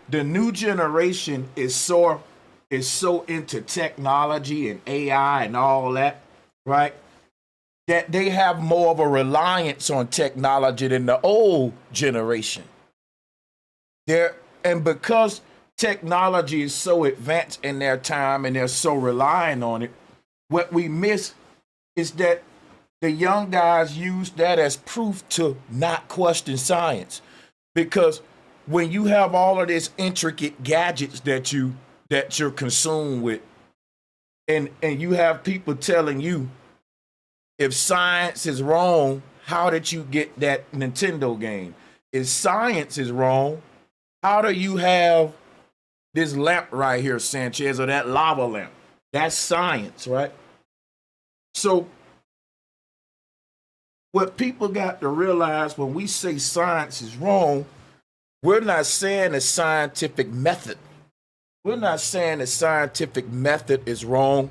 the new generation is so into technology and AI and all that, right? That they have more of a reliance on technology than the old generation. And because technology is so advanced in their time and they're so reliant on it, what we miss is that the young guys use that as proof to not question science. Because when you have all of this intricate gadgets that you're consumed with, and you have people telling you, if science is wrong, how did you get that Nintendo game? If science is wrong, how do you have this lamp right here, Sanchez, or that lava lamp? That's science, right? So what people got to realize when we say science is wrong, we're not saying the scientific method. We're not saying the scientific method is wrong.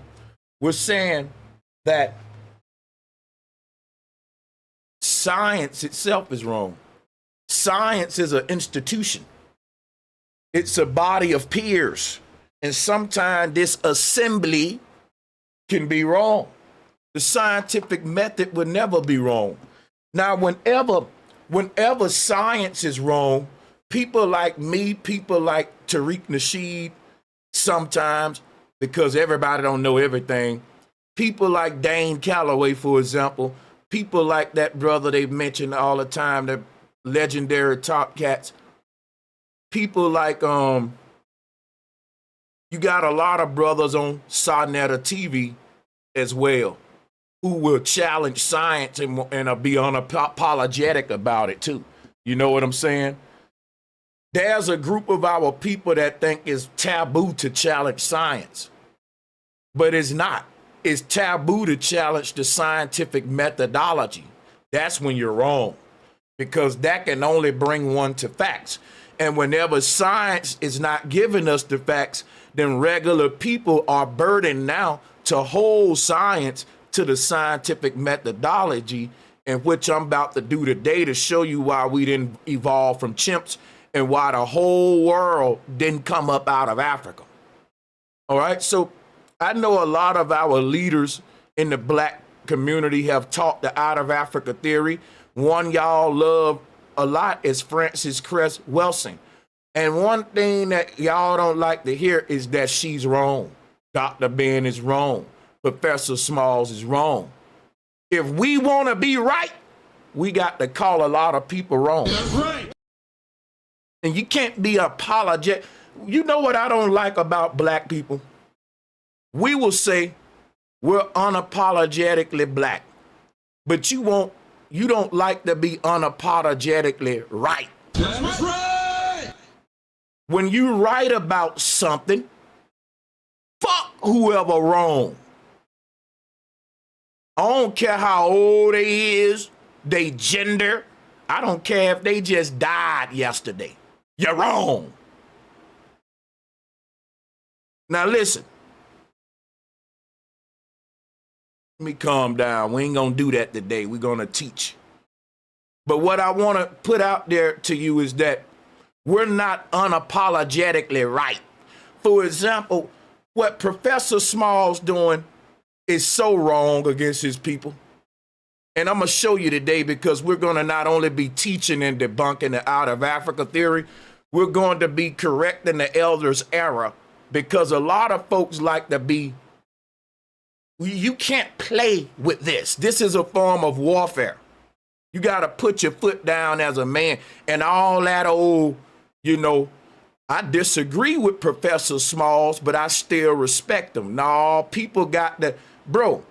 We're saying that science itself is wrong. Science is an institution. It's a body of peers. And sometimes this assembly can be wrong. The scientific method would never be wrong. Now, whenever science is wrong, people like me, people like Tariq Nasheed, sometimes, because everybody don't know everything, people like Dane Calloway, for example, people like that brother they mention all the time, the legendary Top Cats, people like, you got a lot of brothers on Sonetta TV as well who will challenge science and be unapologetic about it too. You know what I'm saying? There's a group of our people that think it's taboo to challenge science, but it's not. It's taboo to challenge the scientific methodology. That's when you're wrong, because that can only bring one to facts. And whenever science is not giving us the facts, then regular people are burdened now to hold science to the scientific methodology, in which I'm about to do today to show you why we didn't evolve from chimps and why the whole world didn't come up out of Africa. All right, so I know a lot of our leaders in the black community have taught the out of Africa theory. One y'all love a lot is Frances Cress Welsing. And one thing that y'all don't like to hear is that she's wrong. Dr. Ben is wrong. Professor Smalls is wrong. If we want to be right, we got to call a lot of people wrong. That's right. And you can't be apologetic. You know what I don't like about black people? We will say we're unapologetically black, but you don't like to be unapologetically right. That's right. When you write about something, fuck whoever wrong. I don't care how old they is, they gender. I don't care if they just died yesterday. You're wrong. Now listen. Let me calm down. We ain't gonna do that today. We're gonna teach. But what I want to put out there to you is that we're not unapologetically right. For example, what Professor Smalls doing is so wrong against his people. And I'm going to show you today, because we're going to not only be teaching and debunking the out of Africa theory, we're going to be correcting the elders' error, because a lot of folks like to be, you can't play with this. This is a form of warfare. You got to put your foot down as a man, and all that old, I disagree with Professor Smalls, but I still respect him. No, people got to, bro,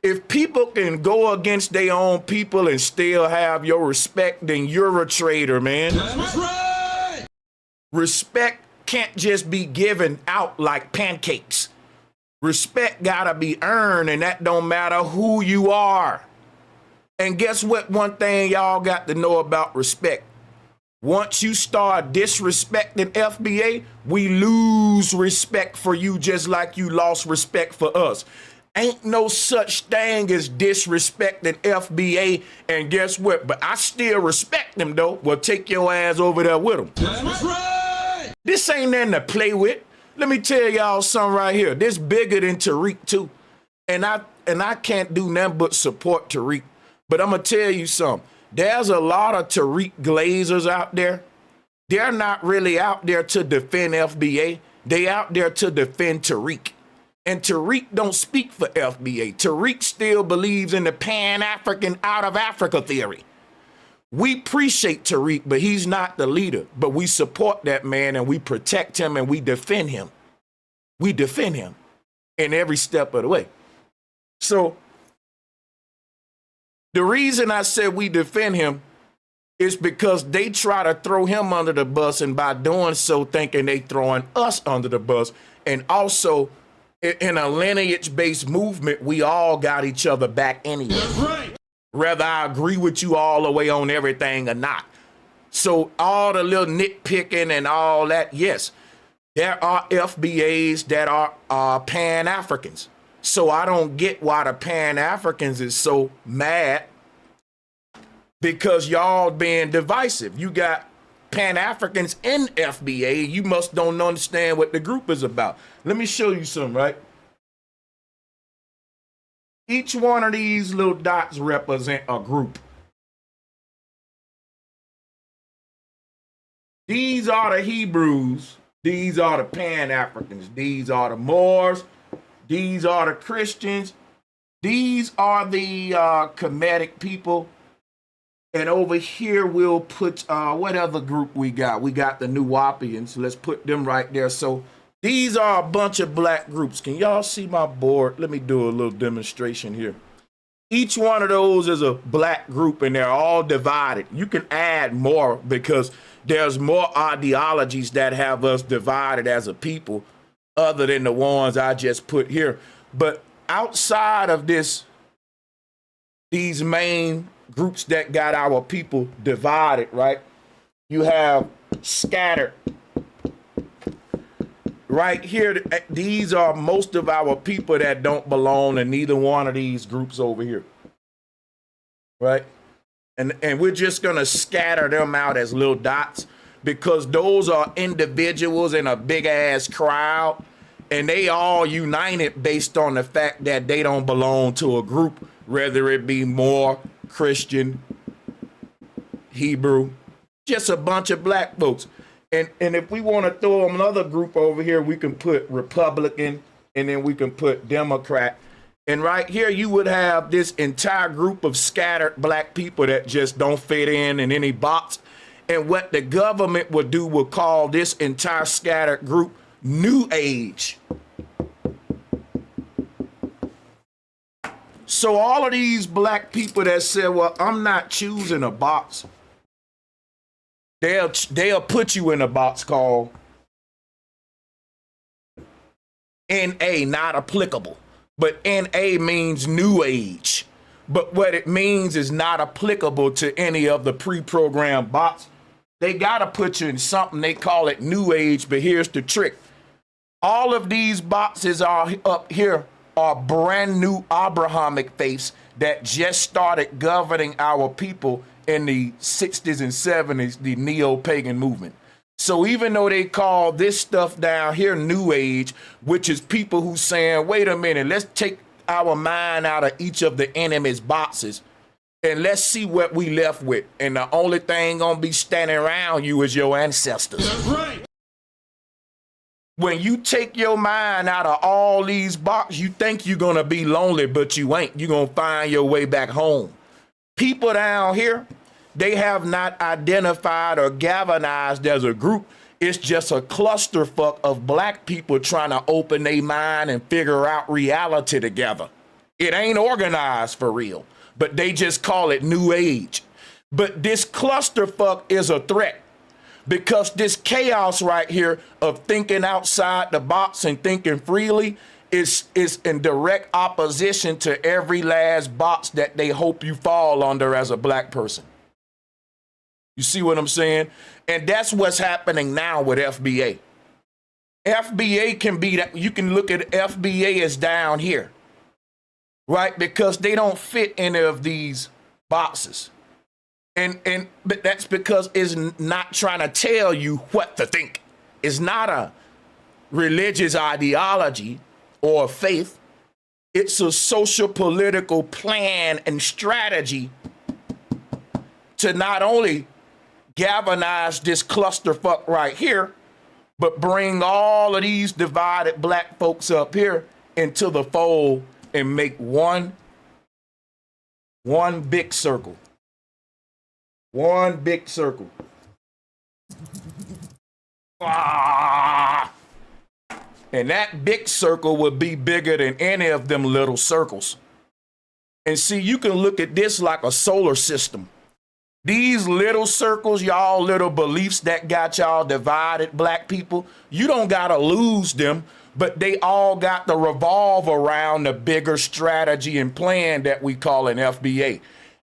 if people can go against their own people and still have your respect, then you're a traitor, man. That's right. Respect can't just be given out like pancakes. Respect gotta be earned, and that don't matter who you are. And guess what? One thing y'all got to know about respect. Once you start disrespecting FBA, we lose respect for you, just like you lost respect for us. Ain't no such thing as disrespecting FBA, and guess what? But I still respect them, though. Well, take your ass over there with them. That's right. This ain't nothing to play with. Let me tell y'all something right here. This bigger than Tariq too. And I can't do nothing but support Tariq. But I'm gonna tell you something. There's a lot of Tariq Glazers out there. They're not really out there to defend FBA. They out there to defend Tariq. And Tariq don't speak for FBA. Tariq still believes in the Pan-African out of Africa theory. We appreciate Tariq, but he's not the leader. But we support that man and we protect him and we defend him. We defend him in every step of the way. So the reason I said we defend him is because they try to throw him under the bus, and by doing so, thinking they throwing us under the bus. And also, in a lineage-based movement, we all got each other back anyway. That's right. Whether I agree with you all the way on everything or not. So all the little nitpicking and all that, yes, there are FBAs that are Pan-Africans. So I don't get why the Pan-Africans is so mad, because y'all being divisive. You got Pan-Africans in FBA. You must don't understand what the group is about. Let me show you something, right? Each one of these little dots represent a group. These are the Hebrews. These are the Pan-Africans. These are the Moors. These are the Christians. These are the Kemetic people. And over here, we'll put, what other group we got? We got the Nuwapians. Let's put them right there. So these are a bunch of black groups. Can y'all see my board? Let me do a little demonstration here. Each one of those is a black group, and they're all divided. You can add more because there's more ideologies that have us divided as a people other than the ones I just put here. But outside of this, these main groups that got our people divided, right? You have scattered. Right here, these are most of our people that don't belong in neither one of these groups over here. Right? And we're just gonna scatter them out as little dots because those are individuals in a big ass crowd, and they all united based on the fact that they don't belong to a group, whether it be more Christian, Hebrew, just a bunch of black folks. And if we want to throw another group over here, we can put Republican, and then we can put Democrat. And right here, you would have this entire group of scattered black people that just don't fit in any box. And what the government would do would call this entire scattered group New Age. So all of these black people that say, well, I'm not choosing a box, they'll put you in a box called NA, not applicable. But NA means New Age. But what it means is not applicable to any of the pre-programmed bots. They got to put you in something. They call it New Age, but here's the trick. All of these boxes are up here are brand new Abrahamic faiths that just started governing our people in the 60s and 70s, the neo-pagan movement. So even though they call this stuff down here New Age, which is people who saying, wait a minute, let's take our mind out of each of the enemy's boxes and let's see what we left with. And the only thing gonna be standing around you is your ancestors. That's right. When you take your mind out of all these boxes, you think you're gonna be lonely, but you ain't. You're gonna find your way back home. People down here, they have not identified or galvanized as a group. It's just a clusterfuck of black people trying to open their mind and figure out reality together. It ain't organized for real, but they just call it New Age. But this clusterfuck is a threat because this chaos right here of thinking outside the box and thinking freely is in direct opposition to every last box that they hope you fall under as a black person. You see what I'm saying? And that's what's happening now with FBA. FBA can be that, you can look at FBA as down here, right? Because they don't fit any of these boxes. But that's because it's not trying to tell you what to think. is not a religious ideology or faith. It's a social political plan and strategy to not only galvanize this clusterfuck right here, but bring all of these divided black folks up here into the fold and make one big circle. One big circle. Ah! And that big circle would be bigger than any of them little circles. And see, you can look at this like a solar system. These little circles, y'all little beliefs that got y'all divided, black people, you don't gotta lose them, but they all got to revolve around the bigger strategy and plan that we call an FBA.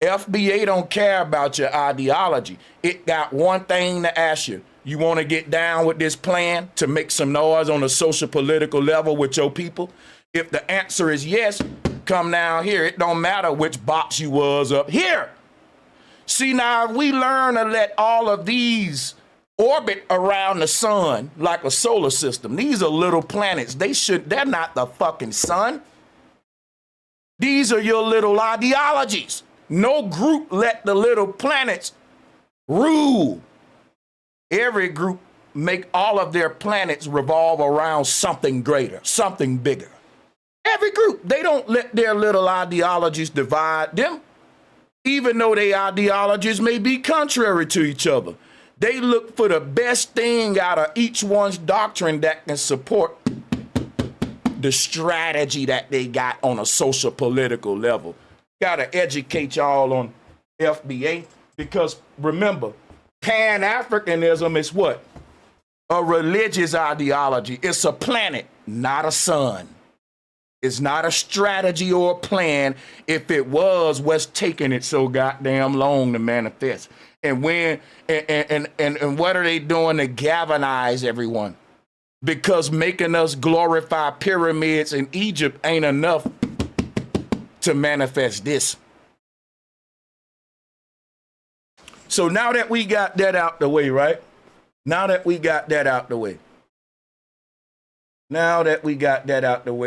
FBA don't care about your ideology. It got one thing to ask you. You want to get down with this plan to make some noise on a social political level with your people? If the answer is yes, come down here. It don't matter which box you was up here. See, now, if we learn to let all of these orbit around the sun like a solar system, these are little planets. They're not the fucking sun. These are your little ideologies. No group let the little planets rule. Every group make all of their planets revolve around something greater, something bigger. Every group, they don't let their little ideologies divide them. Even though their ideologies may be contrary to each other. They look for the best thing out of each one's doctrine that can support the strategy that they got on a social political level. Gotta educate y'all on FBA, because remember, Pan-Africanism is what? A religious ideology. It's a planet, not a sun. It's not a strategy or a plan. If it was, what's taking it so goddamn long to manifest? And when and what are they doing to galvanize everyone? Because making us glorify pyramids in Egypt ain't enough to manifest this. So now that we got that out the way, right? Now that we got that out the way,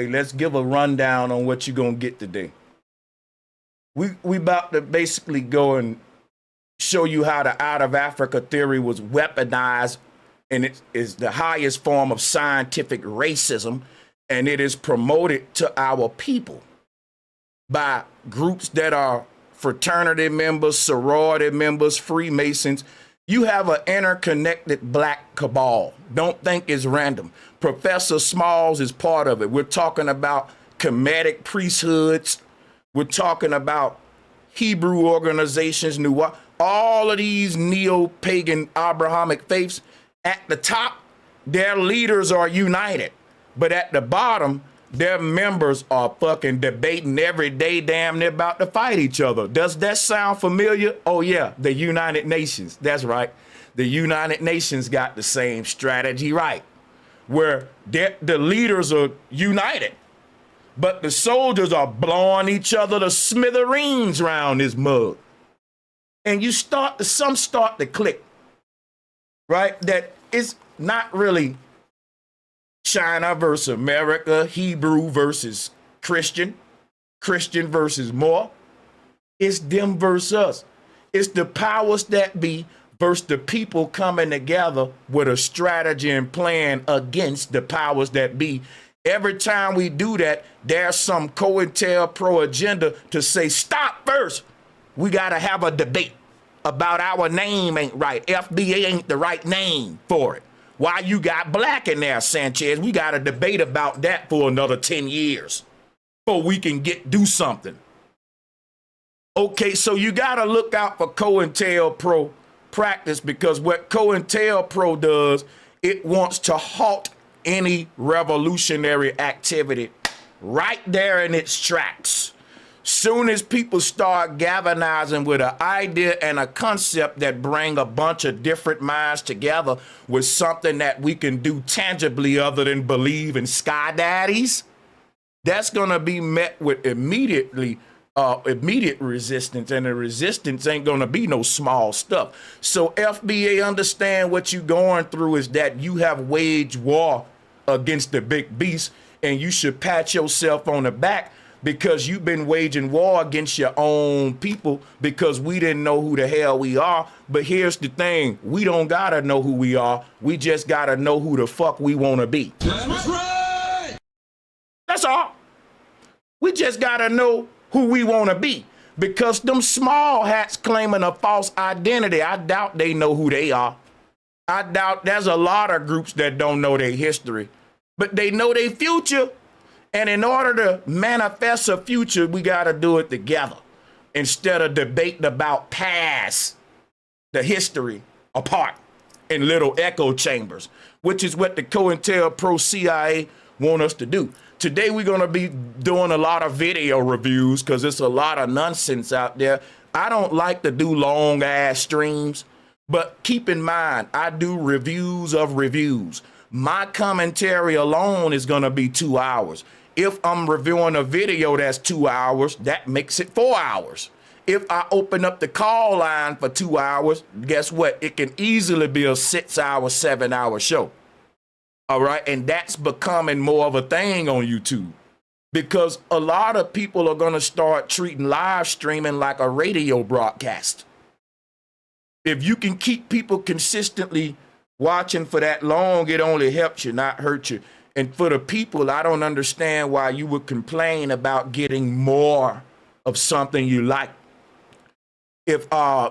let's give a rundown on what you're going to get today. We about to basically go and show you how the out of Africa theory was weaponized, and it is the highest form of scientific racism, and it is promoted to our people by groups that are fraternity members, sorority members, Freemasons. You have an interconnected black cabal. Don't think it's random. Professor Smalls is part of it. We're talking about Kemetic priesthoods. We're talking about Hebrew organizations, all of these neo-pagan Abrahamic faiths. At the top, their leaders are united. But at the bottom, their members are fucking debating every day, damn near about to fight each other. Does that sound familiar? Oh yeah, the United Nations. That's right. The United Nations got the same strategy, right? Where the leaders are united, but the soldiers are blowing each other to smithereens around this mug. And some start to click, right? That it's not really China versus America, Hebrew versus Christian, Christian versus more. It's them versus us. It's the powers that be versus the people coming together with a strategy and plan against the powers that be. Every time we do that, there's some COINTELPRO agenda to say, stop first. We got to have a debate about our name ain't right. FBA ain't the right name for it. Why you got black in there, Sanchez? We got a debate about that for another 10 years before we can do something. Okay, so you got to look out for COINTELPRO practice, because what COINTELPRO does, it wants to halt any revolutionary activity right there in its tracks. Soon as people start galvanizing with an idea and a concept that bring a bunch of different minds together with something that we can do tangibly other than believe in sky daddies, that's going to be met with immediately immediate resistance, and the resistance ain't gonna be no small stuff. So FBA, understand what you going through is that you have waged war against the big beast, and you should pat yourself on the back because you've been waging war against your own people because we didn't know who the hell we are. But here's the thing, we don't gotta know who we are, we just gotta know who the fuck we wanna be. That's right. That's all. We just gotta know who we want to be, because them small hats claiming a false identity, I doubt they know who they are. I doubt there's a lot of groups that don't know their history, but they know their future. And in order to manifest a future, we got to do it together instead of debating about past, the history apart in little echo chambers, which is what the COINTELPRO CIA want us to do. Today, we're going to be doing a lot of video reviews because there's a lot of nonsense out there. I don't like to do long ass streams, but keep in mind, I do reviews of reviews. My commentary alone is going to be 2 hours. If I'm reviewing a video that's 2 hours, that makes it 4 hours. If I open up the call line for 2 hours, guess what? It can easily be a 6 hour, 7 hour show. All right, and that's becoming more of a thing on YouTube because a lot of people are going to start treating live streaming like a radio broadcast. If you can keep people consistently watching for that long, it only helps you, not hurt you. And for the people, I don't understand why you would complain about getting more of something you like. If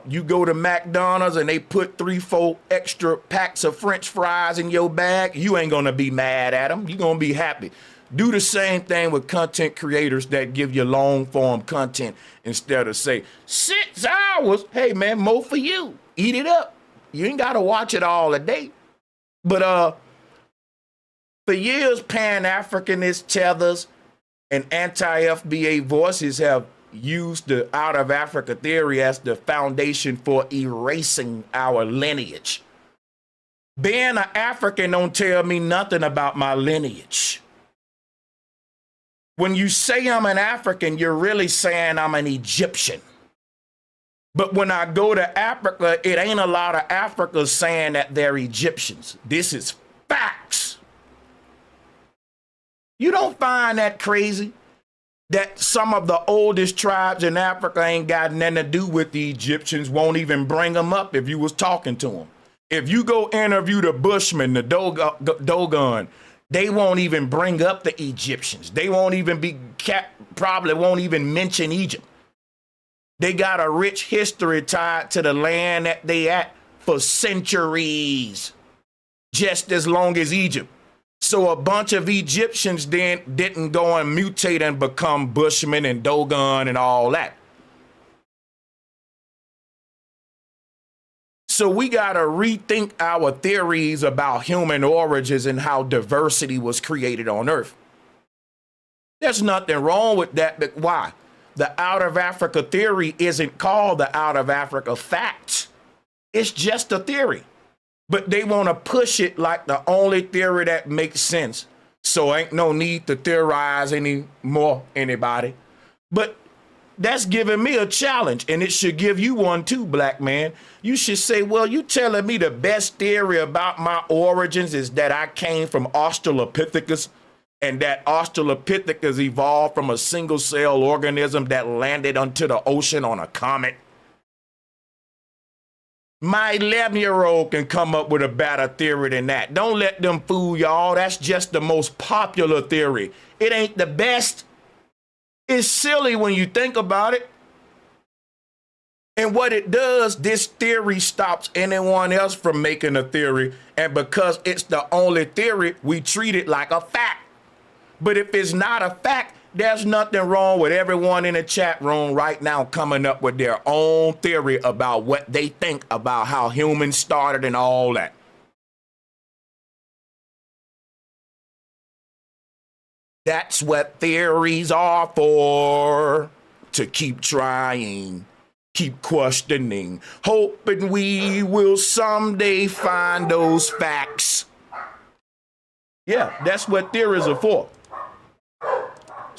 you go to McDonald's and they put 3-4 extra packs of French fries in your bag, you ain't gonna be mad at them. You're gonna be happy. Do the same thing with content creators that give you long form content instead of say 6 hours. Hey man, more for you. Eat it up. You ain't gotta watch it all a day. But for years, Pan-Africanist tethers and anti-FBA voices have used the out of Africa theory as the foundation for erasing our lineage. Being an African don't tell me nothing about my lineage. When you say I'm an African, you're really saying I'm an Egyptian. But when I go to Africa, it ain't a lot of Africans saying that they're Egyptians. This is facts. You don't find that crazy? That some of the oldest tribes in Africa ain't got nothing to do with the Egyptians, won't even bring them up if you was talking to them. If you go interview the Bushmen, the Dogon, they won't even bring up the Egyptians. They won't even be, probably won't even mention Egypt. They got a rich history tied to the land that they at for centuries, just as long as Egypt. So a bunch of Egyptians then didn't go and mutate and become Bushmen and Dogon and all that. So we got to rethink our theories about human origins and how diversity was created on Earth. There's nothing wrong with that, but why? The out of Africa theory isn't called the out of Africa fact. It's just a theory. But they want to push it like the only theory that makes sense. So ain't no need to theorize anymore, anybody. But that's giving me a challenge, and it should give you one too, black man. You should say, well, you telling me the best theory about my origins is that I came from Australopithecus, and that Australopithecus evolved from a single-cell organism that landed onto the ocean on a comet. My 11-year-old can come up with a better theory than that. Don't let them fool y'all. That's just the most popular theory. It ain't the best. It's silly when you think about it. And what it does, this theory stops anyone else from making a theory. And because it's the only theory, we treat it like a fact. But if it's not a fact, there's nothing wrong with everyone in the chat room right now coming up with their own theory about what they think about how humans started and all that. That's what theories are for, to keep trying, keep questioning, hoping we will someday find those facts. Yeah, that's what theories are for.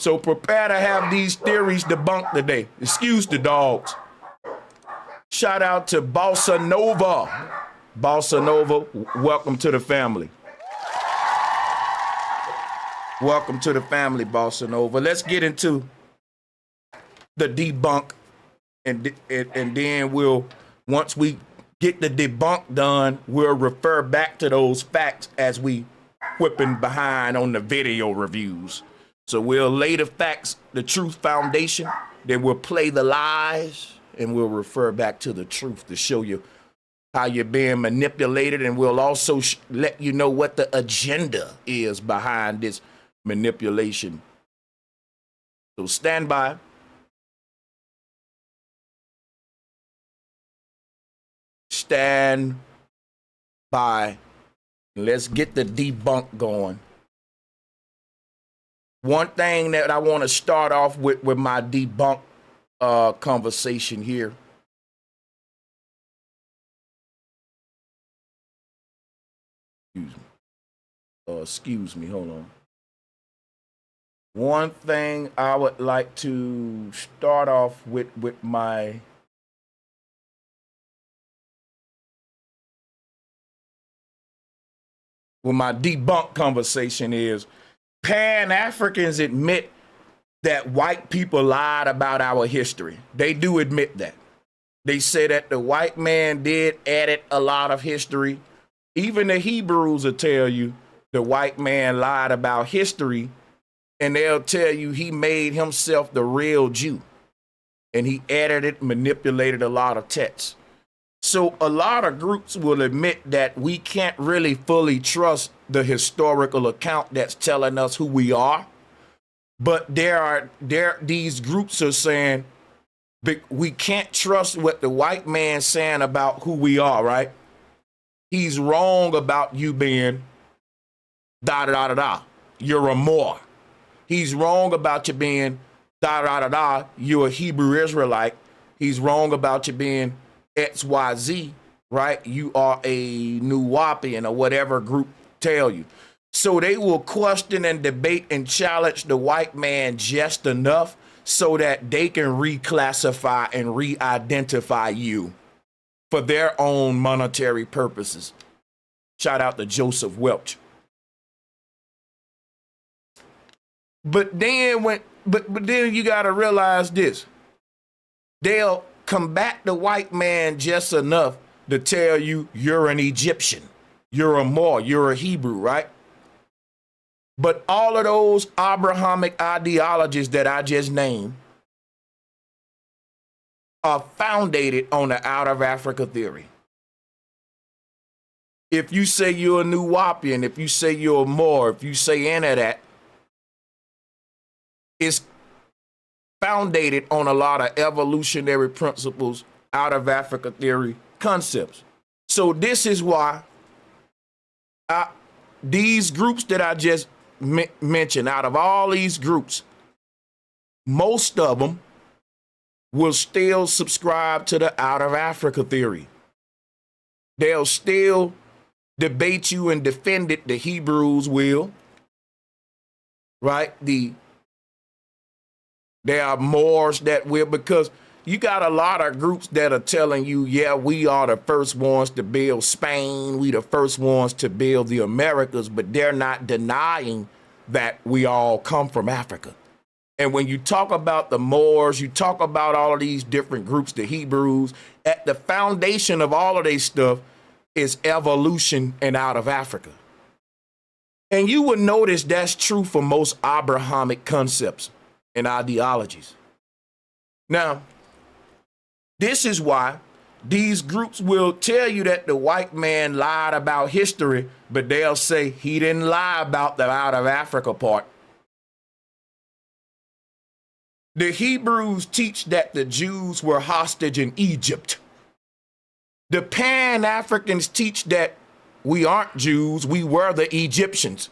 So prepare to have these theories debunked today. Excuse the dogs. Shout out to Bossa Nova. Bossa Nova, welcome to the family. Welcome to the family, Bossa Nova. Let's get into the debunk, and then we'll, once we get the debunk done, we'll refer back to those facts as we whipping behind on the video reviews. So we'll lay the facts, the truth foundation, then we'll play the lies, and we'll refer back to the truth to show you how you're being manipulated, and we'll also let you know what the agenda is behind this manipulation. So stand by. Stand by. Let's get the debunk going. One thing that I want to start off with my debunk conversation here. Excuse me, hold on. One thing I would like to start off with my debunk conversation is Pan-Africans admit that white people lied about our history. They do admit that. They say that the white man did edit a lot of history. Even the Hebrews will tell you the white man lied about history, and they'll tell you he made himself the real Jew, and he edited, manipulated a lot of texts. So a lot of groups will admit that we can't really fully trust the historical account that's telling us who we are. But these groups are saying we can't trust what the white man's saying about who we are, right? He's wrong about you being da-da-da-da-da. You're a Moor. He's wrong about you being da-da-da-da. You're a Hebrew Israelite. He's wrong about you being XYZ, right? You are a Nuwapian or whatever group tell you. So they will question and debate and challenge the white man just enough so that they can reclassify and re-identify you for their own monetary purposes. Shout out to Joseph Welch. But then then you got to realize this. They'll combat the white man just enough to tell you you're an Egyptian, you're a Moor, you're a Hebrew, right? But all of those Abrahamic ideologies that I just named are founded on the out of Africa theory. If you say you're a Nuwapian, if you say you're a Moor, if you say any of that, it's founded on a lot of evolutionary principles, out of Africa theory concepts. So this is why these groups that I just mentioned, out of all these groups, most of them will still subscribe to the out of Africa theory. They'll still debate you and defend it. The Hebrews will, right? There are Moors that will, because you got a lot of groups that are telling you, yeah, we are the first ones to build Spain. We the first ones to build the Americas, but they're not denying that we all come from Africa. And when you talk about the Moors, you talk about all of these different groups, the Hebrews, at the foundation of all of this stuff is evolution and out of Africa. And you would notice that's true for most Abrahamic concepts and ideologies. Now, this is why these groups will tell you that the white man lied about history, but they'll say he didn't lie about the out of Africa part. The Hebrews teach that the Jews were hostage in Egypt. The Pan-Africans teach that we aren't Jews, we were the Egyptians.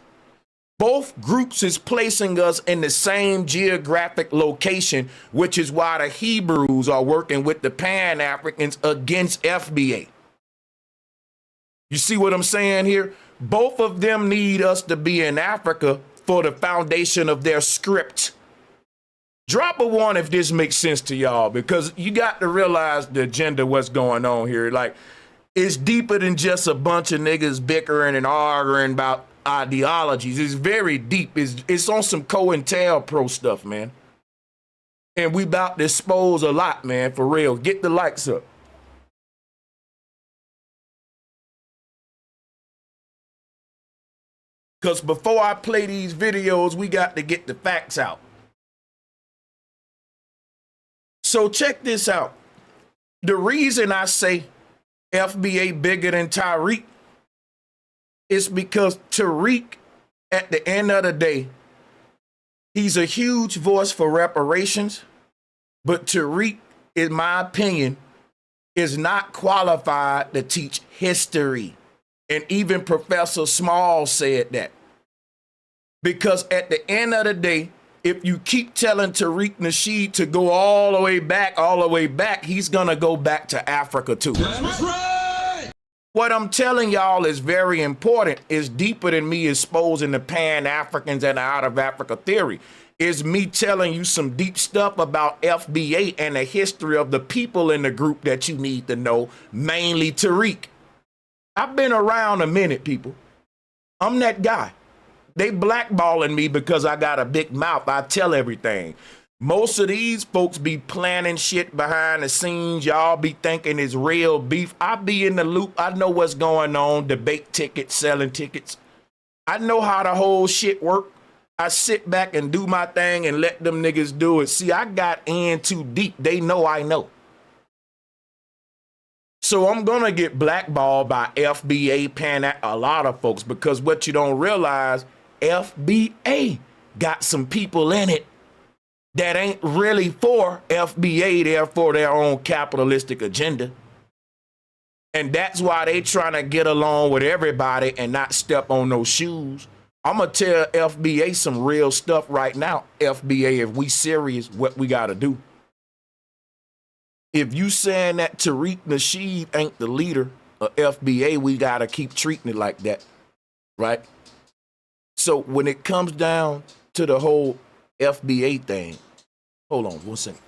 Both groups is placing us in the same geographic location, which is why the Hebrews are working with the Pan-Africans against FBA. You see what I'm saying here? Both of them need us to be in Africa for the foundation of their script. Drop a one if this makes sense to y'all, because you got to realize the agenda, what's going on here. Like, it's deeper than just a bunch of niggas bickering and arguing about ideologies. It's very deep. It's on some COINTELPRO stuff, man. And we about to expose a lot, man, for real. Get the likes up. Because before I play these videos, we got to get the facts out. So check this out. The reason I say FBA bigger than Tariq is because Tariq, at the end of the day, he's a huge voice for reparations, but Tariq, in my opinion, is not qualified to teach history. And even Professor Small said that. Because at the end of the day, if you keep telling Tariq Nasheed to go all the way back, he's gonna go back to Africa too. That's right. What I'm telling y'all is very important. It's deeper than me exposing the Pan-Africans and the out of Africa theory. It's me telling you some deep stuff about FBA and the history of the people in the group that you need to know, mainly Tariq. I've been around a minute, people. I'm that guy. They blackballing me because I got a big mouth. I tell everything. Most of these folks be planning shit behind the scenes. Y'all be thinking it's real beef. I be in the loop. I know what's going on. Debate tickets, selling tickets. I know how the whole shit work. I sit back and do my thing and let them niggas do it. See, I got in too deep. They know I know. So I'm gonna get blackballed by FBA, a lot of folks, because what you don't realize, FBA got some people in it that ain't really for FBA, they're for their own capitalistic agenda. And that's why they trying to get along with everybody and not step on those shoes. I'm gonna tell FBA some real stuff right now. FBA, if we serious, what we gotta do. If you saying that Tariq Nasheed ain't the leader of FBA, we gotta keep treating it like that, right? So when it comes down to the whole FBA thing, hold on 1 second.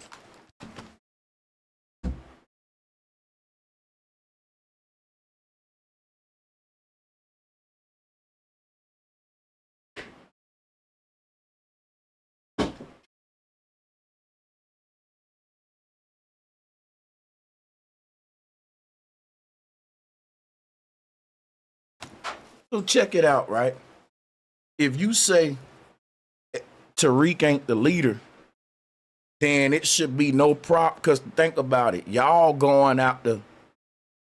So check it out, right? If you say Tariq ain't the leader, then it should be no problem. Because think about it. Y'all going after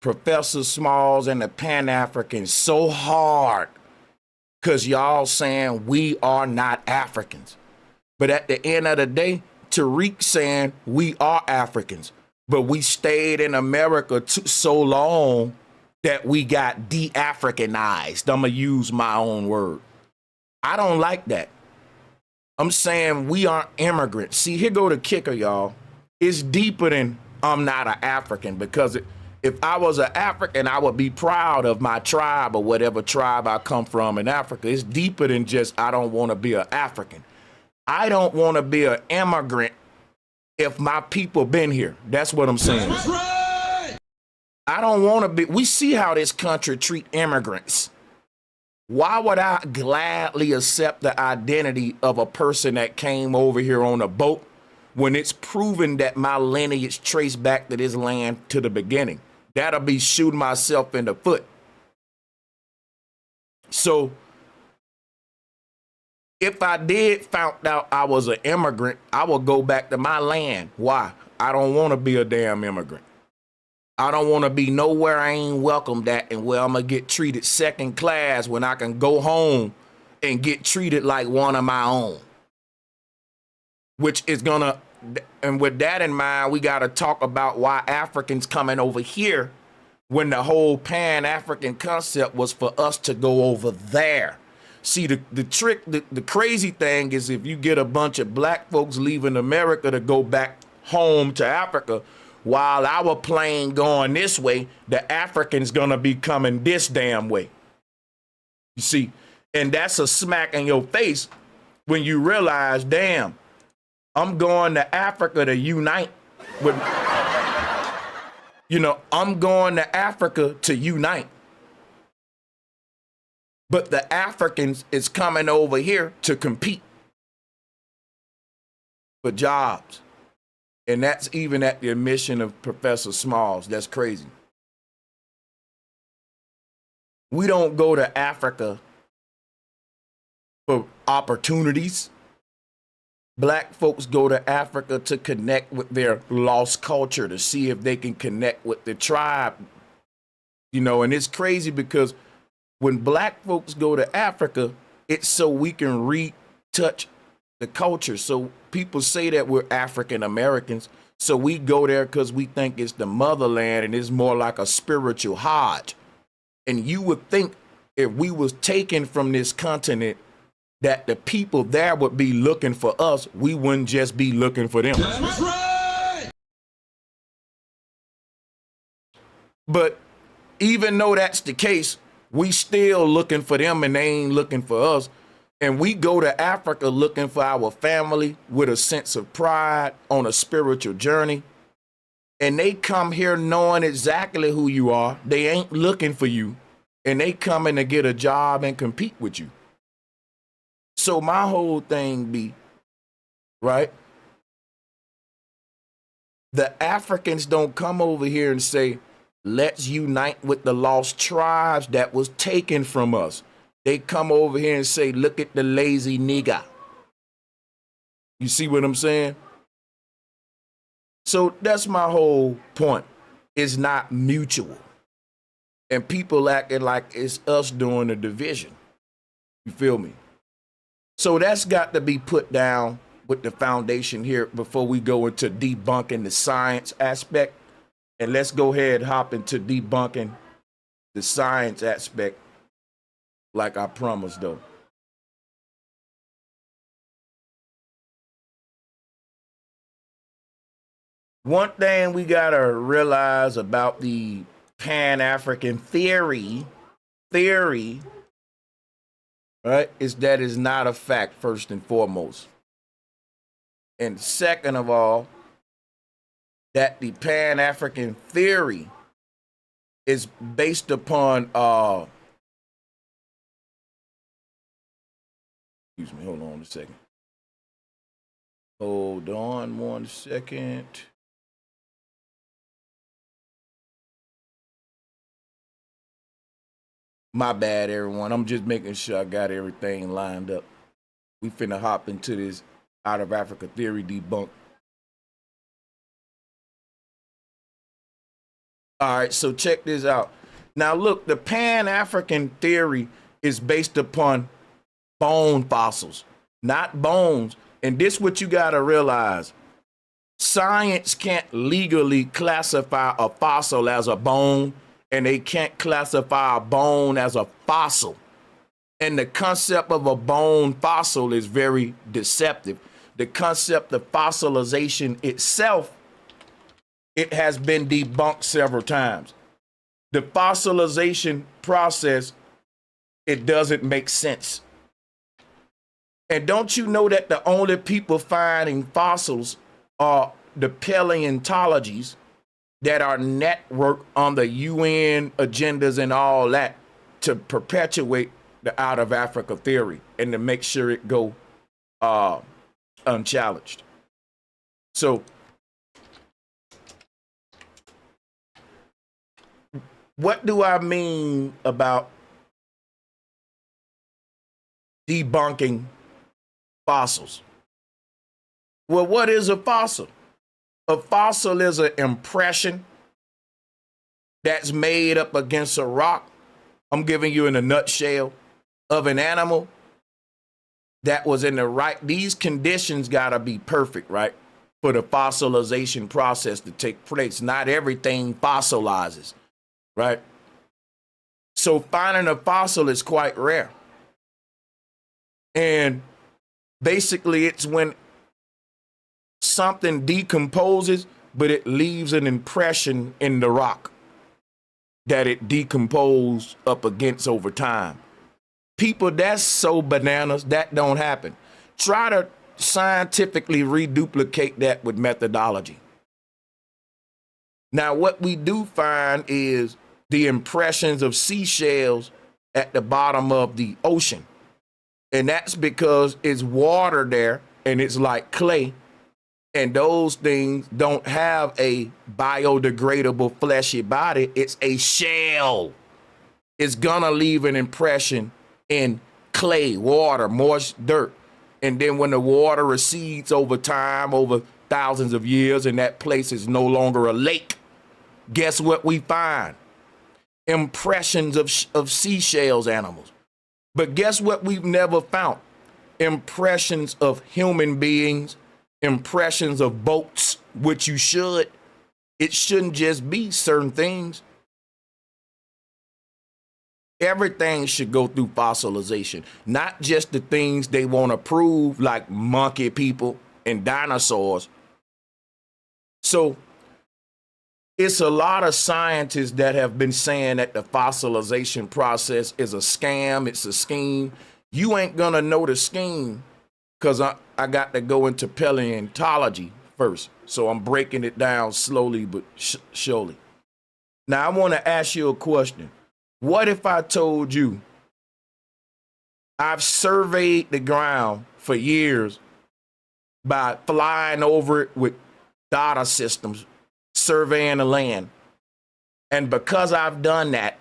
Professor Smalls and the Pan-Africans so hard because y'all saying we are not Africans. But at the end of the day, Tariq saying we are Africans, but we stayed in America so long that we got de-Africanized. I'm going to use my own word. I don't like that. I'm saying we aren't immigrants. See, here go the kicker, y'all. It's deeper than I'm not an African, because if I was an African, I would be proud of my tribe or whatever tribe I come from in Africa. It's deeper than just I don't want to be an African. I don't want to be an immigrant if my people been here. That's what I'm saying. That's right. I don't want to be. We see how this country treat immigrants. Why would I gladly accept the identity of a person that came over here on a boat when it's proven that my lineage traced back to this land to the beginning? That'll be shooting myself in the foot. So if I did found out I was an immigrant, I would go back to my land. Why? I don't want to be a damn immigrant. I don't want to be nowhere I ain't welcomed at and where I'm going to get treated second class when I can go home and get treated like one of my own. Which is going to, and with that in mind, we got to talk about why Africans coming over here when the whole Pan-African concept was for us to go over there. See, the trick, the crazy thing is if you get a bunch of black folks leaving America to go back home to Africa, while our plane going this way, the African's gonna be coming this damn way. You see, and that's a smack in your face when you realize, damn, I'm going to Africa to unite with, I'm going to Africa to unite. But the Africans is coming over here to compete for jobs. And that's even at the admission of Professor Smalls. That's crazy. We don't go to Africa for opportunities. Black folks go to Africa to connect with their lost culture, to see if they can connect with the tribe. And it's crazy because when black folks go to Africa, it's so we can retouch the culture. So people say that we're African Americans. So we go there because we think it's the motherland and it's more like a spiritual Hajj. And you would think if we was taken from this continent, that the people there would be looking for us. We wouldn't just be looking for them. That's right. But even though that's the case, we still looking for them and they ain't looking for us. And we go to Africa looking for our family with a sense of pride on a spiritual journey. And they come here knowing exactly who you are. They ain't looking for you. And they coming to get a job and compete with you. So my whole thing be, right? The Africans don't come over here and say, let's unite with the lost tribes that was taken from us. They come over here and say, look at the lazy nigga. You see what I'm saying? So that's my whole point. It's not mutual. And people acting like it's us doing the division. You feel me? So that's got to be put down with the foundation here before we go into debunking the science aspect. And let's go ahead and hop into debunking the science aspect like I promised, though. One thing we got to realize about the Pan-African theory, right, is that it's not a fact, first and foremost. And second of all, that the Pan-African theory is based upon, excuse me, hold on a second. Hold on 1 second. My bad, everyone. I'm just making sure I got everything lined up. We finna hop into this out of Africa theory debunk. All right, so check this out. Now look, the Pan-African theory is based upon bone fossils, not bones. And this what you gotta realize. Science can't legally classify a fossil as a bone, and they can't classify a bone as a fossil. And the concept of a bone fossil is very deceptive. The concept of fossilization itself, it has been debunked several times. The fossilization process, it doesn't make sense. And don't you know that the only people finding fossils are the paleontologies that are networked on the UN agendas and all that to perpetuate the out of Africa theory and to make sure it go unchallenged. So what do I mean about debunking fossils? Well, what is a fossil? A fossil is an impression that's made up against a rock. I'm giving you in a nutshell of an animal that was in the right. These conditions gotta be perfect, right? For the fossilization process to take place. Not everything fossilizes, right? So finding a fossil is quite rare. And basically it's when something decomposes, but it leaves an impression in the rock that it decomposed up against over time. People, that's so bananas, that don't happen. Try to scientifically reduplicate that with methodology. Now, what we do find is the impressions of seashells at the bottom of the ocean. And that's because it's water there and it's like clay. And those things don't have a biodegradable fleshy body. It's a shell. It's gonna leave an impression in clay, water, moist dirt. And then when the water recedes over time, over thousands of years, and that place is no longer a lake, guess what we find? Impressions of seashells, animals. But guess what we've never found? Impressions of human beings, impressions of boats, which you should. It shouldn't just be certain things. Everything should go through fossilization, not just the things they want to prove, like monkey people and dinosaurs. So it's a lot of scientists that have been saying that the fossilization process is a scam, it's a scheme. You ain't gonna know the scheme because I got to go into paleontology first. So I'm breaking it down slowly but surely. Now I want to ask you a question. What if I told you I've surveyed the ground for years by flying over it with data systems, surveying the land. And because I've done that,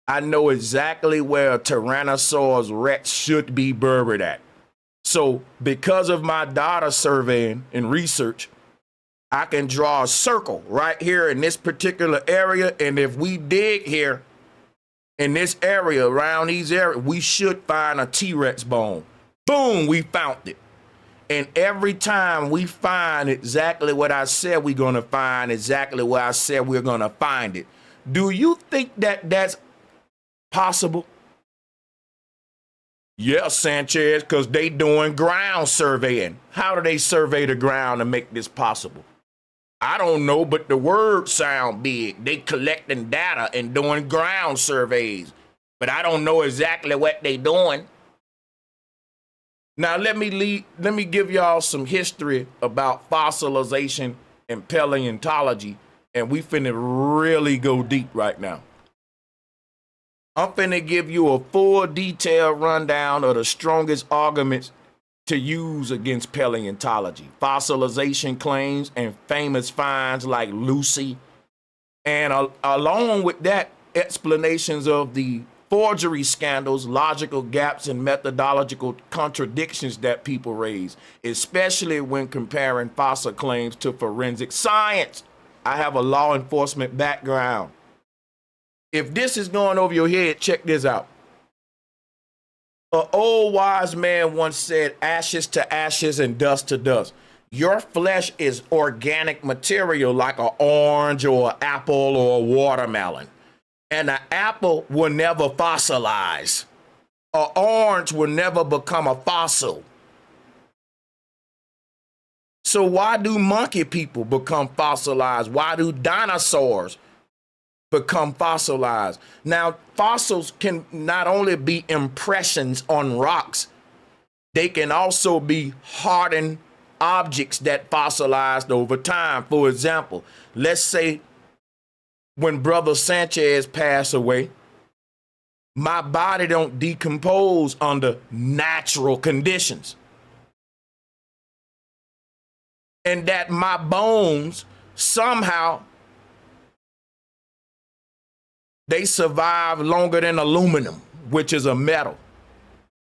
I know exactly where a Tyrannosaurus Rex should be buried at. So because of my data surveying and research, I can draw a circle right here in this particular area. And if we dig here in this area, around these areas, we should find a T-Rex bone. Boom, we found it. And every time we find exactly what I said we're going to find, exactly where I said we're going to find it. Do you think that that's possible? Yes, Sanchez, because they doing ground surveying. How do they survey the ground to make this possible? I don't know, but the words sound big. They collecting data and doing ground surveys, but I don't know exactly what they doing. Now, let me give y'all some history about fossilization and paleontology, and we finna really go deep right now. I'm finna give you a full detailed rundown of the strongest arguments to use against paleontology, fossilization claims, and famous finds like Lucy, and along with that, explanations of the forgery scandals, logical gaps, and methodological contradictions that people raise, especially when comparing fossil claims to forensic science. I have a law enforcement background. If this is going over your head, check this out. An old wise man once said, ashes to ashes and dust to dust. Your flesh is organic material like an orange or an apple or a watermelon. And an apple will never fossilize. An orange will never become a fossil. So why do monkey people become fossilized? Why do dinosaurs become fossilized? Now, fossils can not only be impressions on rocks, they can also be hardened objects that fossilized over time. For example, let's say when Brother Sanchez passed away, my body don't decompose under natural conditions. And that my bones somehow they survive longer than aluminum, which is a metal.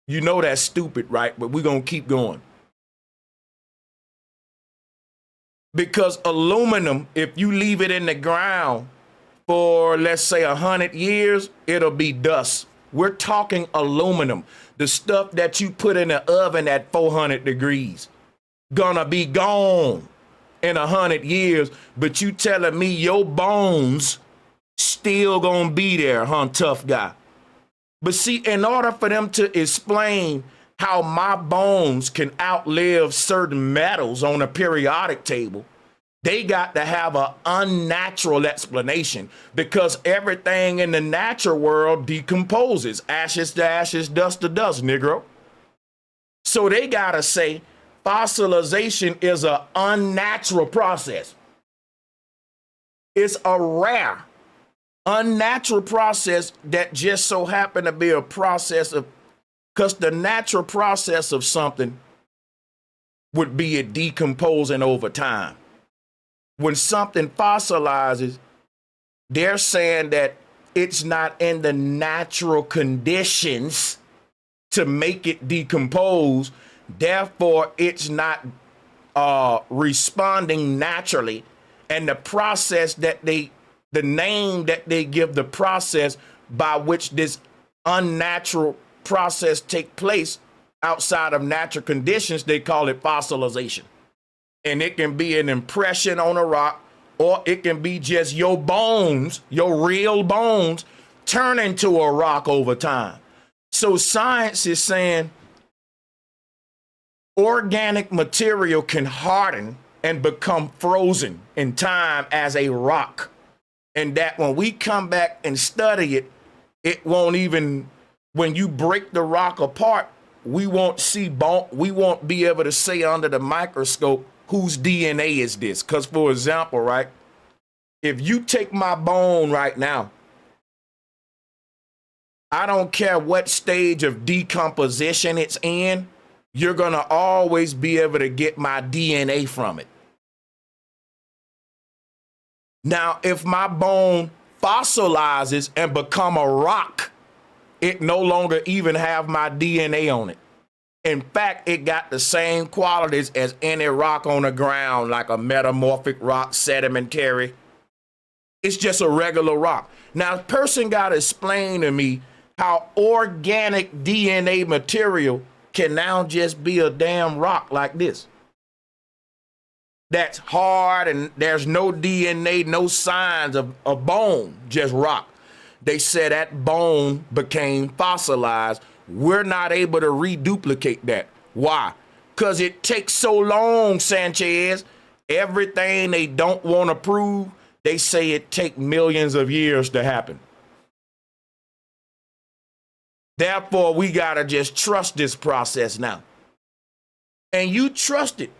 You know that's stupid, right? But we're going to keep going. Because aluminum, if you leave it in the ground for, let's say, 100 years, it'll be dust. We're talking aluminum, the stuff that you put in the oven at 400 degrees. Gonna be gone in 100 years, but you telling me your bones still gonna be there, huh, tough guy? But see, in order for them to explain how my bones can outlive certain metals on a periodic table, they got to have an unnatural explanation, because everything in the natural world decomposes, ashes to ashes, dust to dust, Negro. So they gotta say Fossilization is an unnatural process. It's a rare, unnatural process that just so happened to be a process of, because the natural process of something would be it decomposing over time. When something fossilizes, they're saying that it's not in the natural conditions to make it decompose. Therefore, it's not responding naturally. And the process that the name that they give the process by which this unnatural process take place outside of natural conditions, they call it fossilization. And it can be an impression on a rock, or it can be just your bones, your real bones, turn into a rock over time. So science is saying organic material can harden and become frozen in time as a rock. And that when we come back and study it, it won't even, when you break the rock apart, we won't see bone, we won't be able to say under the microscope whose DNA is this. Because, for example, right, if you take my bone right now, I don't care what stage of decomposition it's in, you're going to always be able to get my DNA from it. Now, if my bone fossilizes and become a rock, it no longer even have my DNA on it. In fact, it got the same qualities as any rock on the ground, like a metamorphic rock, sedimentary. It's just a regular rock. Now, a person got to explain to me how organic DNA material can now just be a damn rock like this. That's hard and there's no DNA, no signs of a bone, just rock. They said that bone became fossilized. We're not able to reduplicate that. Why? Because it takes so long, Sanchez. Everything they don't want to prove, they say it takes millions of years to happen. Therefore, we got to just trust this process now. And you trust it.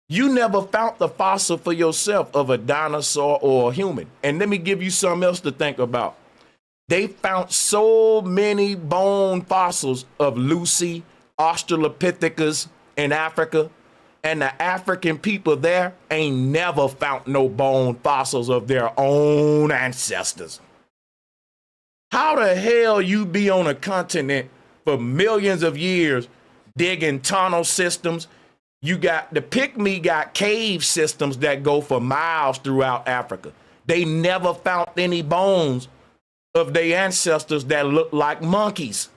You never found the fossil for yourself of a dinosaur or a human. And let me give you something else to think about. They found so many bone fossils of Lucy, Australopithecus in Africa, and the African people there ain't never found no bone fossils of their own ancestors. How the hell you be on a continent for millions of years digging tunnel systems? You got the Pygmy got cave systems that go for miles throughout Africa. They never found any bones of their ancestors that look like monkeys.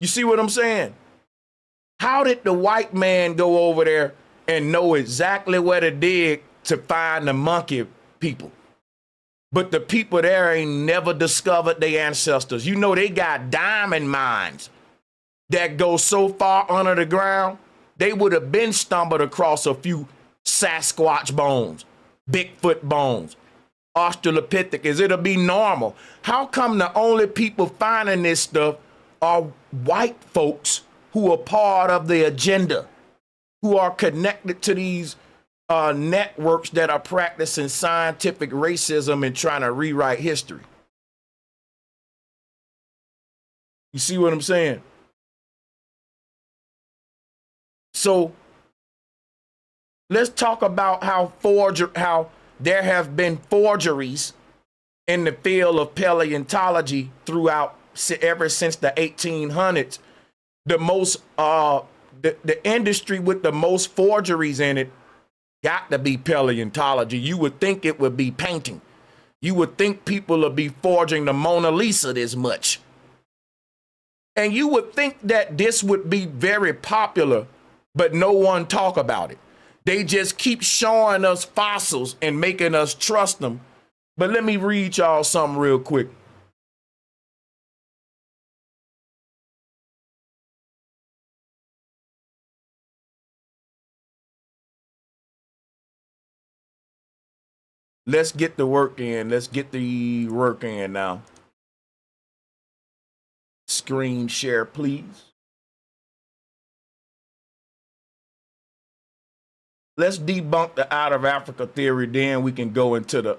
You see what I'm saying? How did the white man go over there and know exactly where to dig to find the monkey people? But the people there ain't never discovered their ancestors. You know, they got diamond mines that go so far under the ground, they would have been stumbled across a few Sasquatch bones, Bigfoot bones, Australopithecus. It'll be normal. How come the only people finding this stuff are white folks who are part of the agenda, who are connected to these networks that are practicing scientific racism and trying to rewrite history? You see what I'm saying? So let's talk about how there have been forgeries in the field of paleontology throughout ever since the 1800s. The most the industry with the most forgeries in it got to be paleontology. You would think it would be painting. You would think people would be forging the Mona Lisa this much. And you would think that this would be very popular, but no one talk about it. They just keep showing us fossils and making us trust them. But let me read y'all something real quick. Let's get the work in. Let's get the work in now. Screen share, please. let's debunk the out of Africa theory, then we can go into the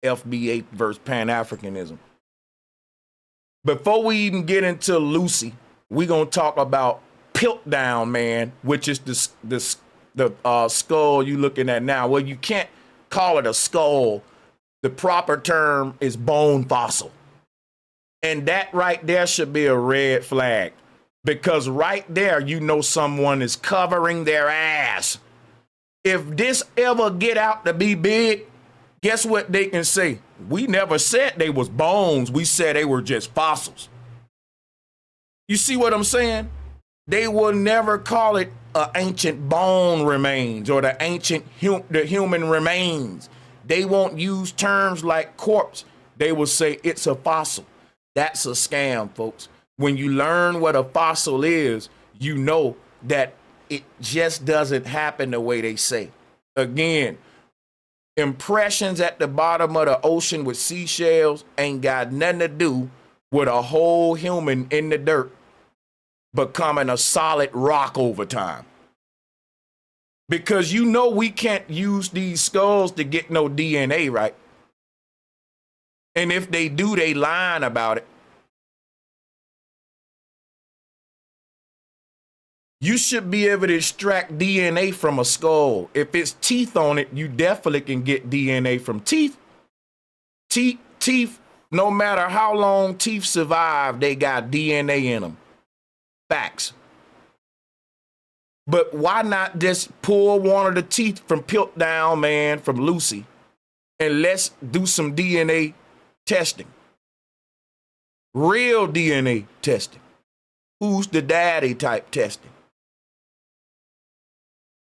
FBA versus Pan-Africanism. Before we even get into Lucy, we're going to talk about Piltdown Man, which is the skull you looking at now. Well, you can't call it a skull. The proper term is bone fossil. And that right there should be a red flag, because right there, you know someone is covering their ass. If this ever get out to be big, guess what they can say? We never said they was bones. We said they were just fossils. You see what I'm saying? They will never call it an ancient bone remains or the ancient human remains. They won't use terms like corpse. They will say it's a fossil. That's a scam, folks. When you learn what a fossil is, you know that it just doesn't happen the way they say. Again, impressions at the bottom of the ocean with seashells ain't got nothing to do with a whole human in the dirt becoming a solid rock over time. Because you know we can't use these skulls to get no DNA, right? And if they do, they lying about it. You should be able to extract DNA from a skull. If it's teeth on it, you definitely can get DNA from teeth. Teeth, no matter how long teeth survive, they got DNA in them. Facts. But why not just pull one of the teeth from Piltdown Man, from Lucy, and let's do some DNA testing. Real DNA testing. Who's the daddy type testing.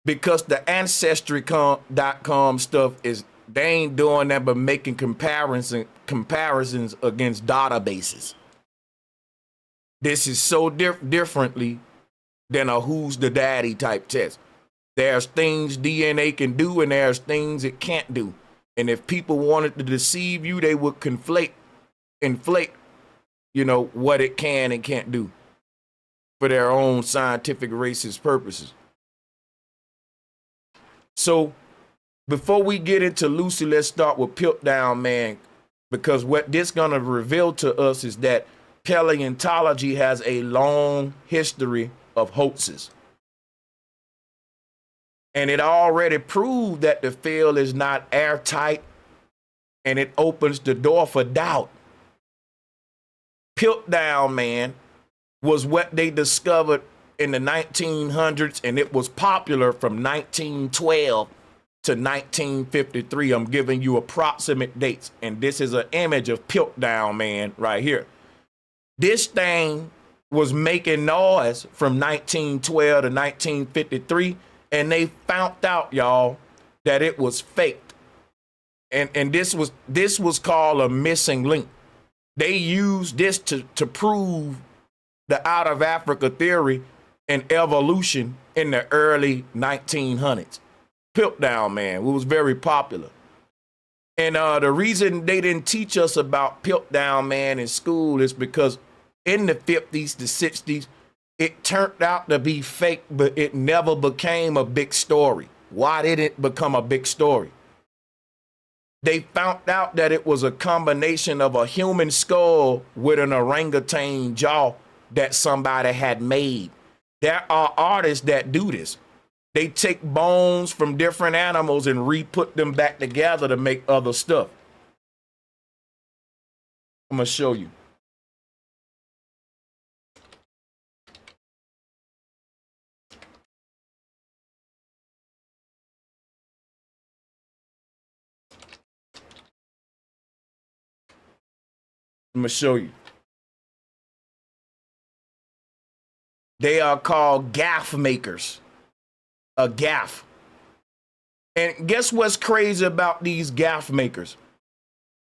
Because the Ancestry.com stuff is, they ain't doing that but making comparisons against databases. This is so differently than a who's the daddy type test. There's things DNA can do and there's things it can't do. And if people wanted to deceive you, they would inflate, you know, what it can and can't do for their own scientific racist purposes. So before we get into Lucy, let's start with Piltdown Man, because what this gonna reveal to us is that paleontology has a long history of hoaxes. And it already proved that the field is not airtight, and it opens the door for doubt. Piltdown Man was what they discovered in the 1900s, and it was popular from 1912 to 1953. I'm giving you approximate dates, and this is an image of Piltdown Man right here. This thing was making noise from 1912 to 1953, and they found out, y'all, that it was faked. And this was called a missing link. They used this to prove the out of Africa theory and evolution in the early 1900s. Piltdown Man was very popular. And the reason they didn't teach us about Piltdown Man in school is because in the 50s to 60s, it turned out to be fake, but it never became a big story. Why did it become a big story? They found out that it was a combination of a human skull with an orangutan jaw that somebody had made. There are artists that do this. They take bones from different animals and re-put them back together to make other stuff. I'm gonna show you. I'm gonna show you. They are called gaff makers. A gaff. And guess what's crazy about these gaff makers?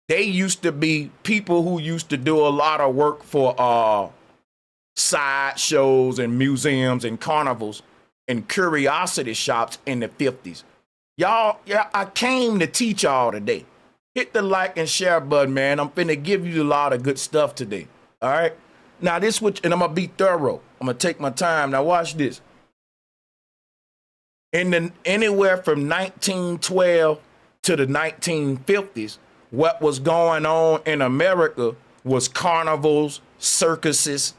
They used to be people who used to do a lot of work for side shows and museums and carnivals and curiosity shops in the 50s. Y'all, yeah, I came to teach y'all today. Hit the like and share button, man. I'm finna give you a lot of good stuff today. All right. Now this and I'm gonna be thorough. I'm gonna take my time. Now watch this. Anywhere from 1912 to the 1950s, what was going on in America was carnivals, circuses,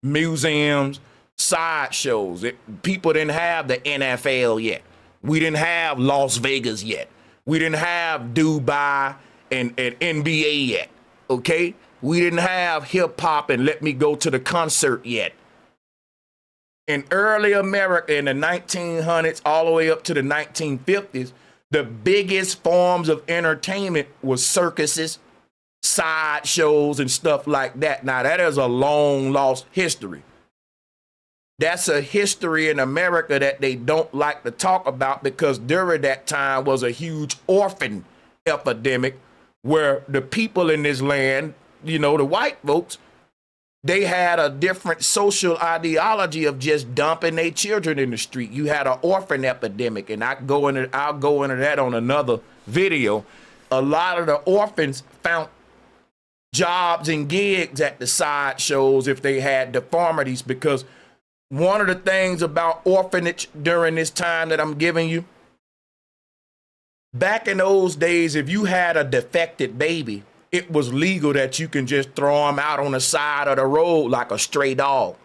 museums, sideshows. People didn't have the NFL yet. We didn't have Las Vegas yet. We didn't have Dubai and NBA yet. Okay? We didn't have hip hop and let me go to the concert yet. In early America in the 1900s all the way up to the 1950s, the biggest forms of entertainment was circuses, sideshows, and stuff like that. Now, that is a long lost history. That's a history in America that they don't like to talk about, because during that time was a huge orphan epidemic where the people in this land, you know, the white folks, they had a different social ideology of just dumping their children in the street. You had an orphan epidemic, and I'll go into that on another video. A lot of the orphans found jobs and gigs at the sideshows if they had deformities, because one of the things about orphanage during this time that I'm giving you, back in those days, if you had a defected baby, it was legal that you can just throw them out on the side of the road like a stray dog.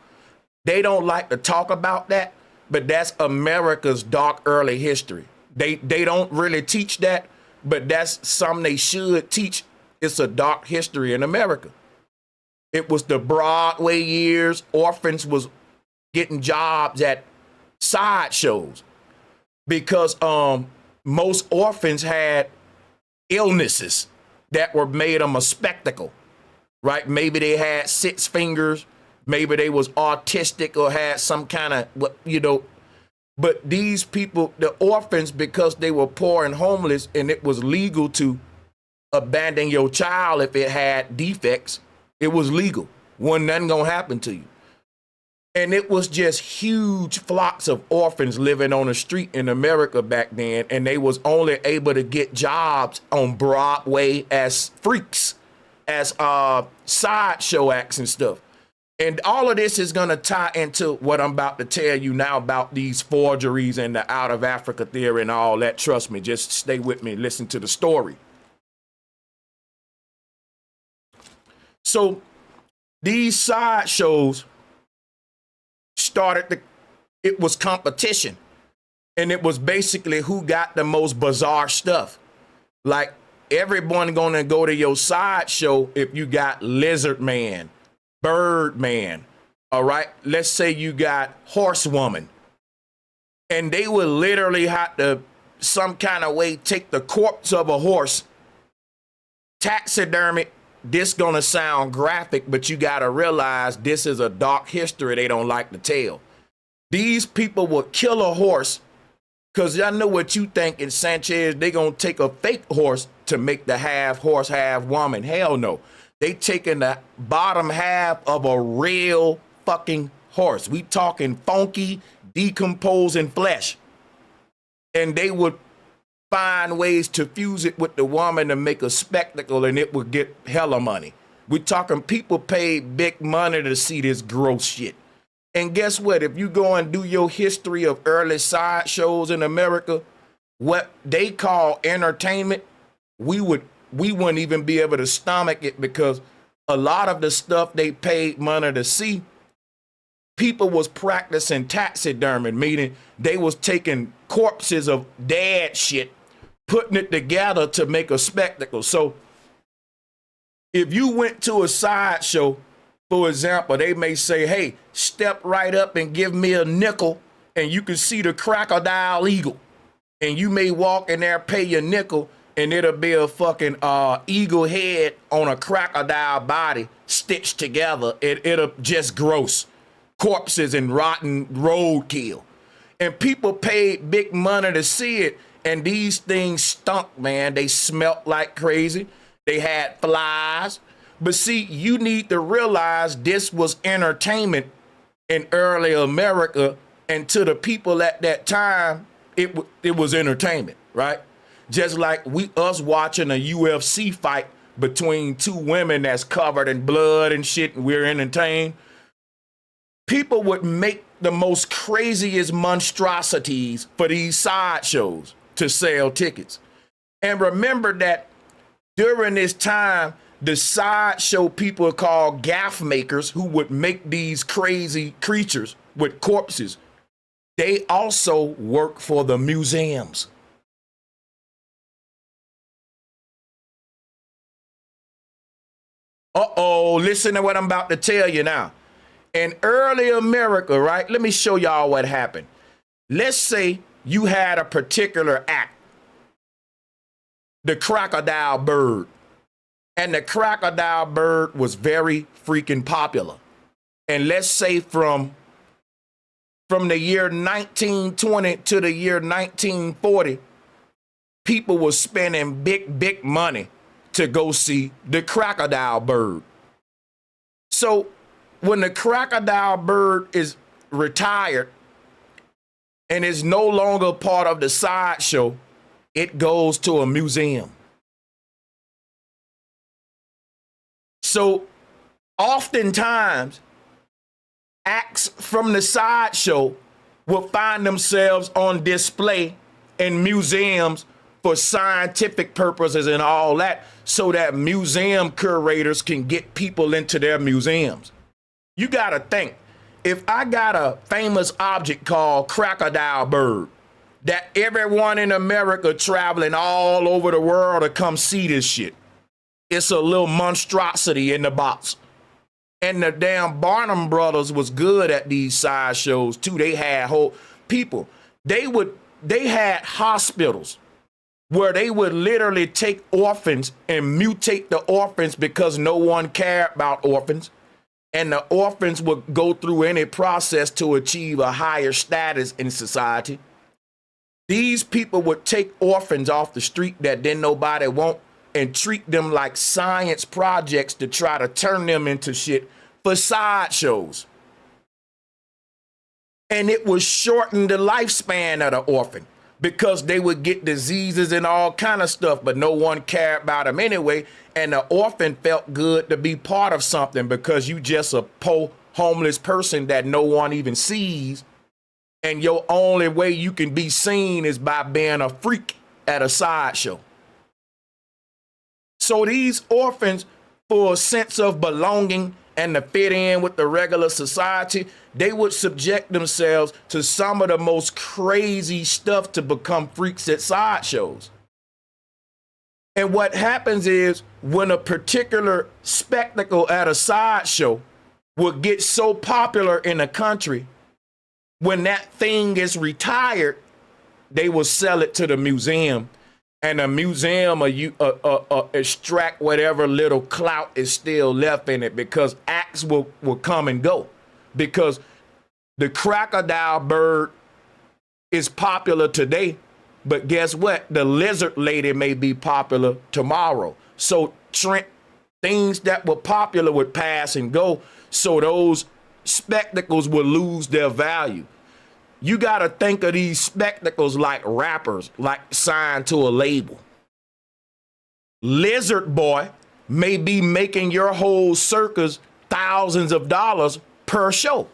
They don't like to talk about that, but that's America's dark early history. They don't really teach that, but that's something they should teach. It's a dark history in America. It was the Broadway years. Orphans was getting jobs at sideshows because most orphans had illnesses that were made them a spectacle, right? Maybe they had 6 fingers, maybe they was autistic or had some kind of, you know, but these people, the orphans, because they were poor and homeless and it was legal to abandon your child if it had defects, it was legal. Wasn't nothing gonna happen to you. And it was just huge flocks of orphans living on the street in America back then, and they was only able to get jobs on Broadway as freaks, as sideshow acts and stuff. And all of this is going to tie into what I'm about to tell you now about these forgeries and the out of Africa theory and all that. Trust me, just stay with me, listen to the story. So these sideshows it was competition, and it was basically who got the most bizarre stuff. Like, everyone gonna go to your sideshow if you got lizard man, bird man, all right? Let's say you got horsewoman, and they would literally have to some kind of way take the corpse of a horse, taxidermy. This gonna sound graphic, but you gotta realize this is a dark history they don't like to tell. These people will kill a horse, because y'all know what you think in Sanchez, they gonna take a fake horse to make the half horse, half woman. Hell no. They taking the bottom half of a real fucking horse. We talking funky, decomposing flesh. And they would find ways to fuse it with the woman to make a spectacle, and it would get hella money. We're talking people paid big money to see this gross shit. And guess what? If you go and do your history of early sideshows in America, what they call entertainment, we wouldn't even be able to stomach it, because a lot of the stuff they paid money to see, people was practicing taxidermy, meaning they was taking corpses of dead shit, putting it together to make a spectacle. So if you went to a sideshow, for example, they may say, hey, step right up and give me a nickel, and you can see the crocodile eagle. And you may walk in there, pay your nickel, and it'll be a fucking eagle head on a crocodile body stitched together. It'll just gross. Corpses and rotten roadkill. And people paid big money to see it. And these things stunk, man. They smelt like crazy. They had flies. But see, you need to realize this was entertainment in early America. And to the people at that time, it was entertainment, right? Just like us watching a UFC fight between 2 women that's covered in blood and shit, and we're entertained. people would make the most craziest monstrosities for these sideshows to sell tickets. And remember that during this time, the sideshow people are called gaff makers who would make these crazy creatures with corpses. They also work for the museums. Uh-oh, listen to what I'm about to tell you now. In early America, right? Let me show y'all what happened. Let's say you had a particular act, the crocodile bird. And the crocodile bird was very freaking popular. And let's say from the year 1920 to the year 1940, people were spending big money to go see the crocodile bird. So when the crocodile bird is retired and is no longer part of the sideshow, it goes to a museum. So oftentimes, acts from the sideshow will find themselves on display in museums for scientific purposes and all that, so that museum curators can get people into their museums. You got to think, if I got a famous object called crocodile bird that everyone in America traveling all over the world to come see this shit, it's a little monstrosity in the box. And the damn Barnum brothers was good at these sideshows too. They had whole people. They had hospitals where they would literally take orphans and mutate the orphans because no one cared about orphans. And the orphans would go through any process to achieve a higher status in society. These people would take orphans off the street that then nobody want and treat them like science projects to try to turn them into shit for sideshows. And it would shorten the lifespan of the orphan because they would get diseases and all kind of stuff, but no one cared about them anyway. And the orphan felt good to be part of something because you just a poor homeless person that no one even sees. And your only way you can be seen is by being a freak at a sideshow. So these orphans, for a sense of belonging and to fit in with the regular society, they would subject themselves to some of the most crazy stuff to become freaks at sideshows. And what happens is when a particular spectacle at a sideshow would get so popular in the country, when that thing is retired, they will sell it to the museum. And the museum extract whatever little clout is still left in it, because acts will come and go. Because the crocodile bird is popular today, but guess what? The lizard lady may be popular tomorrow. So things that were popular would pass and go. So those spectacles will lose their value. You got to think of these spectacles like rappers, like signed to a label. Lizard Boy may be making your whole circus thousands of dollars per show.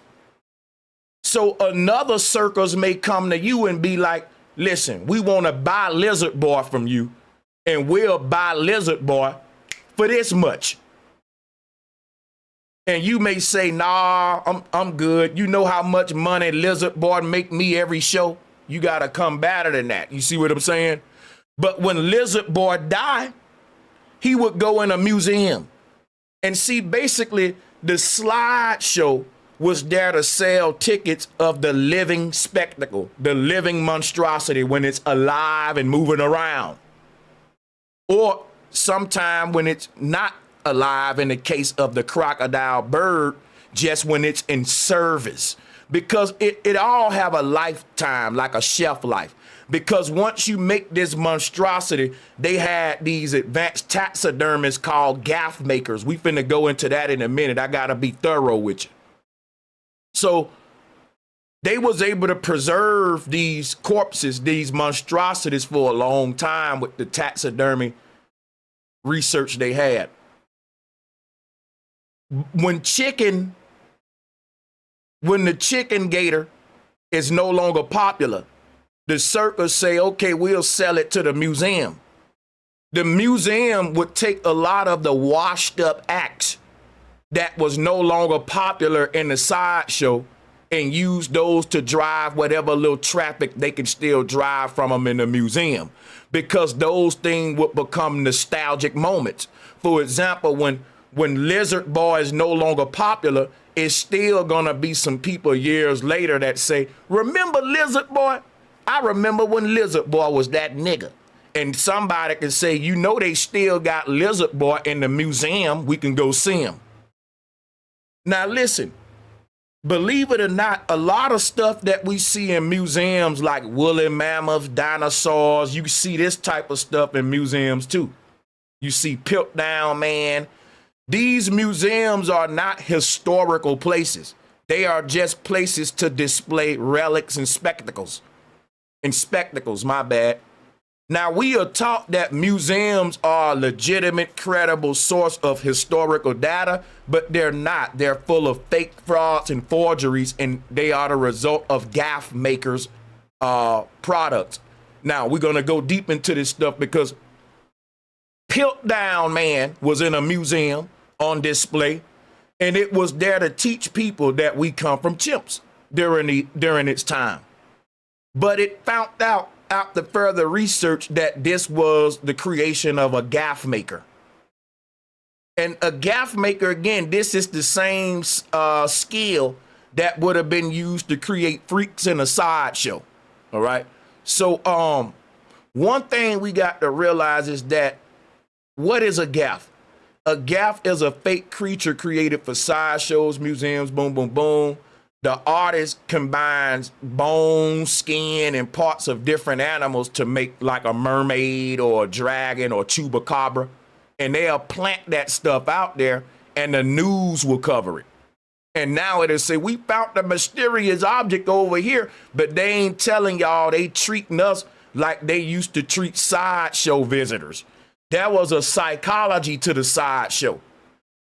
So another circus may come to you and be like, listen, we want to buy Lizard Boy from you, and we'll buy Lizard Boy for this much. And you may say, nah, I'm good. You know how much money Lizard Boy make me every show? You got to come better than that. You see what I'm saying? But when Lizard Boy died, he would go in a museum. And see, basically, the slideshow was there to sell tickets of the living spectacle, the living monstrosity when it's alive and moving around. Or sometime when it's not alive, in the case of the crocodile bird, just when it's in service, because it all have a lifetime, like a shelf life. Because once you make this monstrosity, they had these advanced taxidermists called gaff makers. We finna go into that in a minute. I gotta be thorough with you. So they was able to preserve these corpses, these monstrosities, for a long time with the taxidermy research they had. When chicken When the chicken gator is no longer popular, the circus say, okay, we'll sell it to the museum. The museum would take a lot of the washed up acts that was no longer popular in the sideshow and use those to drive whatever little traffic they can still drive from them in the museum, because those things would become nostalgic moments. For example, when Lizard Boy is no longer popular, it's still gonna be some people years later that say, remember Lizard Boy? I remember when Lizard Boy was that nigga. And somebody can say, you know, they still got Lizard Boy in the museum. We can go see him. Now listen, believe it or not, a lot of stuff that we see in museums like woolly mammoths, dinosaurs, you see this type of stuff in museums too. You see Piltdown Man. These museums are not historical places. They are just places to display relics and spectacles. My bad. Now, we are taught that museums are a legitimate, credible source of historical data, but they're not. They're full of fake frauds and forgeries, and they are the result of gaff makers' products. Now, we're going to go deep into this stuff because Piltdown Man was in a museum on display, and it was there to teach people that we come from chimps during its time. But it found out after further research that this was the creation of a gaff maker. And a gaff maker, again, this is the same skill that would have been used to create freaks in a sideshow. All right. So one thing we got to realize is that what is a gaff? A gaff is a fake creature created for sideshows, museums, boom, boom, boom. The artist combines bone, skin, and parts of different animals to make like a mermaid or a dragon or chupacabra. And they'll plant that stuff out there and the news will cover it. And now it'll say, we found the mysterious object over here, but they ain't telling y'all they treating us like they used to treat sideshow visitors. There was a psychology to the sideshow.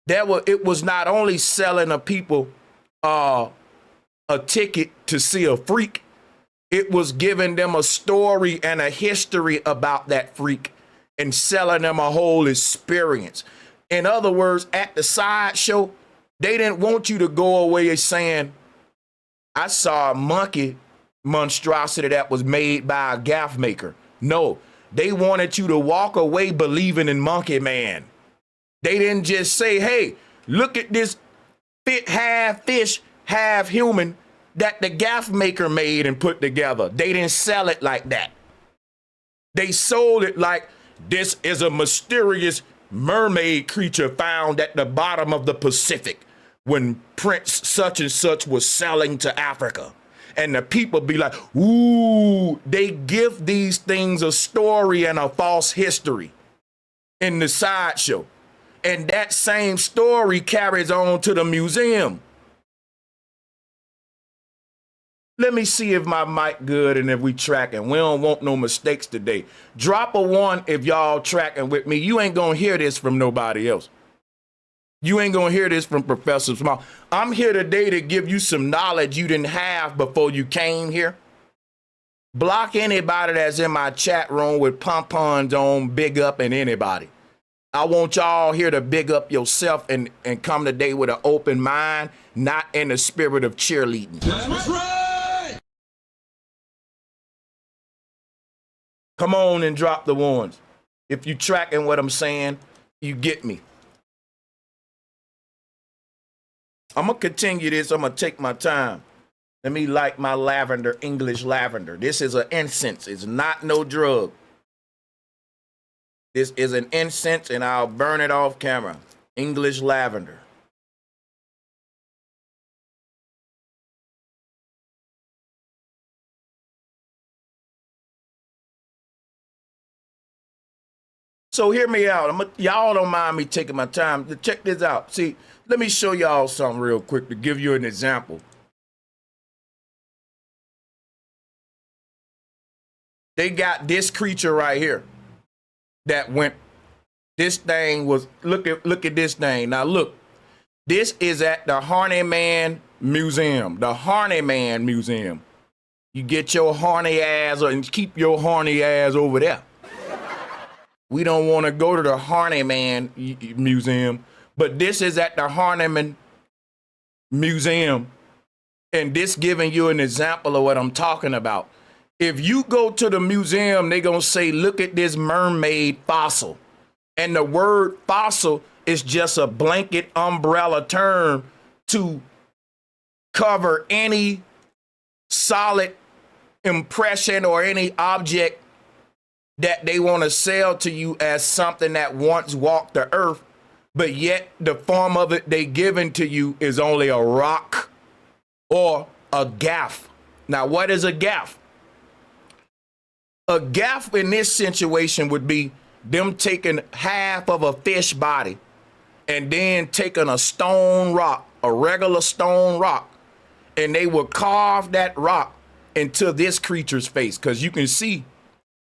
It was not only selling a people a ticket to see a freak, it was giving them a story and a history about that freak and selling them a whole experience. In other words, at the sideshow, they didn't want you to go away saying, I saw a monkey monstrosity that was made by a gaff maker. No, they wanted you to walk away believing in Monkey Man. They didn't just say, hey, look at this half fish, half human that the gaff maker made and put together. They didn't sell it like that. They sold it like this is a mysterious mermaid creature found at the bottom of the Pacific when Prince such and such was selling to Africa. And the people be like, ooh, they give these things a story and a false history in the sideshow. And that same story carries on to the museum. Let me see if my mic good and if we tracking. We don't want no mistakes today. Drop a 1 if y'all tracking with me. You ain't gonna hear this from nobody else. You ain't gonna hear this from Professor Small. I'm here today to give you some knowledge you didn't have before you came here. Block anybody that's in my chat room with pom-poms on, big up and anybody. I want y'all here to big up yourself and come today with an open mind, not in the spirit of cheerleading. That's right. Come on and drop the 1s. If you tracking what I'm saying, you get me. I'm going to continue this. I'm going to take my time. Let me light my lavender, English lavender. This is an incense. It's not no drug. This is an incense, and I'll burn it off camera. English lavender. So hear me out. Y'all don't mind me taking my time to check this out. See, let me show y'all something real quick to give you an example. They got this creature right here that went. This thing was, look at this thing. Now look, this is at the Harney Man museum, the Horny Man Museum. You get your horny ass and keep your horny ass over there. We don't want to go to the Horny Man Museum, but this is at the Horny Man Museum, and this giving you an example of what I'm talking about. If you go to the museum, they're going to say, look at this mermaid fossil. And the word fossil is just a blanket umbrella term to cover any solid impression or any object that they want to sell to you as something that once walked the earth, but yet the form of it they given to you is only a rock or a gaff. Now, what is a gaff? A gaff in this situation would be them taking half of a fish body and then taking a stone rock, a regular stone rock, and they will carve that rock into this creature's face, because you can see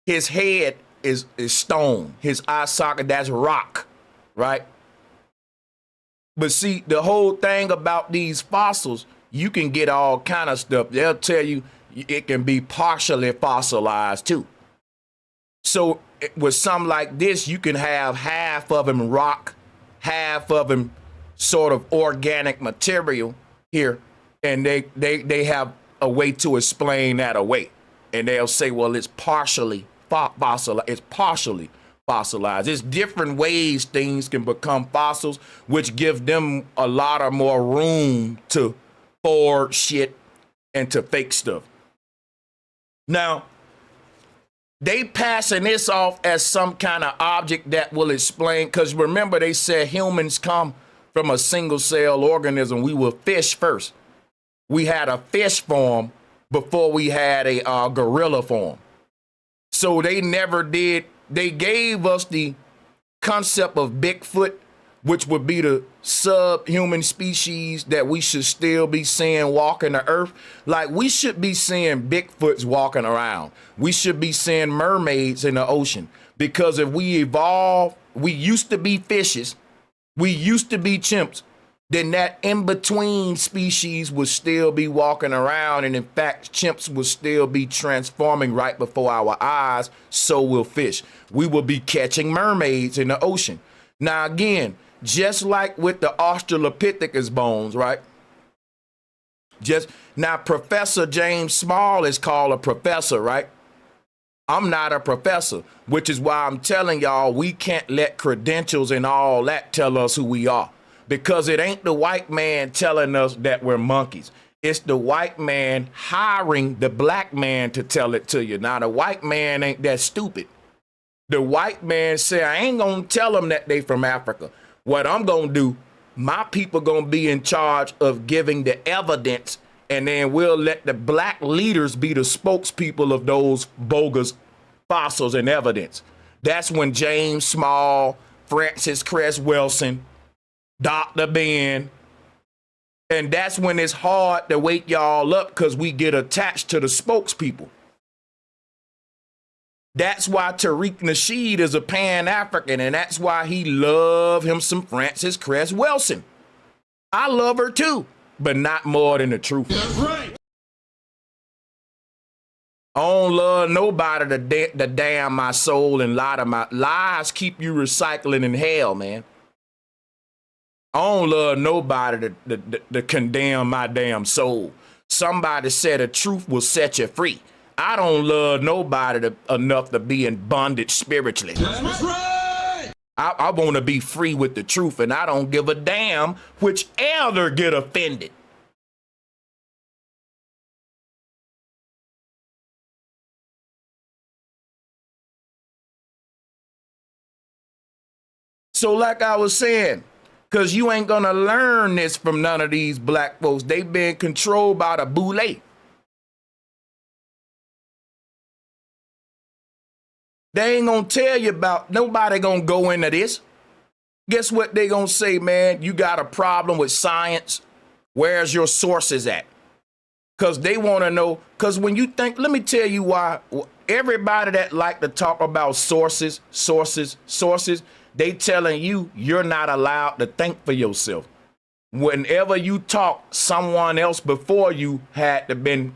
his head is stone, his eye socket, that's rock, right? But see, the whole thing about these fossils, you can get all kind of stuff. They'll tell you it can be partially fossilized too. So with something like this, you can have half of them rock, half of them sort of organic material here, and they have a way to explain that away. And they'll say, well, it's partially fossilized. It's partially fossilized. It's different ways things can become fossils, which give them a lot of more room to forward shit and to fake stuff. Now, they passing this off as some kind of object that will explain, because remember they said humans come from a single cell organism. We were fish first. We had a fish form before we had a gorilla form. So they never did. They gave us the concept of Bigfoot, which would be the subhuman species that we should still be seeing walking the earth. Like, we should be seeing Bigfoots walking around. We should be seeing mermaids in the ocean, because if we evolve, we used to be fishes, we used to be chimps, then that in-between species would still be walking around, and in fact, chimps will still be transforming right before our eyes, so will fish. We will be catching mermaids in the ocean. Now again, just like with the Australopithecus bones, right? Now, Professor James Small is called a professor, right? I'm not a professor, which is why I'm telling y'all we can't let credentials and all that tell us who we are. Because it ain't the white man telling us that we're monkeys. It's the white man hiring the black man to tell it to you. Now, the white man ain't that stupid. The white man said, I ain't gonna tell them that they from Africa. What I'm gonna do, my people gonna be in charge of giving the evidence, and then we'll let the black leaders be the spokespeople of those bogus fossils and evidence. That's when James Small, Francis Cress Wilson, Dr. Ben, and that's when it's hard to wake y'all up, because we get attached to the spokespeople. That's why Tariq Nasheed is a Pan-African, and that's why he love him some Francis Cress Wilson. I love her too, but not more than the truth. That's right. I don't love nobody to damn my soul and lie to my lies. Keep you recycling in hell, man. I don't love nobody to condemn my damn soul. Somebody said the truth will set you free. I don't love nobody enough to be in bondage spiritually. That's right. I want to be free with the truth, and I don't give a damn which elder get offended. So like I was saying, because you ain't going to learn this from none of these black folks. They been controlled by the boule. They ain't going to tell you about, nobody going to go into this. Guess what they going to say, man? You got a problem with science. Where's your sources at? Because they want to know, because when you think, let me tell you why. Everybody that like to talk about sources, they telling you you're not allowed to think for yourself. Whenever you talk, someone else before you had to been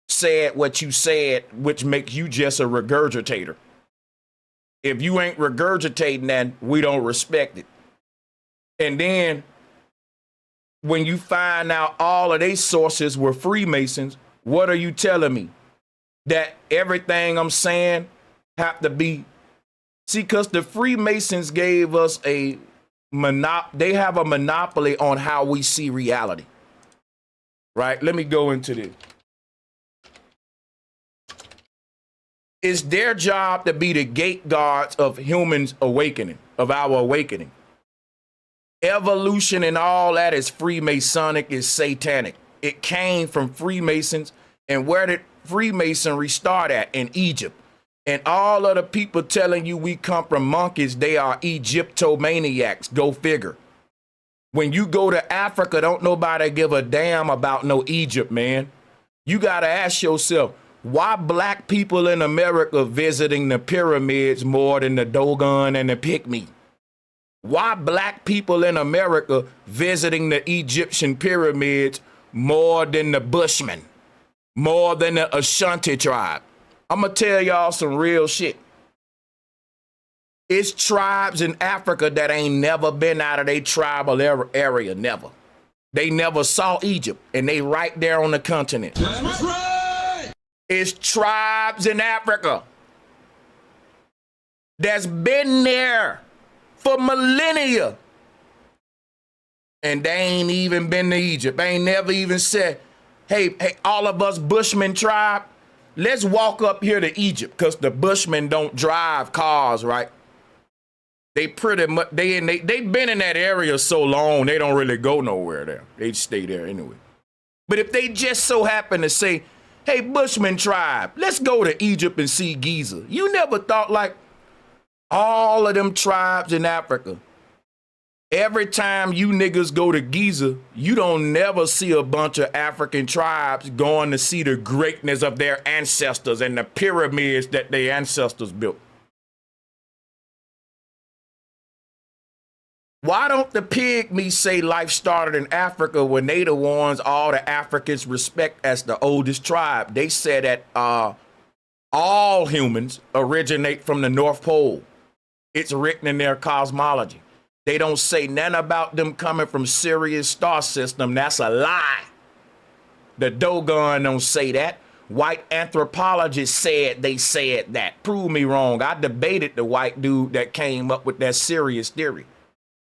said what you said, which makes you just a regurgitator. If you ain't regurgitating that, we don't respect it. And then when you find out all of their sources were Freemasons, what are you telling me? That everything I'm saying have to be, see, because the Freemasons gave us they have a monopoly on how we see reality. Right? Let me go into this. It's their job to be the gate guards of humans' awakening, of our awakening. Evolution and all that is Freemasonic, is satanic. It came from Freemasons. And where did Freemasonry start at? In Egypt. And all of the people telling you we come from monkeys, they are Egyptomaniacs. Go figure. When you go to Africa, don't nobody give a damn about no Egypt, man. You got to ask yourself, why black people in America visiting the pyramids more than the Dogon and the Pygmy? Why black people in America visiting the Egyptian pyramids more than the Bushmen, more than the Ashanti tribe? I'm going to tell y'all some real shit. It's tribes in Africa that ain't never been out of their tribal area, never. They never saw Egypt, and they right there on the continent. That's right. It's tribes in Africa that's been there for millennia, and they ain't even been to Egypt. They ain't never even said, hey, all of us Bushman tribe, let's walk up here to Egypt, because the Bushmen don't drive cars, right? They pretty much, they've been in that area so long, they don't really go nowhere there. They stay there anyway. But if they just so happen to say, hey, Bushman tribe, let's go to Egypt and see Giza. You never thought, like, all of them tribes in Africa, every time you niggas go to Giza, you don't never see a bunch of African tribes going to see the greatness of their ancestors and the pyramids that their ancestors built. Why don't the Pygmies say life started in Africa when they the ones all the Africans respect as the oldest tribe? They said that all humans originate from the North Pole. It's written in their cosmology. They don't say nothing about them coming from Sirius star system. That's a lie. The Dogon don't say that. White anthropologists said they said that. Prove me wrong. I debated the white dude that came up with that Sirius theory.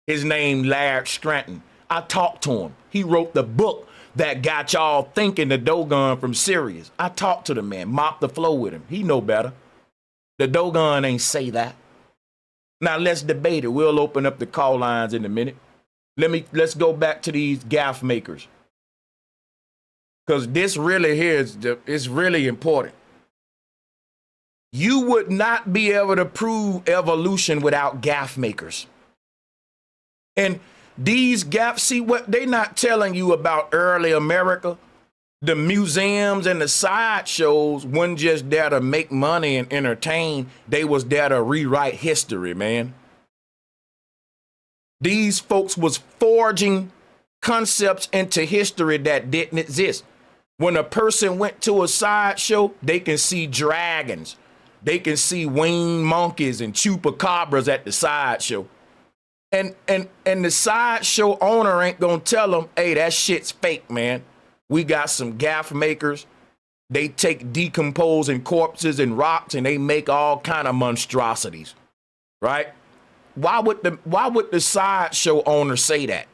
His name Laird Stratton. I talked to him. He wrote the book that got y'all thinking the Dogon from Sirius. I talked to the man, mopped the floor with him. He know better. The Dogon ain't say that. Now let's debate it. We'll open up the call lines in a minute. Let's go back to these gaff makers. Because this really here is really important. You would not be able to prove evolution without gaff makers. And these gaps, see what they not telling you about early America? The museums and the sideshows weren't just there to make money and entertain. They was there to rewrite history, man. These folks was forging concepts into history that didn't exist. When a person went to a sideshow, they can see dragons. They can see winged monkeys and chupacabras at the sideshow. And the sideshow owner ain't gonna tell them, hey, that shit's fake, man. We got some gaff makers. They take decomposing corpses and rocks and they make all kind of monstrosities, right? Why would the sideshow owner say that?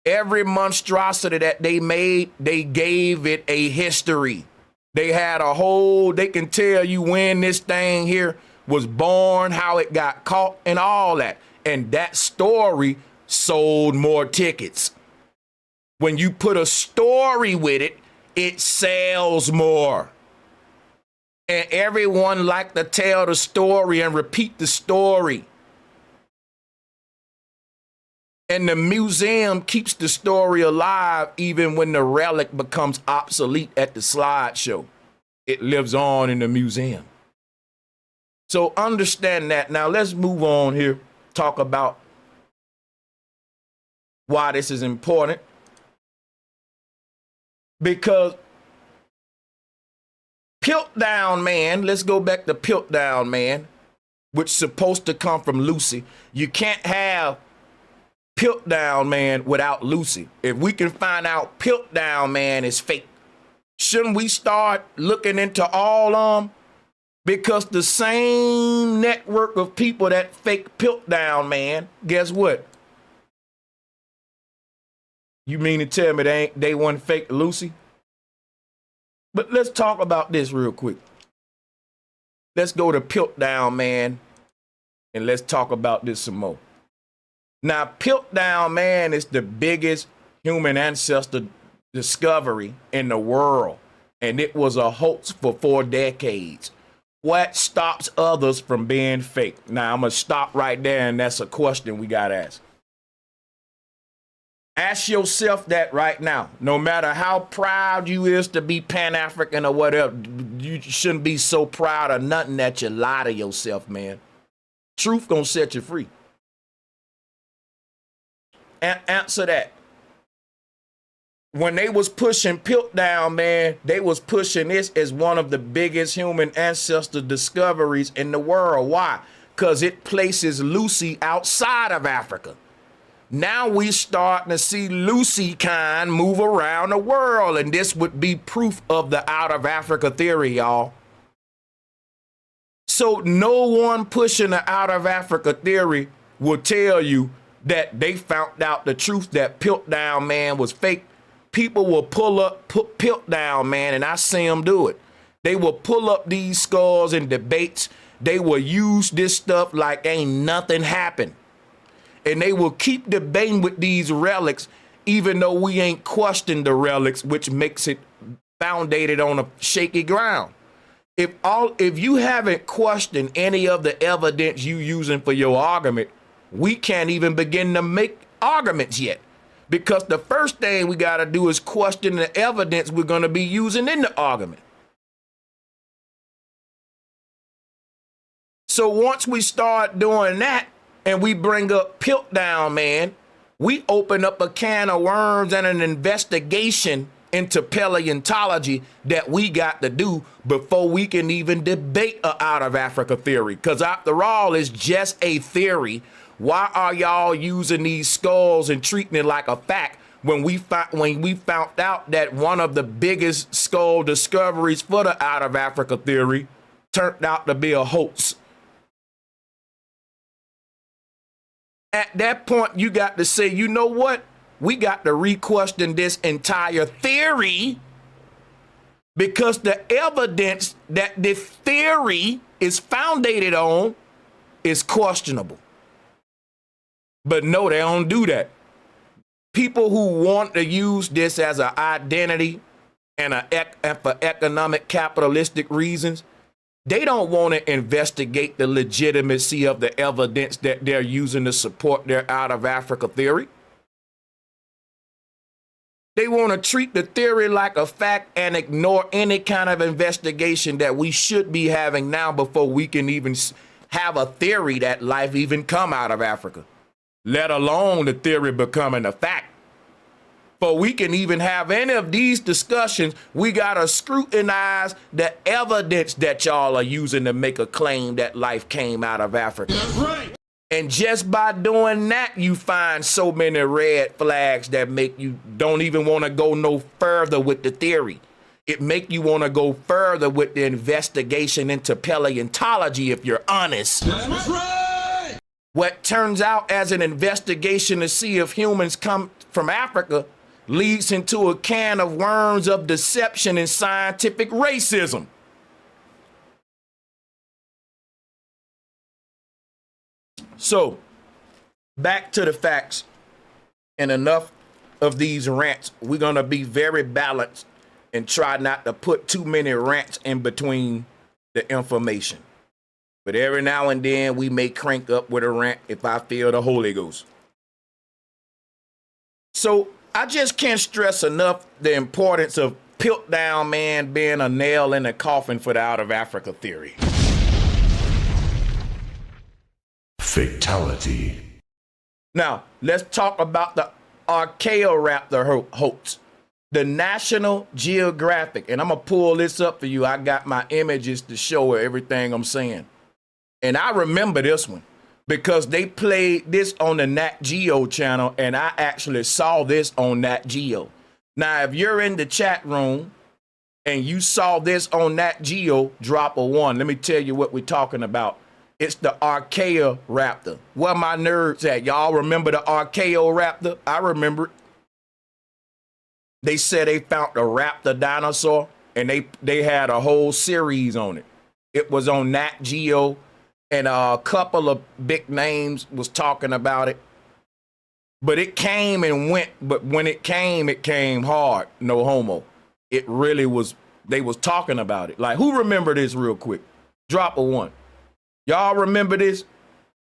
Every monstrosity that they made, they gave it a history. They had they can tell you when this thing here was born, how it got caught and all that. And that story sold more tickets. When you put a story with it, it sells more. And everyone like to tell the story and repeat the story. And the museum keeps the story alive even when the relic becomes obsolete at the slideshow. It lives on in the museum. So understand that. Now let's move on here. Talk about why this is important. Because Piltdown Man, let's go back to Piltdown Man, which is supposed to come from Lucy. You can't have Piltdown Man without Lucy. If we can find out Piltdown Man is fake, shouldn't we start looking into all of them? Because the same network of people that fake Piltdown Man, guess what? You mean to tell me they weren't fake Lucy? But let's talk about this real quick. Let's go to Piltdown Man and let's talk about this some more. Now, Piltdown Man is the biggest human ancestor discovery in the world, and it was a hoax for 4 decades. What stops others from being fake? Now, I'm going to stop right there, and that's a question we got to ask. Ask yourself that right now. No matter how proud you is to be Pan-African or whatever, you shouldn't be so proud of nothing that you lie to yourself, man. Truth gonna set you free. Answer that. When they was pushing Piltdown Man, they was pushing this as one of the biggest human ancestor discoveries in the world. Why? Because it places Lucy outside of Africa. Now we starting to see Lucy kind move around the world, and this would be proof of the out of Africa theory, y'all. So no one pushing the out of Africa theory will tell you that they found out the truth that Piltdown Man was fake. People will pull up Piltdown Man, and I see them do it. They will pull up these skulls in debates. They will use this stuff like ain't nothing happened. And they will keep debating with these relics, even though we ain't questioned the relics, which makes it founded on a shaky ground. If you haven't questioned any of the evidence you using for your argument, we can't even begin to make arguments yet. Because the first thing we got to do is question the evidence we're going to be using in the argument. So once we start doing that, and we bring up Piltdown Man, we open up a can of worms and an investigation into paleontology that we got to do before we can even debate a out of Africa theory. Because after all, it's just a theory. Why are y'all using these skulls and treating it like a fact when we found out that one of the biggest skull discoveries for the out of Africa theory turned out to be a hoax? At that point, you got to say, you know what? We got to re-question this entire theory, because the evidence that this theory is founded on is questionable. But no, they don't do that. People who want to use this as an identity and for economic capitalistic reasons, they don't want to investigate the legitimacy of the evidence that they're using to support their out of Africa theory. They want to treat the theory like a fact and ignore any kind of investigation that we should be having now before we can even have a theory that life even come out of Africa, let alone the theory becoming a fact. But we can even have any of these discussions, we got to scrutinize the evidence that y'all are using to make a claim that life came out of Africa. That's right. And just by doing that, you find so many red flags that make you don't even want to go no further with the theory. It make you want to go further with the investigation into paleontology, if you're honest. That's right. What turns out as an investigation to see if humans come from Africa leads into a can of worms of deception and scientific racism. So, back to the facts, and enough of these rants. We're going to be very balanced and try not to put too many rants in between the information. But every now and then we may crank up with a rant if I feel the Holy Ghost. So, I just can't stress enough the importance of Piltdown Man being a nail in the coffin for the out of Africa theory. Fatality. Now, let's talk about the Archaeoraptor hoax. The National Geographic, and I'm going to pull this up for you. I got my images to show everything I'm saying. And I remember this one because they played this on the Nat Geo channel, and I actually saw this on Nat Geo. Now, if you're in the chat room and you saw this on Nat Geo, drop a 1. Let me tell you what we're talking about. It's the Archaeoraptor. Where my nerds at? Y'all remember the Archaeoraptor? I remember it. They said they found the raptor dinosaur, and they had a whole series on it. It was on Nat Geo, and a couple of big names was talking about it. But it came and went, but when it came hard, no homo. It really was, they was talking about it. Like, who remember this real quick? Drop a 1. Y'all remember this?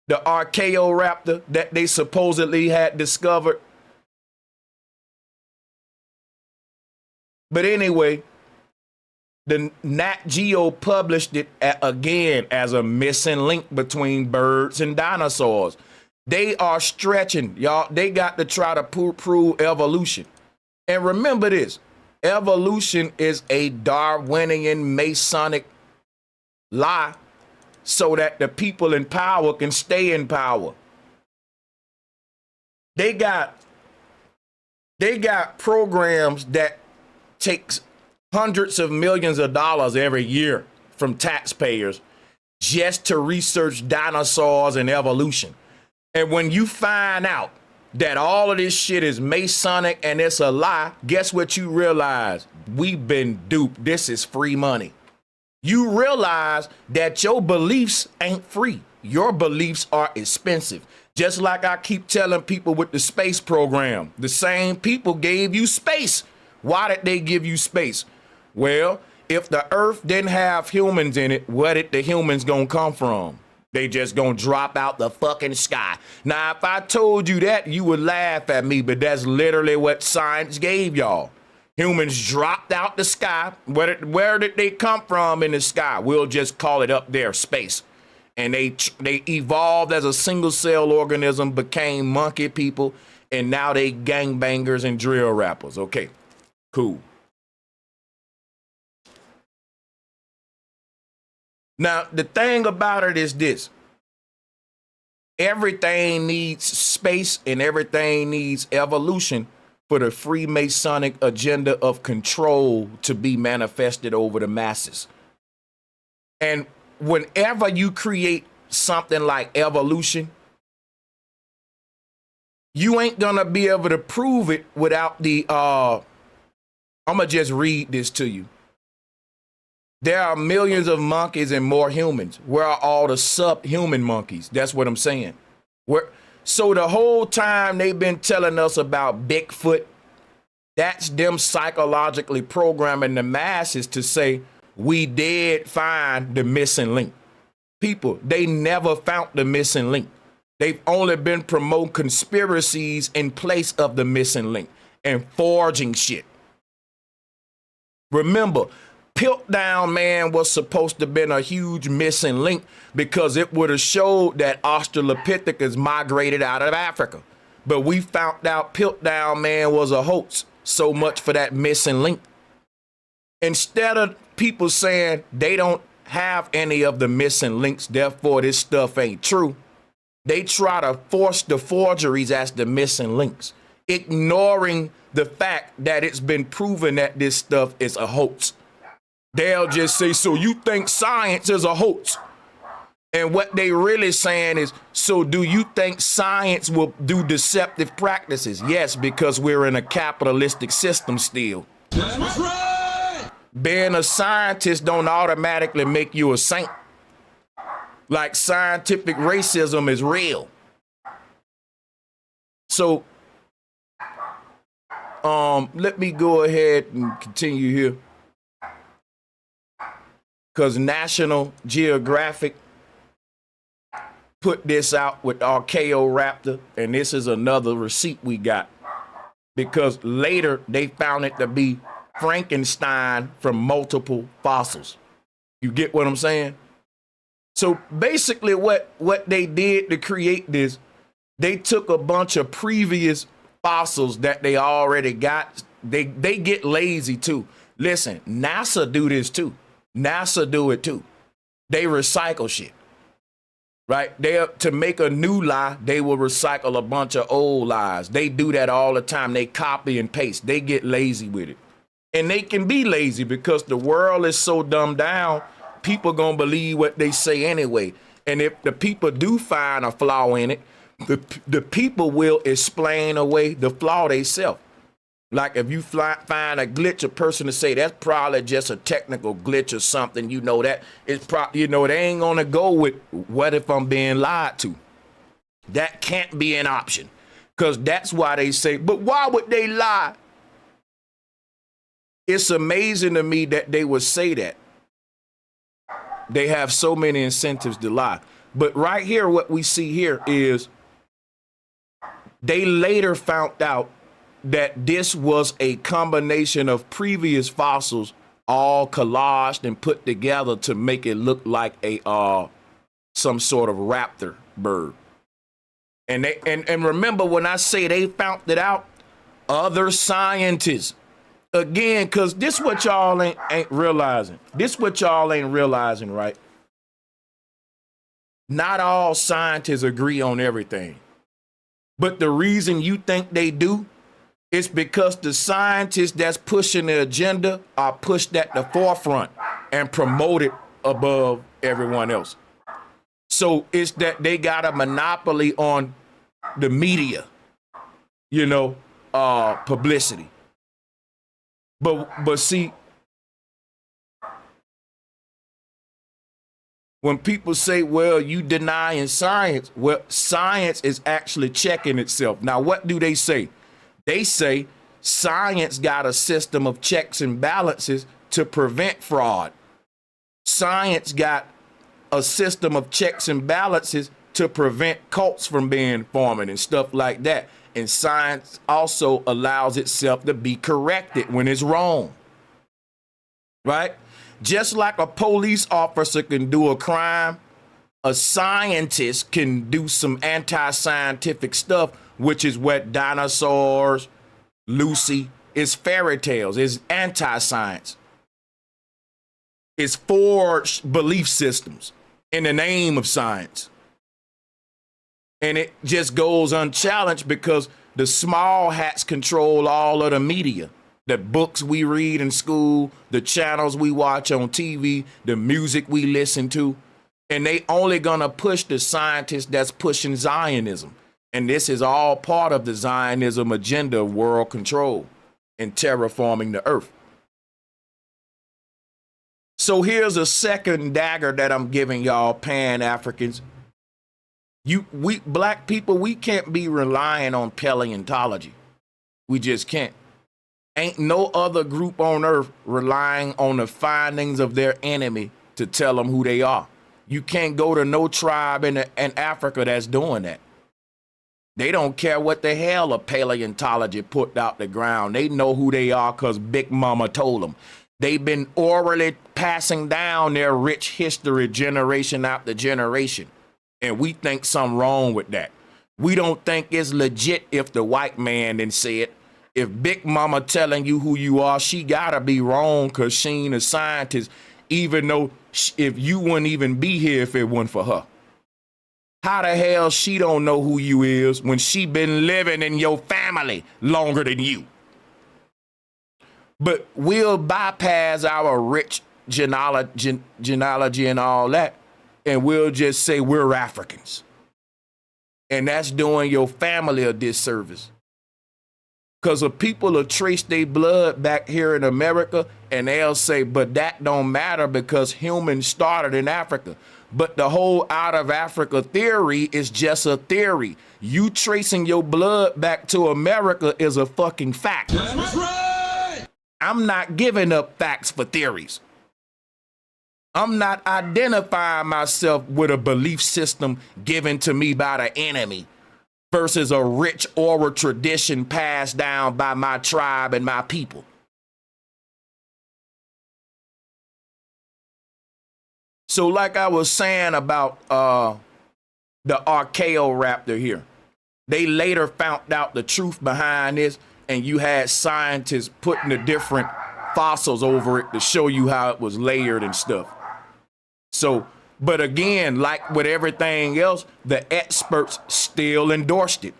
The Archaeoraptor that they supposedly had discovered? But anyway, the Nat Geo published it again as a missing link between birds and dinosaurs. They are stretching, y'all. They got to try to prove evolution. And remember this, evolution is a Darwinian Masonic lie so that the people in power can stay in power. They got programs that takes hundreds of millions of dollars every year from taxpayers just to research dinosaurs and evolution. And when you find out that all of this shit is Masonic and it's a lie, guess what you realize? We've been duped. This is free money. You realize that your beliefs ain't free. Your beliefs are expensive. Just like I keep telling people with the space program, the same people gave you space. Why did they give you space? Well, if the earth didn't have humans in it, where did the humans gonna come from? They just gonna drop out the fucking sky. Now, if I told you that, you would laugh at me, but that's literally what science gave y'all. Humans dropped out the sky. Where did they come from in the sky? We'll just call it up there, space. And they evolved as a single cell organism, became monkey people, and now they gangbangers and drill rappers. Okay. Cool. Now, the thing about it is this. Everything needs space and everything needs evolution for the Freemasonic agenda of control to be manifested over the masses. And whenever you create something like evolution, you ain't gonna be able to prove it without the I'm going to just read this to you. There are millions of monkeys and more humans. Where are all the subhuman monkeys? That's what I'm saying. So the whole time they've been telling us about Bigfoot, that's them psychologically programming the masses to say, we did find the missing link. People, they never found the missing link. They've only been promoting conspiracies in place of the missing link and forging shit. Remember, Piltdown Man was supposed to have been a huge missing link because it would have showed that Australopithecus migrated out of Africa. But we found out Piltdown Man was a hoax. So much for that missing link. Instead of people saying they don't have any of the missing links, therefore this stuff ain't true, they try to force the forgeries as the missing links, ignoring the fact that it's been proven that this stuff is a hoax. They'll just say, so you think science is a hoax? And what they really saying is, so do you think science will do deceptive practices? Yes, because we're in a capitalistic system still. That's right. Being a scientist don't automatically make you a saint. Like scientific racism is real. So, let me go ahead and continue here. Because National Geographic put this out with Archaeoraptor, and this is another receipt we got. Because later they found it to be Frankenstein from multiple fossils. You get what I'm saying? So basically what they did to create this, they took a bunch of previous fossils that they already got. They get lazy too. Listen, NASA do this too. NASA do it too. They recycle shit. Right? To make a new lie, they will recycle a bunch of old lies. They do that all the time. They copy and paste. They get lazy with it. And they can be lazy because the world is so dumbed down, people gonna believe what they say anyway. And if the people do find a flaw in it, the people will explain away the flaw themselves. Like if you find a glitch, a person to say that's probably just a technical glitch or something, you know that it's they ain't gonna go with what if I'm being lied to. That can't be an option, because that's why they say, but why would they lie? It's amazing to me that they would say that. They have so many incentives to lie. But right here, what we see here is they later found out that this was a combination of previous fossils all collaged and put together to make it look like a some sort of raptor bird. And they and remember, when I say they found it out, other scientists, again, because this what y'all ain't realizing. This what y'all ain't realizing, right? Not all scientists agree on everything. But the reason you think they do, it's because the scientists that's pushing the agenda are pushed at the forefront and promoted above everyone else. So it's that they got a monopoly on the media, publicity. But see, when people say, well, you denying science, well, science is actually checking itself. Now, what do they say? They say science got a system of checks and balances to prevent fraud. Science got a system of checks and balances to prevent cults from being formed and stuff like that. And science also allows itself to be corrected when it's wrong. Right? Just like a police officer can do a crime, a scientist can do some anti-scientific stuff, which is what dinosaurs, Lucy, is fairy tales, is anti-science. It's forged belief systems in the name of science. And it just goes unchallenged because the small hats control all of the media. The books we read in school, the channels we watch on TV, the music we listen to. And they only gonna push the scientists that's pushing Zionism. And this is all part of the Zionism agenda of world control and terraforming the earth. So here's a second dagger that I'm giving y'all, Pan-Africans. We black people, we can't be relying on paleontology. We just can't. Ain't no other group on earth relying on the findings of their enemy to tell them who they are. You can't go to no tribe in Africa that's doing that. They don't care what the hell a paleontology put out the ground. They know who they are because Big Mama told them. They've been orally passing down their rich history generation after generation. And we think something wrong with that. We don't think it's legit if the white man didn't say it. If Big Mama telling you who you are, she gotta be wrong because she ain't a scientist, even though if you wouldn't even be here if it wasn't for her. How the hell she don't know who you is when she been living in your family longer than you? But we'll bypass our rich genealogy and all that, and we'll just say we're Africans. And that's doing your family a disservice. Because if people will trace their blood back here in America, and they'll say, but that don't matter because humans started in Africa. But the whole out of Africa theory is just a theory. You tracing your blood back to America is a fucking fact. That's right. I'm not giving up facts for theories. I'm not identifying myself with a belief system given to me by the enemy versus a rich oral tradition passed down by my tribe and my people. So like I was saying about the Archaeoraptor here, They later found out the truth behind this, and you had scientists putting the different fossils over it to show you how it was layered and stuff. So, but again, like with everything else, the experts still endorsed it.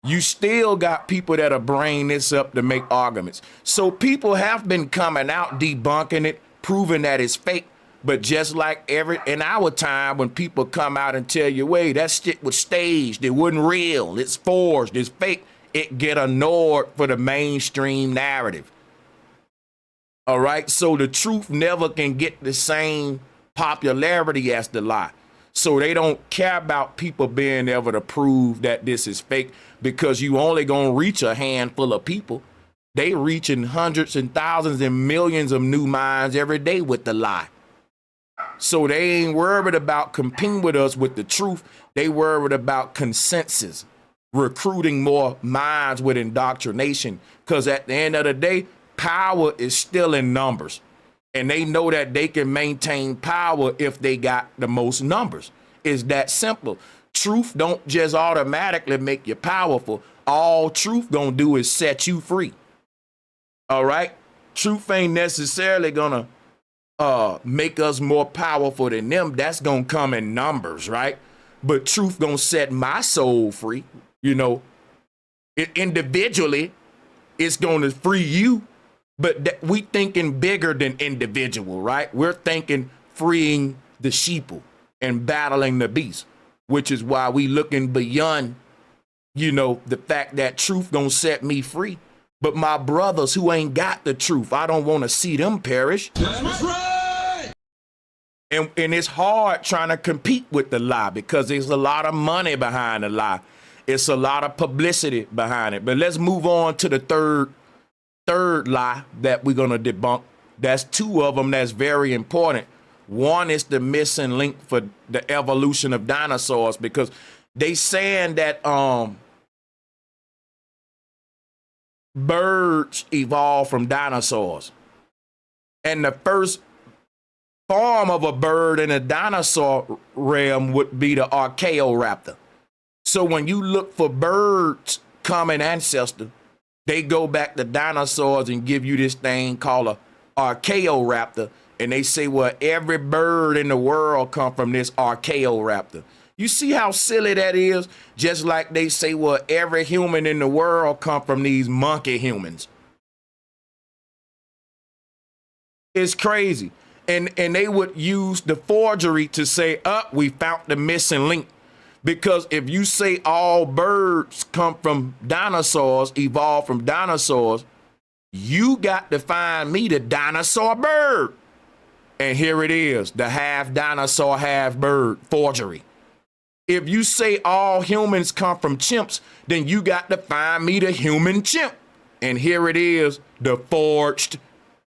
You still got people that are bringing this up to make arguments. So people have been coming out debunking it, proving that it's fake. But just like in our time, when people come out and tell you, wait, that shit was staged, it wasn't real, it's forged, it's fake, it get ignored for the mainstream narrative. All right, so the truth never can get the same popularity as the lie. So they don't care about people being able to prove that this is fake, because you only gonna reach a handful of people. They reaching hundreds and thousands and millions of new minds every day with the lie. So they ain't worried about competing with us with the truth. They worried about consensus, recruiting more minds with indoctrination, because at the end of the day, power is still in numbers. And they know that they can maintain power if they got the most numbers. It's that simple. Truth don't just automatically make you powerful. All truth gonna do is set you free. All right? Truth ain't necessarily gonna make us more powerful than them. That's gonna come in numbers, right? But truth gonna set my soul free. You know, individually, it's gonna free you. But we thinking bigger than individual, right? We're thinking freeing the sheeple and battling the beast, which is why we looking beyond, you know, the fact that truth gonna set me free. But my brothers who ain't got the truth, I don't want to see them perish. That's right. And it's hard trying to compete with the lie, because there's a lot of money behind the lie. It's a lot of publicity behind it. But let's move on to the third lie that we're going to debunk. That's two of them that's very important. One is the missing link for the evolution of dinosaurs, because they saying that birds evolved from dinosaurs. And the first form of a bird in a dinosaur realm would be the Archaeoraptor. So when you look for birds' common ancestor, they go back to dinosaurs and give you this thing called a Archaeoraptor. And they say, well, every bird in the world come from this Archaeoraptor. You see how silly that is? Just like they say, well, every human in the world come from these monkey humans. It's crazy. And they would use the forgery to say, we found the missing link. Because if you say all birds come from dinosaurs, evolved from dinosaurs, you got to find me the dinosaur bird. And here it is, the half dinosaur, half bird forgery. If you say all humans come from chimps, then you got to find me the human chimp. And here it is, the forged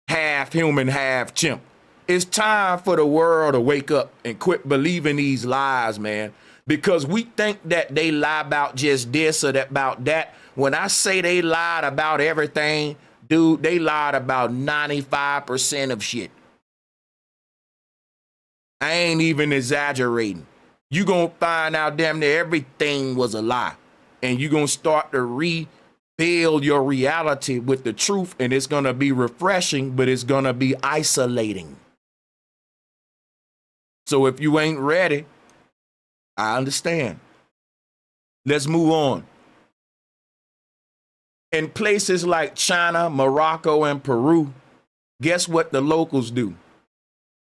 half human, half chimp. It's time for the world to wake up and quit believing these lies, man. Because we think that they lie about just this or that, about that. When I say they lied about everything, dude, they lied about 95% of shit. I ain't even exaggerating. You gonna find out damn near everything was a lie. And you gonna start to rebuild your reality with the truth, and it's gonna be refreshing, but it's gonna be isolating. So if you ain't ready, I understand. Let's move on. In places like China, Morocco, and Peru, guess what the locals do?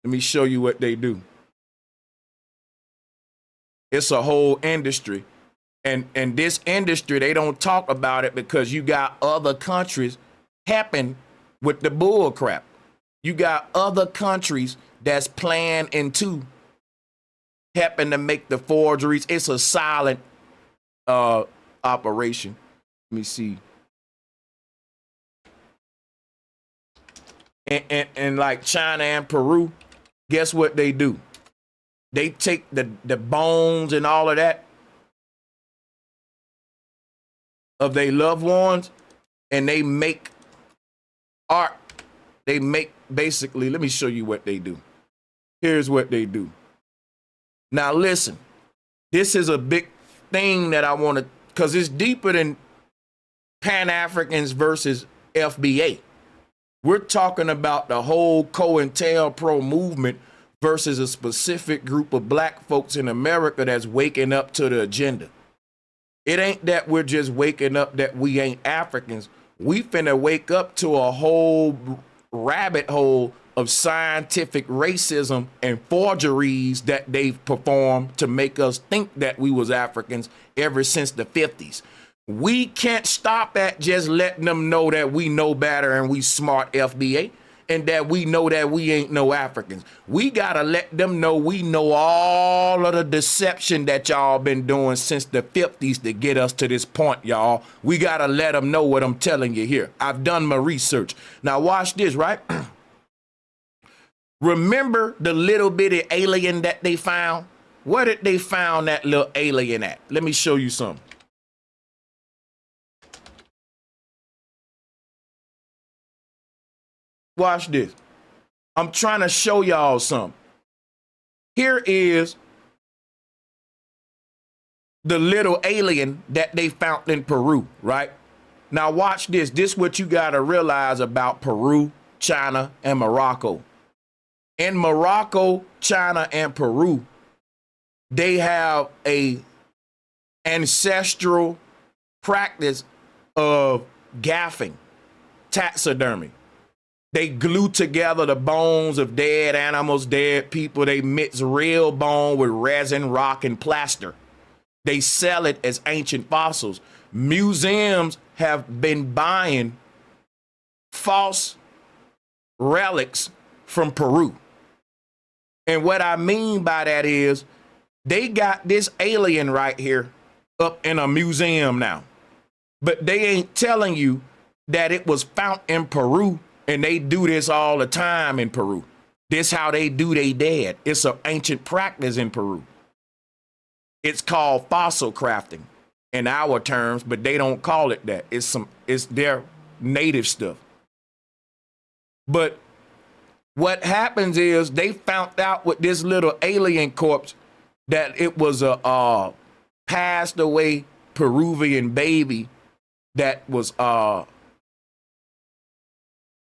Let me show you what they do. It's a whole industry. And this industry, they don't talk about it because you got other countries helping with the bull crap. You got other countries that's playing into helping to make the forgeries. It's a silent operation. Let me see. And like China and Peru, guess what they do? They take the bones and all of that of their loved ones, and they make art. They make basically, let me show you what they do. Here's what they do. Now listen, this is a big thing that I want to because it's deeper than Pan-Africans versus FBA. We're talking about the whole COINTELPRO movement versus a specific group of black folks in America that's waking up to the agenda. It ain't that we're just waking up that we ain't Africans. We finna wake up to a whole rabbit hole of scientific racism and forgeries that they've performed to make us think that we was Africans ever since the 50s. We can't stop at just letting them know that we know better and we smart, FBA, and that we know that we ain't no Africans. We gotta let them know we know all of the deception that y'all been doing since the 50s to get us to this point, y'all. We gotta let them know what I'm telling you here. I've done my research. Now watch this, right? Remember the little bitty alien that they found? Where did they found that little alien at? Let me show you something. Watch this. I'm trying to show y'all something. Here is the little alien that they found in Peru, right? Now watch this. This is what you got to realize about Peru, China, and Morocco. In Morocco, China, and Peru, they have a ancestral practice of gaffing, taxidermy. They glue together the bones of dead animals, dead people. They mix real bone with resin, rock, and plaster. They sell it as ancient fossils. Museums have been buying false relics from Peru. And what I mean by that is they got this alien right here up in a museum now. But they ain't telling you that it was found in Peru. And they do this all the time in Peru. This how they do they dead. It's an ancient practice in Peru. It's called fossil crafting in our terms, but they don't call it that. It's their native stuff. But what happens is they found out with this little alien corpse that it was a passed away Peruvian baby that was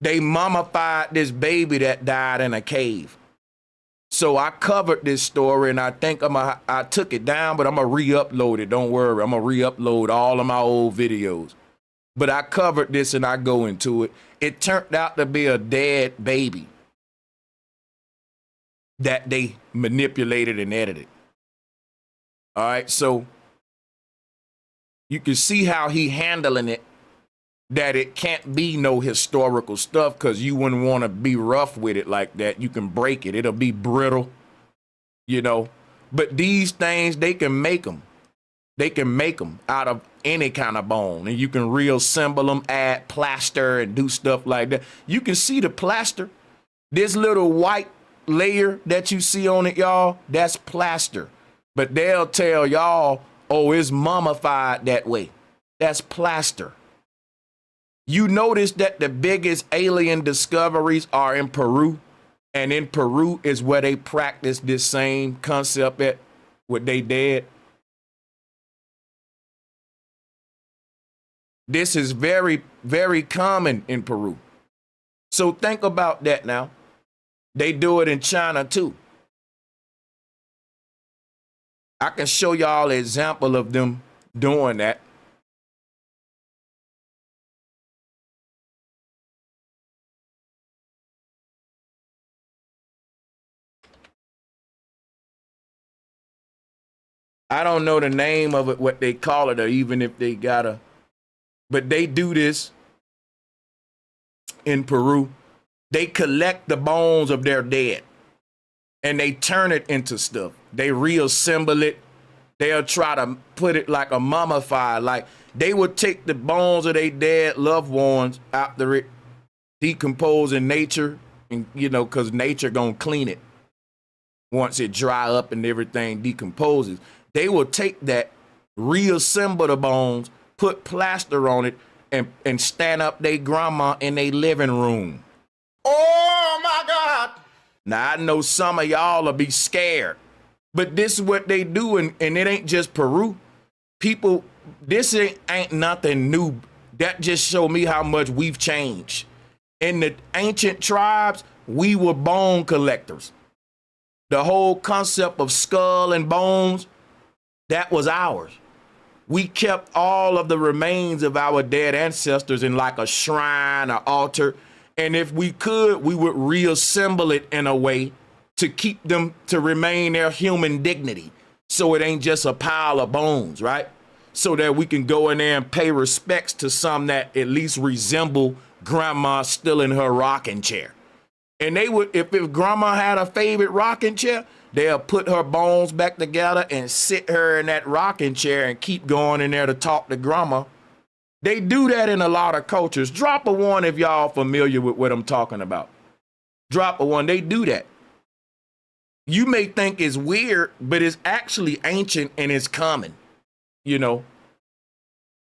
they mummified this baby that died in a cave. So I covered this story, and I think I took it down, but I'm gonna re-upload it. Don't worry, I'm gonna re-upload all of my old videos. But I covered this and I go into it. It turned out to be a dead baby that they manipulated and edited. All right, so you can see how he handling it, that it can't be no historical stuff because you wouldn't want to be rough with it like that. You can break it. It'll be brittle, you know. But these things, they can make them. They can make them out of any kind of bone. And you can reassemble them, add plaster, and do stuff like that. You can see the plaster. This little white layer that you see on it, y'all, that's plaster. But they'll tell y'all, oh, it's mummified that way. That's plaster. You notice that the biggest alien discoveries are in Peru, and in Peru is where they practice this same concept at what they did. This is very, very common in Peru. So think about that now. They do it in China too. I can show y'all an example of them doing that. I don't know the name of it, what they call it, or even if they gotta, but they do this in Peru. They collect the bones of their dead and they turn it into stuff. They reassemble it. They'll try to put it like a mummified, like they would take the bones of their dead loved ones after it decompose in nature, and you know, cause nature gonna clean it once it dry up and everything decomposes. They will take that, reassemble the bones, put plaster on it, and stand up their grandma in their living room. Oh my God. Now I know some of y'all will be scared, but this is what they do, and it ain't just Peru. People this ain't nothing new. That just showed me how much we've changed. In the ancient tribes, we were bone collectors. The whole concept of skull and bones, that was ours. We kept all of the remains of our dead ancestors in like a shrine or altar. And if we could, we would reassemble it in a way to keep them to remain their human dignity. So it ain't just a pile of bones, right? So that we can go in there and pay respects to some that at least resemble grandma still in her rocking chair. And they would, if grandma had a favorite rocking chair, they'll put her bones back together and sit her in that rocking chair and keep going in there to talk to grandma. They do that in a lot of cultures. Drop a one if y'all familiar with what I'm talking about. Drop a one. They do that. You may think it's weird, but it's actually ancient and it's common, you know.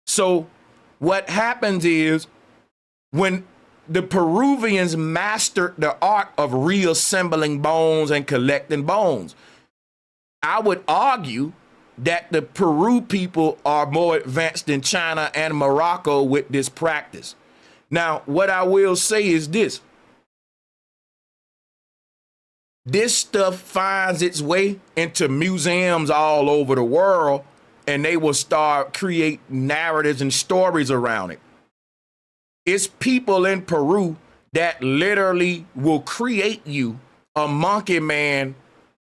So what happens is when the Peruvians mastered the art of reassembling bones and collecting bones, I would argue that the Peru people are more advanced than China and Morocco with this practice. Now, what I will say is this. This stuff finds its way into museums all over the world, and they will start create narratives and stories around it. It's people in Peru that literally will create you a monkey man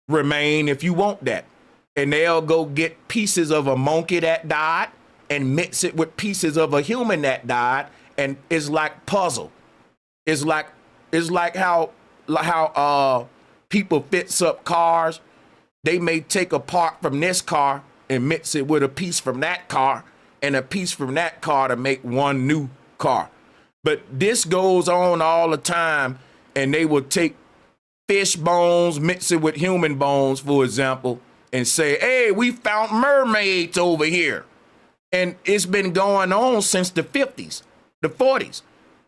remain if you want that. And they'll go get pieces of a monkey that died and mix it with pieces of a human that died, and it's like puzzle. It's like how people fix up cars. They may take a part from this car and mix it with a piece from that car and a piece from that car to make one new car. But this goes on all the time, and they will take fish bones, mix it with human bones, for example, and say, hey, we found mermaids over here. And it's been going on since the 50s, the 40s.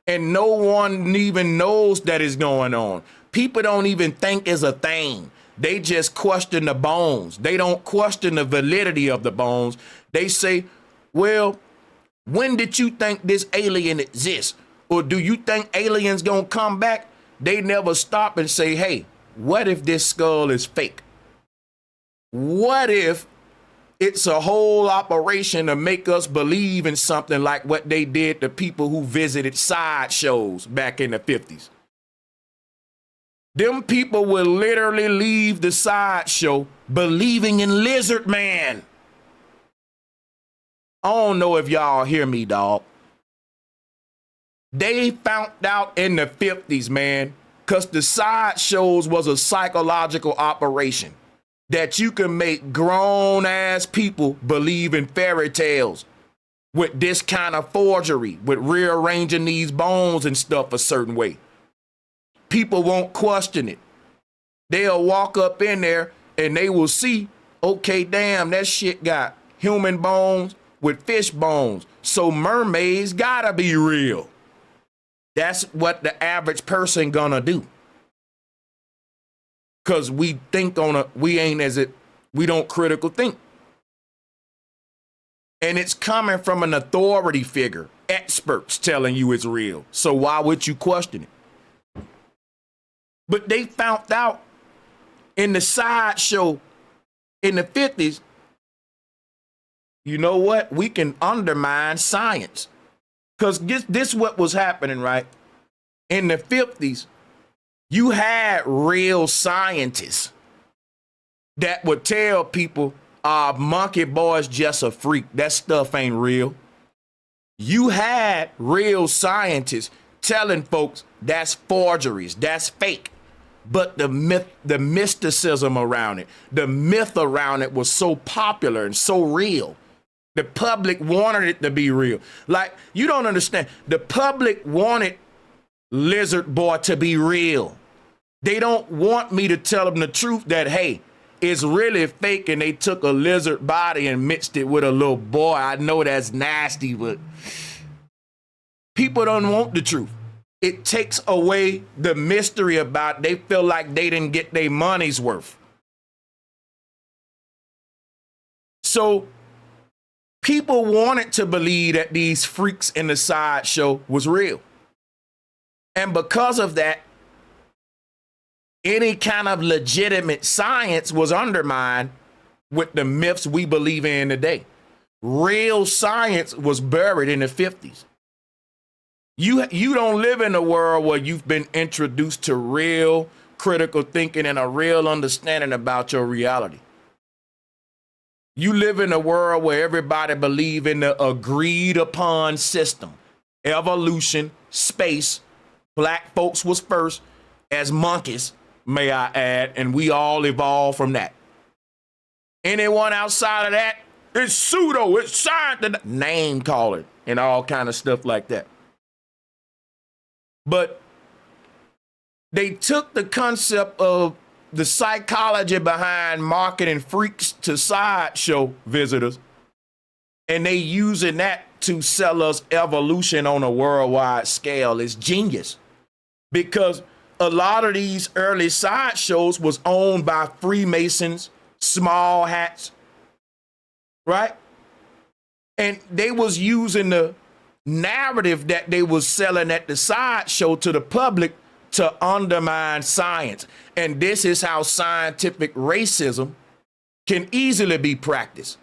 And no one even knows that it's going on. People don't even think it's a thing. They just question the bones. They don't question the validity of the bones. They say, well, when did you think this alien exists? Or do you think aliens gonna come back? They never stop and say, hey, what if this skull is fake? What if it's a whole operation to make us believe in something like what they did to people who visited sideshows back in the 50s? Them people will literally leave the sideshow believing in Lizard Man. I don't know if y'all hear me, dog. They found out in the 50s, man, because the sideshows was a psychological operation that you can make grown-ass people believe in fairy tales with this kind of forgery, with rearranging these bones and stuff a certain way. People won't question it. They'll walk up in there and they will see, okay, damn, that shit got human bones with fish bones, so mermaids gotta be real. That's what the average person gonna do. Cause we think we don't critical think. And it's coming from an authority figure, experts telling you it's real. So why would you question it? But they found out in the sideshow in the 50s, you know what? We can undermine science. Because this what was happening, right? In the 50s, you had real scientists that would tell people, monkey boy's just a freak. That stuff ain't real. You had real scientists telling folks that's forgeries, that's fake. But the mysticism around it, the myth around it was so popular and so real. The public wanted it to be real. Like, you don't understand. The public wanted Lizard Boy to be real. They don't want me to tell them the truth that, hey, it's really fake and they took a lizard body and mixed it with a little boy. I know that's nasty, but people don't want the truth. It takes away the mystery about it. They feel like they didn't get their money's worth. So People wanted to believe that these freaks in the sideshow was real. And because of that, any kind of legitimate science was undermined with the myths we believe in today. Real science was buried in the 50s. You don't live in a world where you've been introduced to real critical thinking and a real understanding about your reality. You live in a world where everybody believes in the agreed upon system. Evolution, space, black folks was first as monkeys, may I add, and we all evolved from that. Anyone outside of that, it's pseudo, it's science, name calling and all kind of stuff like that. But they took the concept of the psychology behind marketing freaks to sideshow visitors, and they using that to sell us evolution on a worldwide scale. It's genius, because a lot of these early sideshows was owned by Freemasons, small hats, right? And they was using the narrative that they was selling at the sideshow to the public to undermine science. And this is how scientific racism can easily be practiced.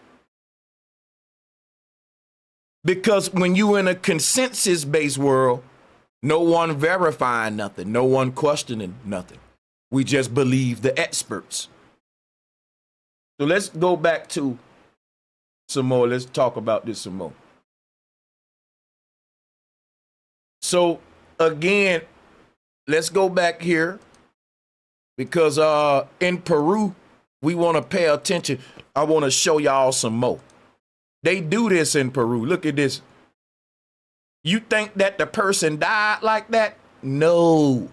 Because when you're in a consensus-based world, no one verifying nothing, no one questioning nothing. We just believe the experts. So let's go back to some more. Let's talk about this some more. So again, let's go back here, because in Peru, we want to pay attention. I want to show y'all some more. They do this in Peru. Look at this. You think that the person died like that? No.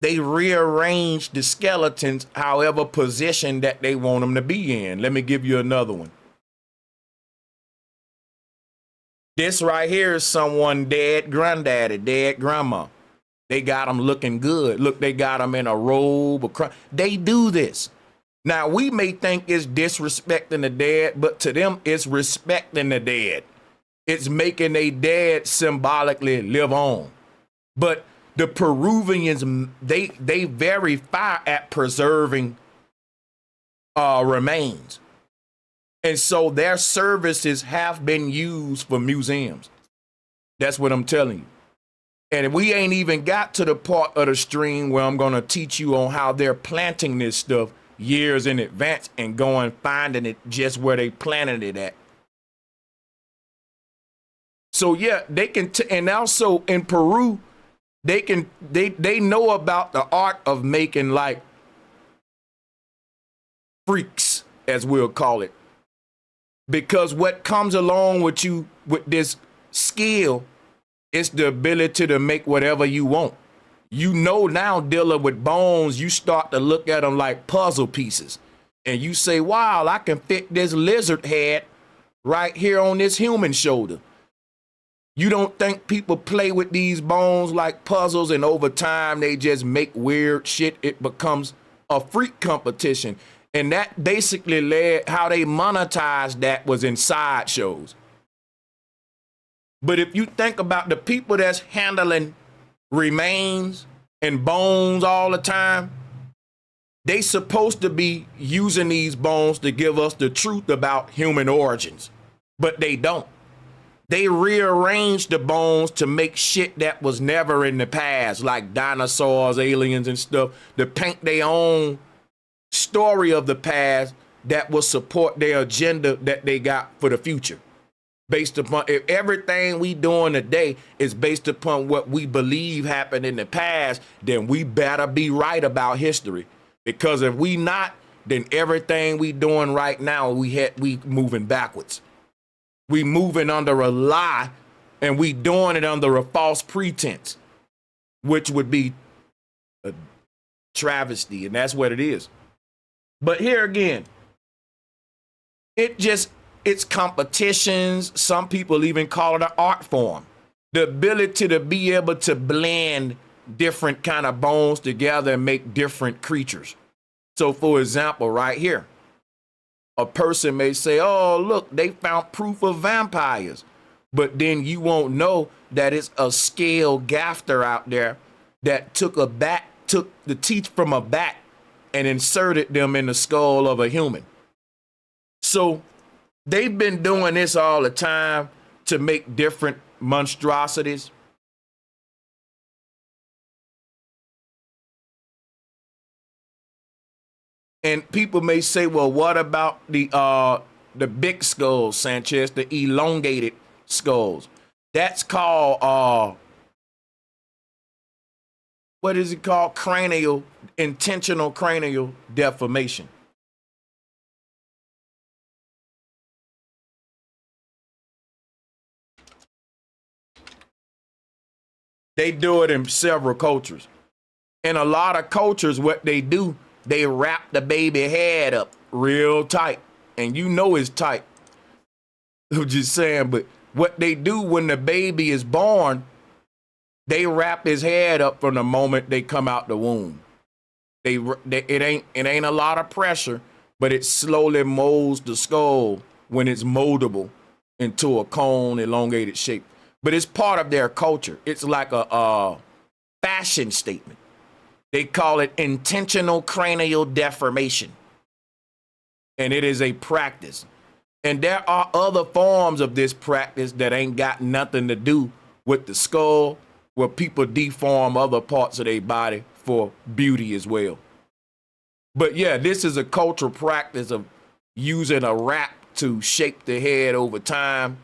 They rearrange the skeletons however position that they want them to be in. Let me give you another one. This right here is someone dead granddaddy, dead grandma. They got them looking good. Look, they got them in a robe. They do this. Now, we may think it's disrespecting the dead, but to them, it's respecting the dead. It's making a dead symbolically live on. But the Peruvians, they very far at preserving remains. And so their services have been used for museums. That's what I'm telling you. And we ain't even got to the part of the stream where I'm going to teach you on how they're planting this stuff years in advance and going finding it just where they planted it at. So yeah, they can, and also in Peru, they know about the art of making like freaks, as we'll call it. Because what comes along with you with this skill is the ability to make whatever you want. You know, now dealing with bones, you start to look at them like puzzle pieces. And you say, wow, I can fit this lizard head right here on this human shoulder. You don't think people play with these bones like puzzles and over time they just make weird shit? It becomes a freak competition. And that basically led, how they monetized that was in sideshows. But if you think about the people that's handling remains and bones all the time, they supposed to be using these bones to give us the truth about human origins, but they don't. They rearrange the bones to make shit that was never in the past, like dinosaurs, aliens and stuff, to paint their own story of the past that will support their agenda that they got for the future. Based upon, if everything we doing today is based upon what we believe happened in the past, then we better be right about history. Because if we not, then everything we doing right now, we moving backwards. We moving under a lie, and we doing it under a false pretense, which would be a travesty, and that's what it is. But here again, it's competitions. Some people even call it an art form. The ability to be able to blend different kind of bones together and make different creatures. So for example, right here, A person may say, oh, look, they found proof of vampires. But then you won't know that it's a scale gaffer out there that took the teeth from a bat and inserted them in the skull of a human. So they've been doing this all the time to make different monstrosities. And people may say, well, what about the big skulls, Sanchez, the elongated skulls? That's called, what is it called? Intentional cranial deformation. They do it in several cultures. In a lot of cultures, what they do, they wrap the baby head up real tight. And you know it's tight. I'm just saying, but what they do when the baby is born, they wrap his head up from the moment they come out the womb. It ain't a lot of pressure, but it slowly molds the skull when it's moldable into a cone elongated shape. But it's part of their culture. It's like a fashion statement. They call it intentional cranial deformation. And it is a practice. And there are other forms of this practice that ain't got nothing to do with the skull, where people deform other parts of their body for beauty as well. But yeah, this is a cultural practice of using a wrap to shape the head over time.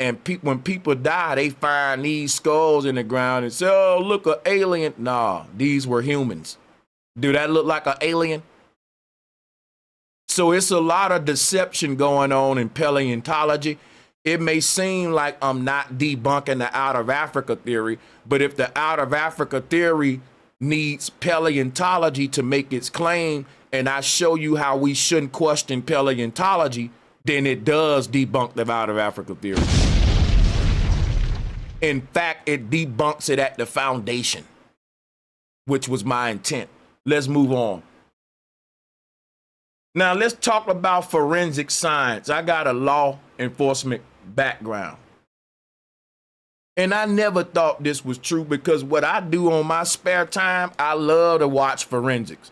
And when people die, they find these skulls in the ground and say, oh, look, an alien. Nah, these were humans. Do that look like an alien? So it's a lot of deception going on in paleontology. It may seem like I'm not debunking the out of Africa theory, but if the out of Africa theory needs paleontology to make its claim, and I show you how we shouldn't question paleontology, then it does debunk the out of Africa theory. In fact, it debunks it at the foundation, which was my intent. Let's move on. Now, let's talk about forensic science. I got a law enforcement background. And I never thought this was true because what I do on my spare time, I love to watch forensics.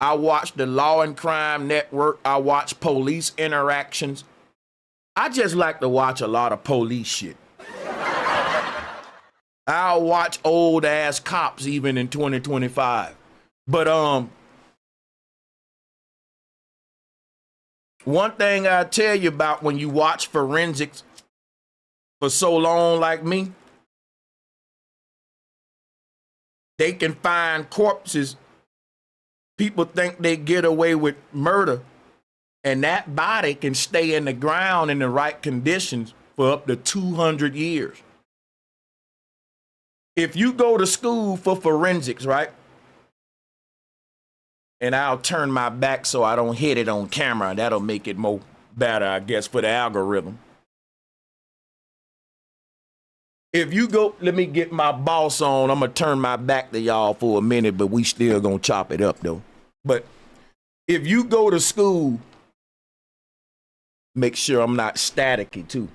I watch the Law and Crime Network. I watch police interactions. I just like to watch a lot of police shit. I'll watch old ass cops even in 2025. But one thing I tell you about when you watch forensics for so long like me, they can find corpses. People think they get away with murder, and that body can stay in the ground in the right conditions for up to 200 years. If you go to school for forensics, right? And I'll turn my back so I don't hit it on camera. That'll make it more better, I guess, for the algorithm. If you go, let me get my boss on. I'm going to turn my back to y'all for a minute, but we still going to chop it up, though. But if you go to school, make sure I'm not staticky, too.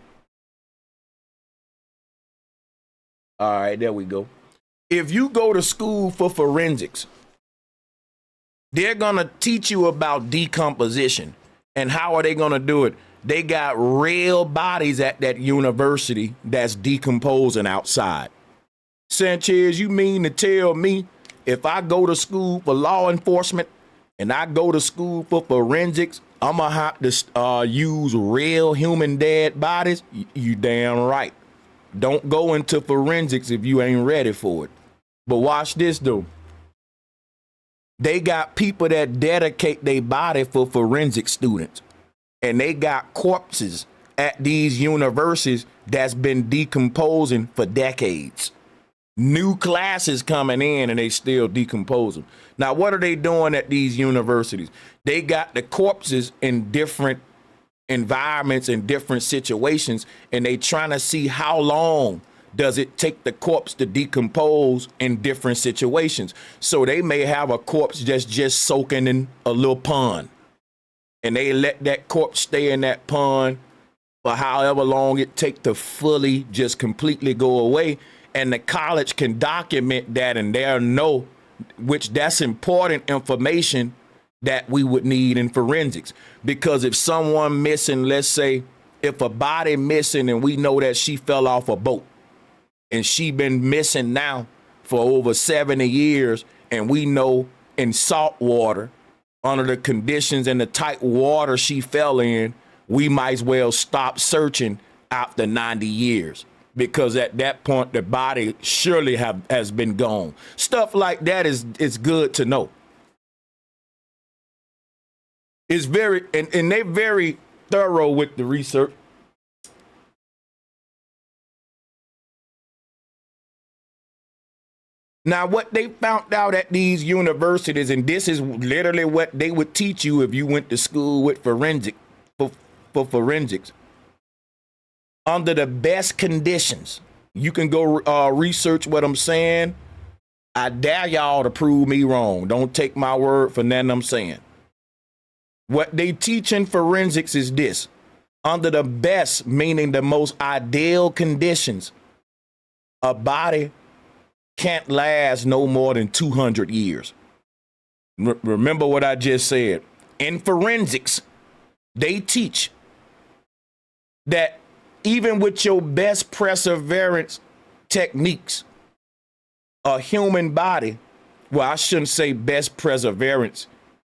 All right, there we go. If you go to school for forensics, they're going to teach you about decomposition. And how are they going to do it? They got real bodies at that university that's decomposing outside. Sanchez, you mean to tell me if I go to school for law enforcement and I go to school for forensics, I'm going to have to use real human dead bodies? You damn right. Don't go into forensics if you ain't ready for it. But watch this, though. They got people that dedicate their body for forensic students. And they got corpses at these universities that's been decomposing for decades. New classes coming in and they still decompose them. Now, what are they doing at these universities? They got the corpses in different environments and different situations, and they trying to see how long does it take the corpse to decompose in different situations. So they may have a corpse that's just soaking in a little pond. and they let that corpse stay in that pond for however long it take to fully just completely go away. And the college can document that, and they'll know, which that's important information that we would need in forensics. Because if someone missing, let's say if a body missing and we know that she fell off a boat and she been missing now for over 70 years, and we know in salt water, under the conditions and the tight water she fell in, we might as well stop searching after 90 years, because at that point the body surely has been gone. Stuff like that is good to know. It's very, and they're very thorough with the research. Now, what they found out at these universities, and this is literally what they would teach you if you went to school with forensics, under the best conditions. You can go research what I'm saying. I dare y'all to prove me wrong. Don't take my word for nothing I'm saying. What they teach in forensics is this: under the best, meaning the most ideal conditions, a body can't last no more than 200 years. Remember what I just said. In forensics, they teach that even with your best perseverance techniques, a human body, well, I shouldn't say best perseverance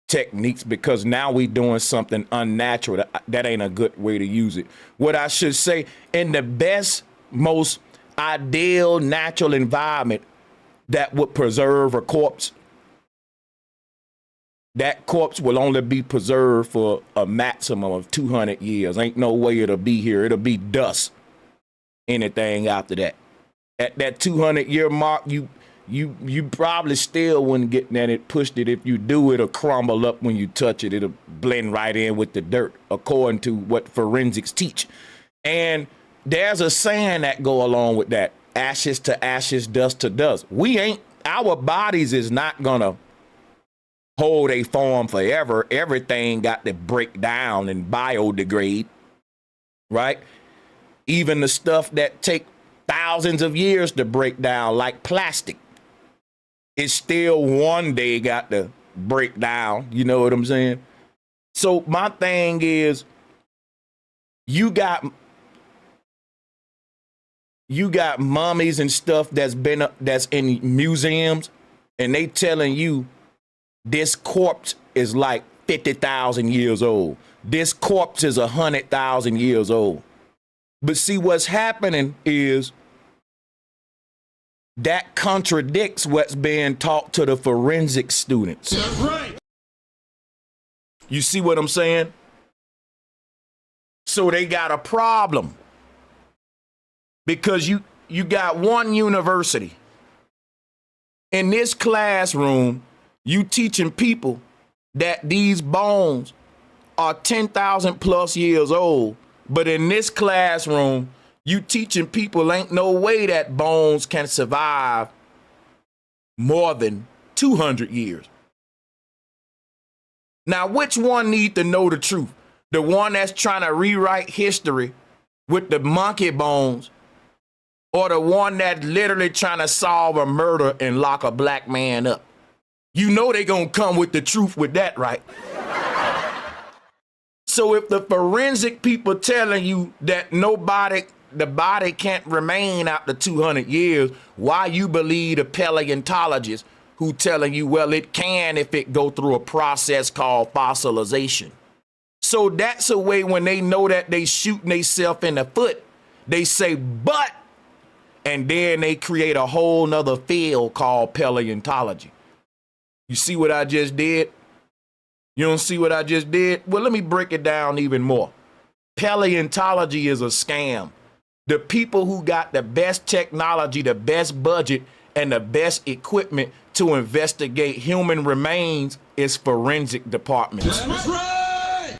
techniques, because now we doing something unnatural. That ain't a good way to use it. What I should say, in the best, most ideal natural environment that would preserve a corpse, that corpse will only be preserved for a maximum of 200 years. Ain't no way it'll be here. It'll be dust. Anything after that. At that 200-year mark, you probably still wouldn't get that. It pushed it. If you do, it'll crumble up when you touch it. It'll blend right in with the dirt, according to what forensics teach. And there's a saying that go along with that: ashes to ashes, dust to dust. Our bodies is not gonna hold a form forever. Everything got to break down and biodegrade, right? Even the stuff that take thousands of years to break down, like plastic, it's still one day got to break down. You know what I'm saying? So my thing is, you got mummies and stuff that's in museums, and they telling you this corpse is like 50,000 years old. This corpse is 100,000 years old. But see, what's happening is that contradicts what's being taught to the forensic students. That's right. You see what I'm saying? So they got a problem, because you got one university. In this classroom, you teaching people that these bones are 10,000 plus years old. But in this classroom, you teaching people ain't no way that bones can survive more than 200 years. Now, which one need to know the truth? The one that's trying to rewrite history with the monkey bones, or the one that literally trying to solve a murder and lock a black man up? You know they gonna come with the truth with that, right? So if the forensic people telling you that the body can't remain after 200 years, why you believe the paleontologists who telling you, well, it can if it go through a process called fossilization? So that's a way, when they know that they shooting themselves in the foot, they say, but, and then they create a whole nother field called paleontology. You see what I just did? You don't see what I just did? Well, let me break it down even more. Paleontology is a scam. The people who got the best technology, the best budget, and the best equipment to investigate human remains is forensic departments. That's right.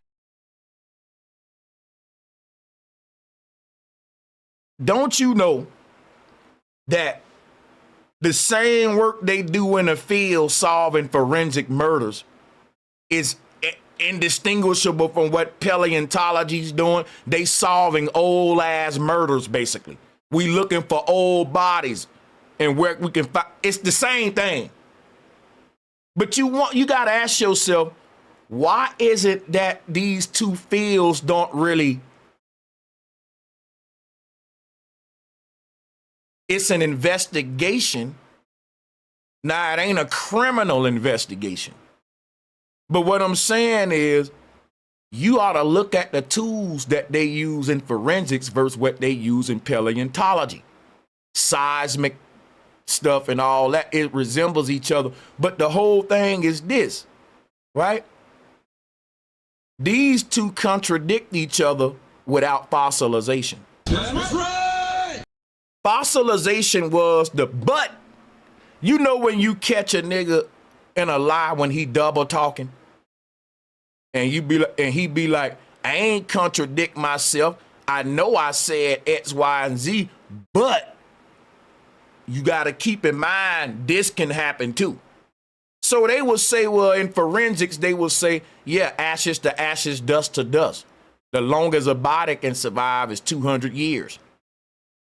Don't you know that the same work they do in the field solving forensic murders is indistinguishable from what paleontology's doing. They solving old ass murders, basically. We looking for old bodies and where we can find. It's the same thing. But you got to ask yourself, why is it that these two fields don't really? It's an investigation. Now, it ain't a criminal investigation. But what I'm saying is, you ought to look at the tools that they use in forensics versus what they use in paleontology. Seismic stuff and all that, it resembles each other. But the whole thing is this, right? These two contradict each other without fossilization. That's right. Fossilization was but you know when you catch a nigga in a lie when he double talking, and he be like, I ain't contradict myself. I know I said X, Y, and Z, but you got to keep in mind this can happen too. So they will say, well, in forensics, they will say, yeah, ashes to ashes, dust to dust. The longest a body can survive is 200 years.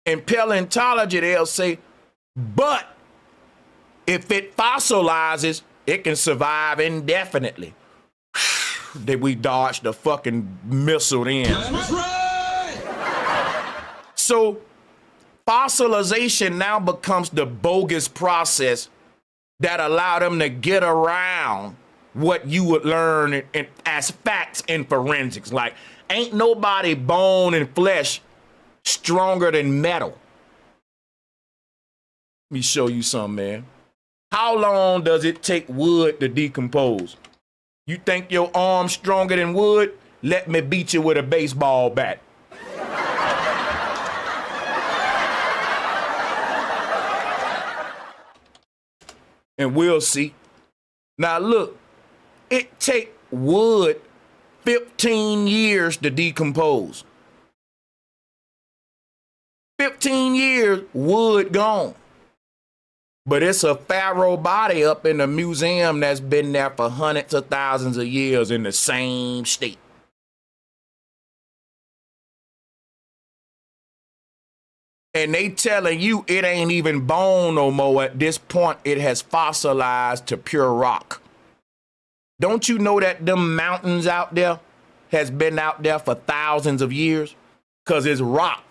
In paleontology, they'll say, but if it fossilizes, it can survive indefinitely. That we dodged the fucking missile in. That's right. So fossilization now becomes the bogus process that allow them to get around what you would learn as facts in forensics. Like, ain't nobody bone and flesh stronger than metal. Let me show you something, man. How long does it take wood to decompose? You think your arm's stronger than wood? Let me beat you with a baseball bat. And we'll see. Now look, it take wood 15 years to decompose. 15 years, wood gone. But it's a pharaoh body up in the museum that's been there for hundreds of thousands of years in the same state. And they telling you it ain't even bone no more. At this point, it has fossilized to pure rock. Don't you know that them mountains out there has been out there for thousands of years? Because it's rock.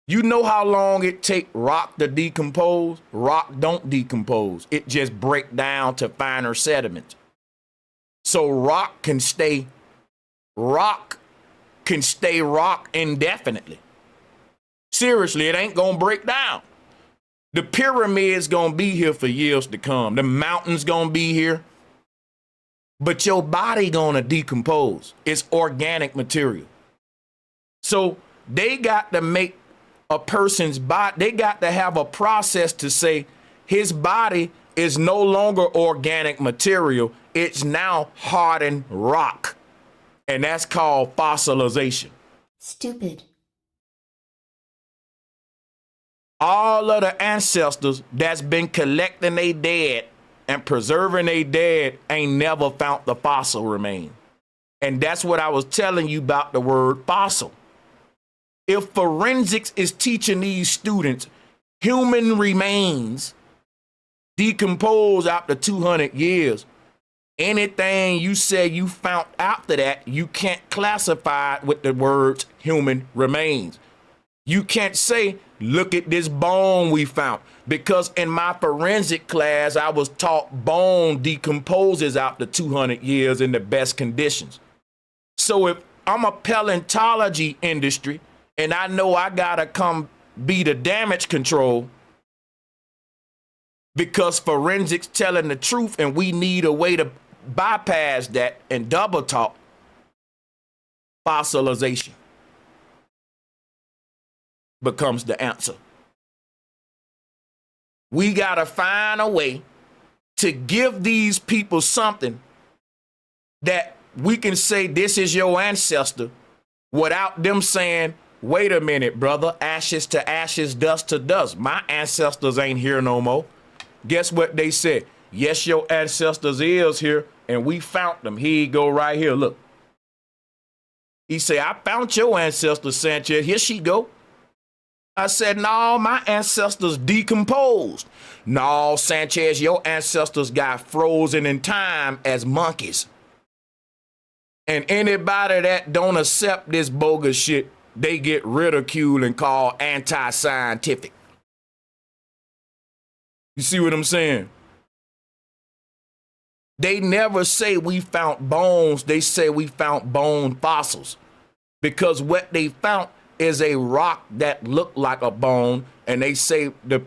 You know how long it take rock to decompose? Rock don't decompose. It just break down to finer sediments. So rock can stay rock indefinitely. Seriously, it ain't gonna break down. The pyramid's gonna be here for years to come. The mountain's gonna be here. But your body gonna decompose. It's organic material. So they got to make a person's body, they got to have a process to say his body is no longer organic material. It's now hardened rock. And that's called fossilization. Stupid. All of the ancestors that's been collecting they dead and preserving they dead ain't never found the fossil remain. And that's what I was telling you about the word fossil. If forensics is teaching these students human remains decompose after 200 years, anything you say you found after that, you can't classify it with the words human remains. You can't say, look at this bone we found. Because in my forensic class, I was taught bone decomposes after 200 years in the best conditions. So if I'm a paleontology industry, and I know I gotta come be the damage control because forensics telling the truth and we need a way to bypass that and double talk. Fossilization becomes the answer. We gotta find a way to give these people something that we can say this is your ancestor without them saying, wait a minute, brother, ashes to ashes, dust to dust. My ancestors ain't here no more. Guess what they said? Yes, your ancestors is here, and we found them. Here you go right here, look. He said, I found your ancestors, Sanchez. Here she go. I said, no, my ancestors decomposed. No, Sanchez, your ancestors got frozen in time as monkeys. And anybody that don't accept this bogus shit, they get ridiculed and called anti-scientific. You see what I'm saying? They never say we found bones. They say we found bone fossils. Because what they found is a rock that looked like a bone, and they say the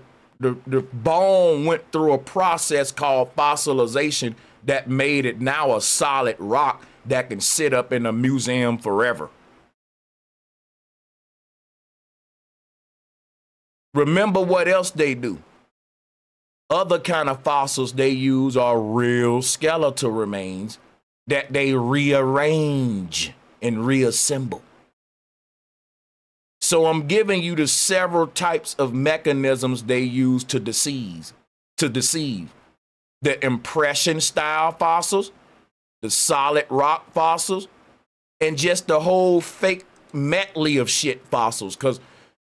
bone went through a process called fossilization that made it now a solid rock that can sit up in a museum forever. Remember what else they do. Other kind of fossils they use are real skeletal remains that they rearrange and reassemble. So I'm giving you the several types of mechanisms they use to deceive. The impression style fossils, the solid rock fossils, and just the whole fake medley of shit fossils, because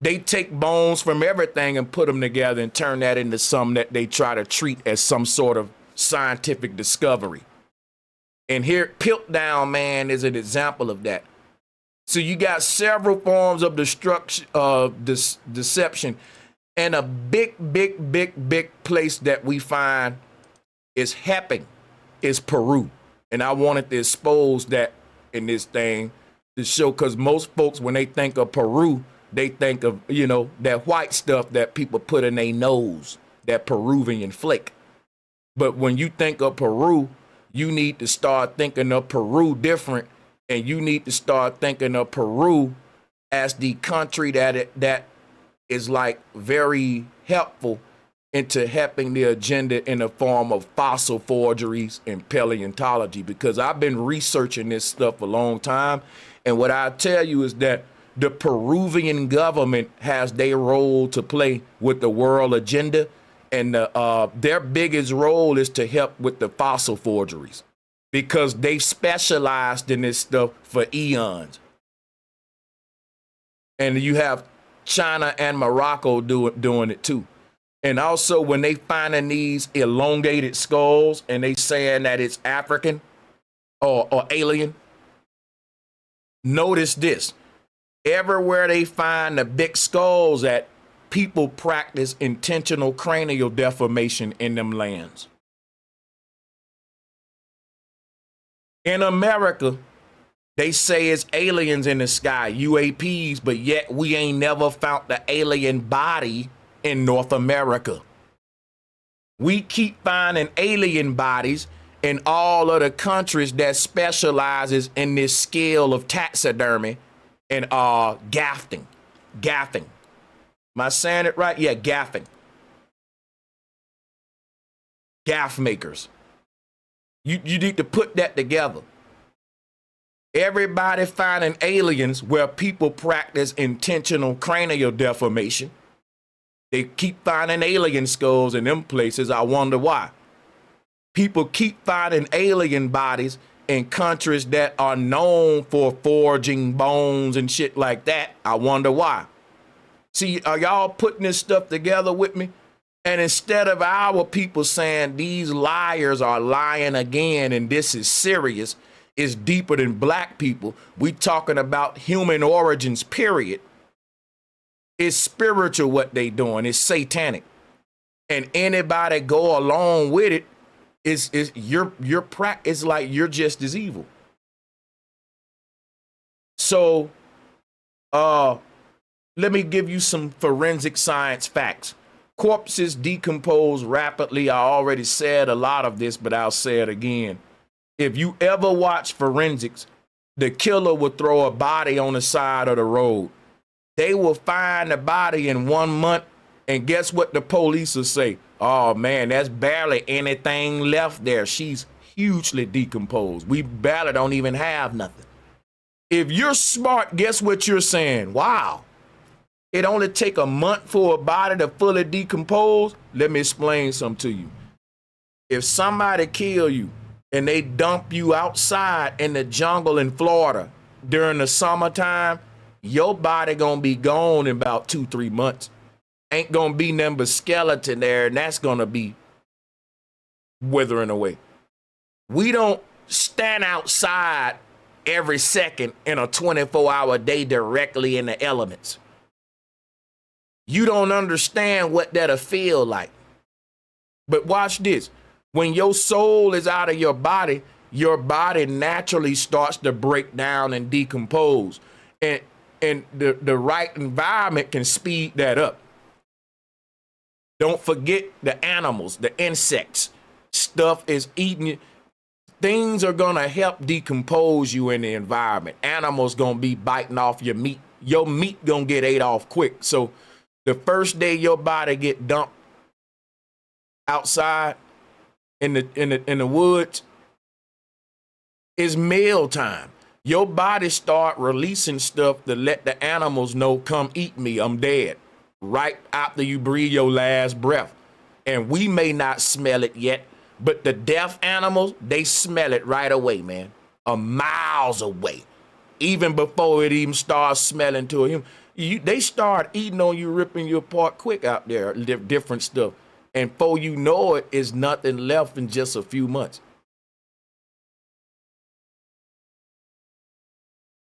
they take bones from everything and put them together and turn that into something that they try to treat as some sort of scientific discovery. And here, Piltdown Man is an example of that. So you got several forms of deception, and a big place that we find is happening is Peru. And I wanted to expose that in this thing to show, because most folks, when they think of Peru, they think of, you know, that white stuff that people put in their nose, that Peruvian flake. But when you think of Peru, you need to start thinking of Peru different. And you need to start thinking of Peru as the country that is like very helpful into helping the agenda in the form of fossil forgeries and paleontology, because I've been researching this stuff for a long time. And what I tell you is that the Peruvian government has their role to play with the world agenda. And their biggest role is to help with the fossil forgeries, because they've specialized in this stuff for eons. And you have China and Morocco doing it too. And also when they finding these elongated skulls and they saying that it's African or alien, notice this. Everywhere they find the big skulls at, people practice intentional cranial deformation in them lands. In America, they say it's aliens in the sky, UAPs, but yet we ain't never found the alien body in North America. We keep finding alien bodies in all other countries that specializes in this scale of taxidermy and gaffing. Am I saying it right? Yeah, gaffing. Gaff makers. You need to put that together. Everybody finding aliens where people practice intentional cranial deformation. They keep finding alien skulls in them places. I wonder why. People keep finding alien bodies in countries that are known for forging bones and shit like that. I wonder why. See, are y'all putting this stuff together with me? And instead of our people saying these liars are lying again and this is serious, it's deeper than black people, we talking about human origins, period. It's spiritual what they doing. It's satanic. And anybody go along with it, it's like you're just as evil. So let me give you some forensic science facts. Corpses decompose rapidly. I already said a lot of this, but I'll say it again. If you ever watch forensics, the killer will throw a body on the side of the road. They will find the body in 1 month, and guess what the police will say? Oh man, there's barely anything left there. She's hugely decomposed. We barely don't even have nothing. If you're smart, guess what you're saying? Wow. It only take a month for a body to fully decompose. Let me explain something to you. If somebody kill you and they dump you outside in the jungle in Florida during the summertime, your body gonna be gone in about 2-3 months. Ain't gonna be nothing but skeleton there, and that's gonna be withering away. We don't stand outside every second in a 24-hour day directly in the elements. You don't understand what that'll feel like. But watch this. When your soul is out of your body naturally starts to break down and decompose. And the right environment can speed that up. Don't forget the animals, the insects. Stuff is eating you. Things are gonna help decompose you in the environment. Animals gonna be biting off your meat. Your meat gonna get ate off quick. So the first day your body get dumped outside in the woods is meal time. Your body start releasing stuff to let the animals know, come eat me, I'm dead. Right after you breathe your last breath. And we may not smell it yet, but the deaf animals, they smell it right away, man. Miles away. Even before it even starts smelling to him. They start eating on you, ripping you apart quick out there, different stuff. And before you know it, is nothing left in just a few months.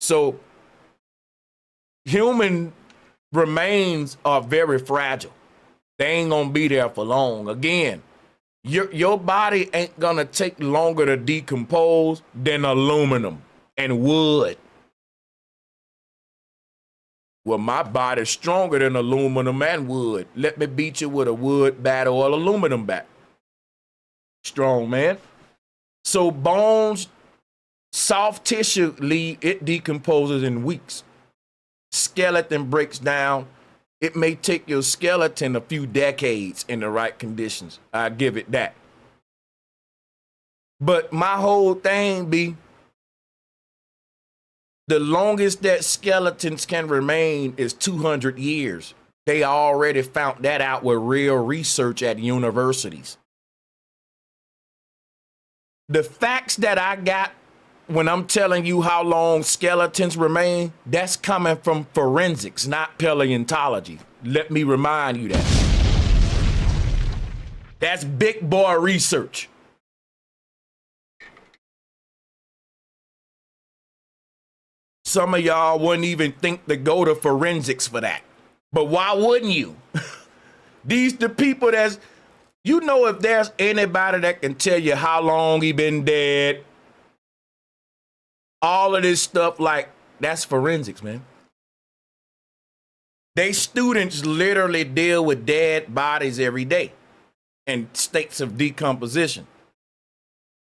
So human remains are very fragile. They ain't gonna be there for long. Again, your body ain't gonna take longer to decompose than aluminum and wood. Well, my body's stronger than aluminum and wood. Let me beat you with a wood bat or an aluminum bat. Strong, man. So bones, soft tissue, it decomposes in weeks. Skeleton breaks down. It may take your skeleton a few decades in the right conditions. I give it that. But my whole thing be, the longest that skeletons can remain is 200 years. They already found that out with real research at universities. The facts that I got when I'm telling you how long skeletons remain, that's coming from forensics, not paleontology. Let me remind you that. That's big boy research. Some of y'all wouldn't even think to go to forensics for that. But why wouldn't you? These the people that's, you know, if there's anybody that can tell you how long he been dead, all of this stuff, like, that's forensics, man. They students literally deal with dead bodies every day in states of decomposition.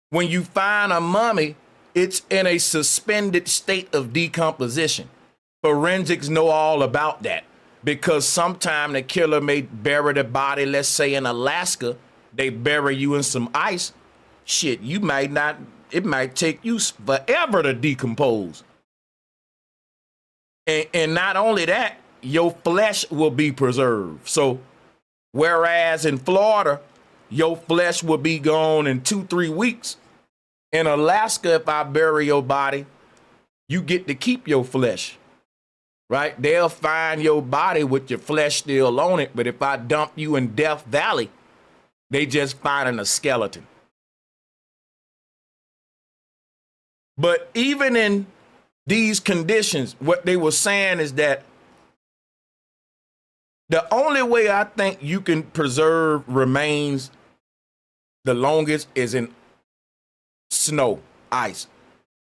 When you find a mummy, it's in a suspended state of decomposition. Forensics know all about that because sometime the killer may bury the body, let's say in Alaska, they bury you in some ice. Shit, you might not, it might take you forever to decompose. And not only that, your flesh will be preserved. So whereas in Florida, your flesh will be gone in 2-3 weeks. In Alaska, if I bury your body, you get to keep your flesh, right? They'll find your body with your flesh still on it. But if I dump you in Death Valley, they just finding a skeleton. But even in these conditions, what they were saying is that the only way I think you can preserve remains the longest is in snow, ice.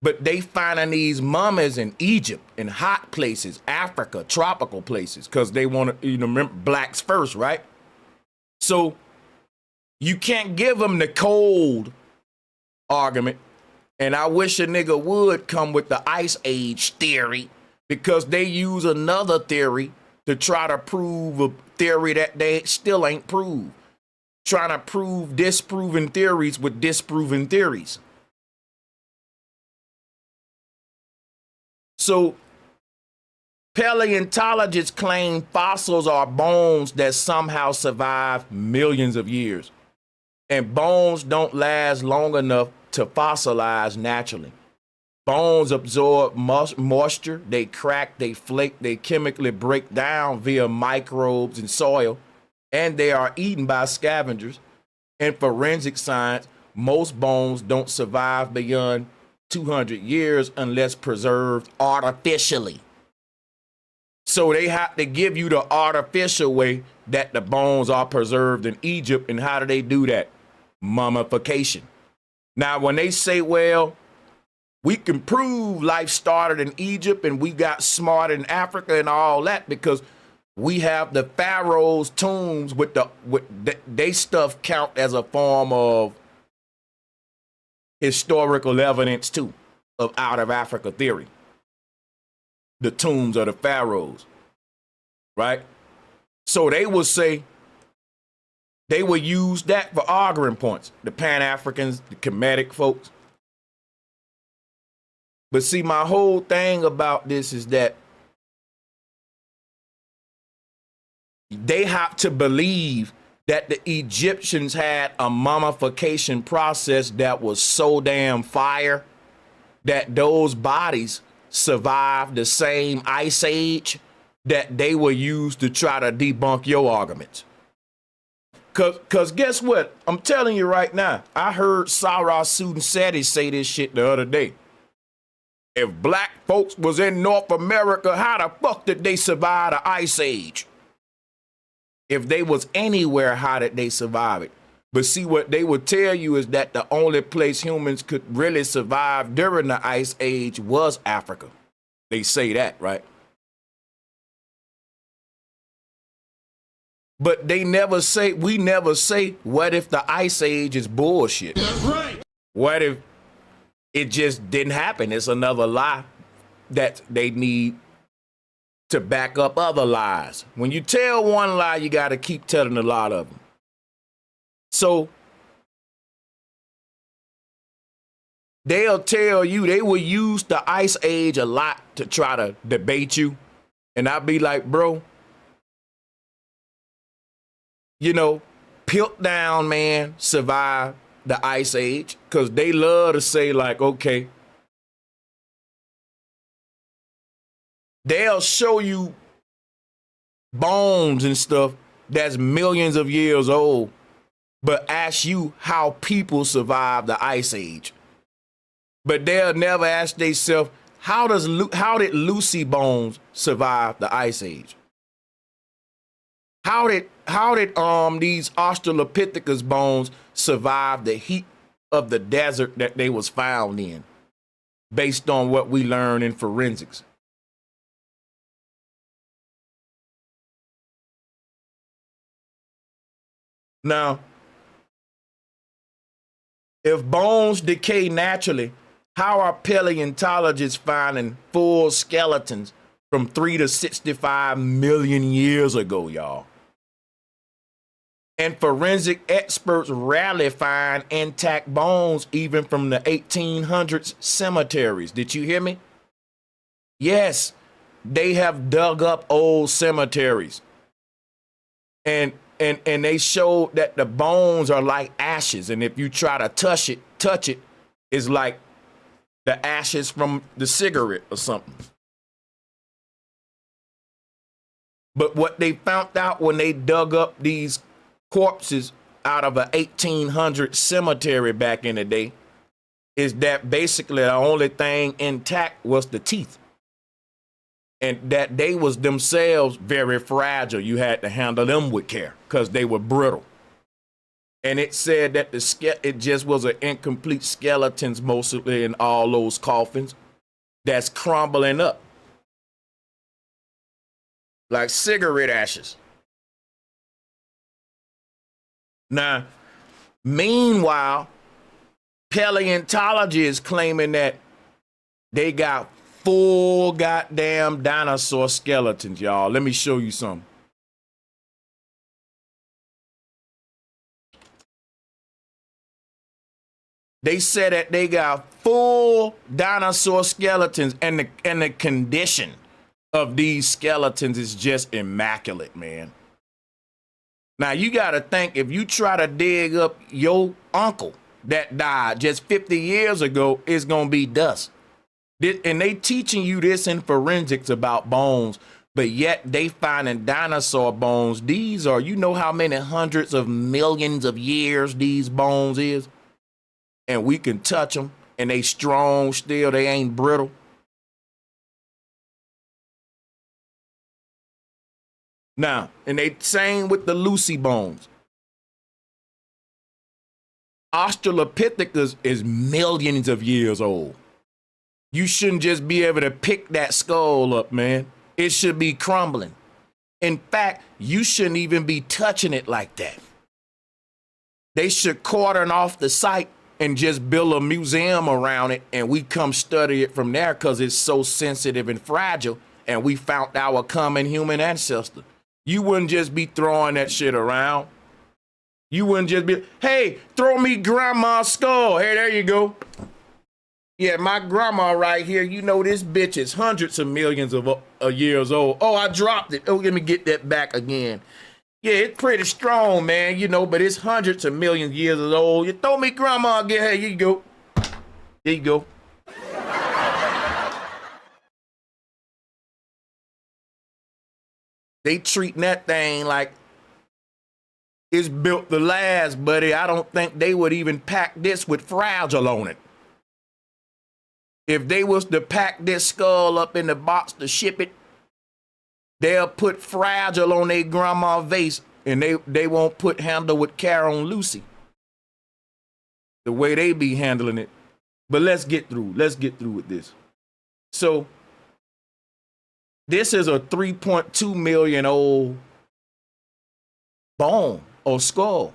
But they finding these mummies in Egypt, in hot places, Africa, tropical places, because they want to, remember, blacks first, right? So you can't give them the cold argument. And I wish a nigga would come with the Ice Age theory, because they use another theory to try to prove a theory that they still ain't proved. Trying to prove disproven theories with disproven theories. So paleontologists claim fossils are bones that somehow survive millions of years. And bones don't last long enough to fossilize naturally. Bones absorb moisture, they crack, they flake, they chemically break down via microbes and soil, and they are eaten by scavengers. In forensic science, most bones don't survive beyond 200 years unless preserved artificially. So they have to give you the artificial way that the bones are preserved in Egypt. And how do they do that? Mummification. Now, when they say, well, we can prove life started in Egypt and we got smart in Africa and all that because we have the pharaohs' tombs with they stuff count as a form of historical evidence too of out of Africa theory. The tombs of the pharaohs, right? So they will say, they will use that for arguing points. The Pan-Africans, the Kemetic folks. But see, my whole thing about this is that they have to believe that the Egyptians had a mummification process that was so damn fire that those bodies survived the same ice age that they were used to try to debunk your arguments. Cause guess what? I'm telling you right now, I heard Sarah Sudin say this shit the other day. If black folks was in North America, how the fuck did they survive the ice age? If they was anywhere, how did they survive it? But see, what they would tell you is that the only place humans could really survive during the ice age was Africa. They say that, right? But they never say, we never say, what if the ice age is bullshit? That's right. What if it just didn't happen? It's another lie that they need to back up other lies. When you tell one lie, you got to keep telling a lot of them. So they'll tell you, they will use the ice age a lot to try to debate you. And I'll be like, bro, you know, Piltdown man survived the ice age, because they love to say like, okay, they'll show you bones and stuff that's millions of years old, but ask you how people survived the ice age. But they'll never ask themselves, how did Lucy Bones survive the ice age? How did these Australopithecus bones survive the heat of the desert that they was found in, based on what we learn in forensics? Now, if bones decay naturally, how are paleontologists finding full skeletons from 3 to 65 million years ago, y'all? And forensic experts rarely find intact bones even from the 1800s cemeteries. Did you hear me? Yes, they have dug up old cemeteries. And they showed that the bones are like ashes. And if you try to touch it, it's like the ashes from the cigarette or something. But what they found out when they dug up these corpses out of a 1800 cemetery back in the day is that basically the only thing intact was the teeth, and that they was themselves very fragile. You had to handle them with care because they were brittle. And it said that it just was an incomplete skeletons mostly in all those coffins that's crumbling up like cigarette ashes. Now, meanwhile, paleontology is claiming that they got full goddamn dinosaur skeletons, y'all. Let me show you some. They said that they got full dinosaur skeletons, and the condition of these skeletons is just immaculate, man. Now you got to think, if you try to dig up your uncle that died just 50 years ago, it's going to be dust. And they teaching you this in forensics about bones, but yet they finding dinosaur bones. These are, you know how many hundreds of millions of years these bones is? And we can touch them and they strong still, they ain't brittle. Now, and they same with the Lucy bones. Australopithecus is millions of years old. You shouldn't just be able to pick that skull up, man. It should be crumbling. In fact, you shouldn't even be touching it like that. They should cordon off the site and just build a museum around it, and we come study it from there because it's so sensitive and fragile, and we found our common human ancestor. You wouldn't just be throwing that shit around. You wouldn't just be, hey, throw me grandma's skull. Hey, there you go. Yeah, my grandma right here, you know this bitch is hundreds of millions of years old. Oh, I dropped it. Oh, let me get that back again. Yeah, it's pretty strong, man, you know, but it's hundreds of millions of years old. You throw me grandma again. Hey, here you go. There you go. They treating that thing like it's built to last, buddy. I don't think they would even pack this with fragile on it. If they was to pack this skull up in the box to ship it, they'll put fragile on their grandma vase, and they won't put handle with care on Lucy. The way they be handling it. But let's get through. Let's get through with this. So this is a 3.2 million old bone or skull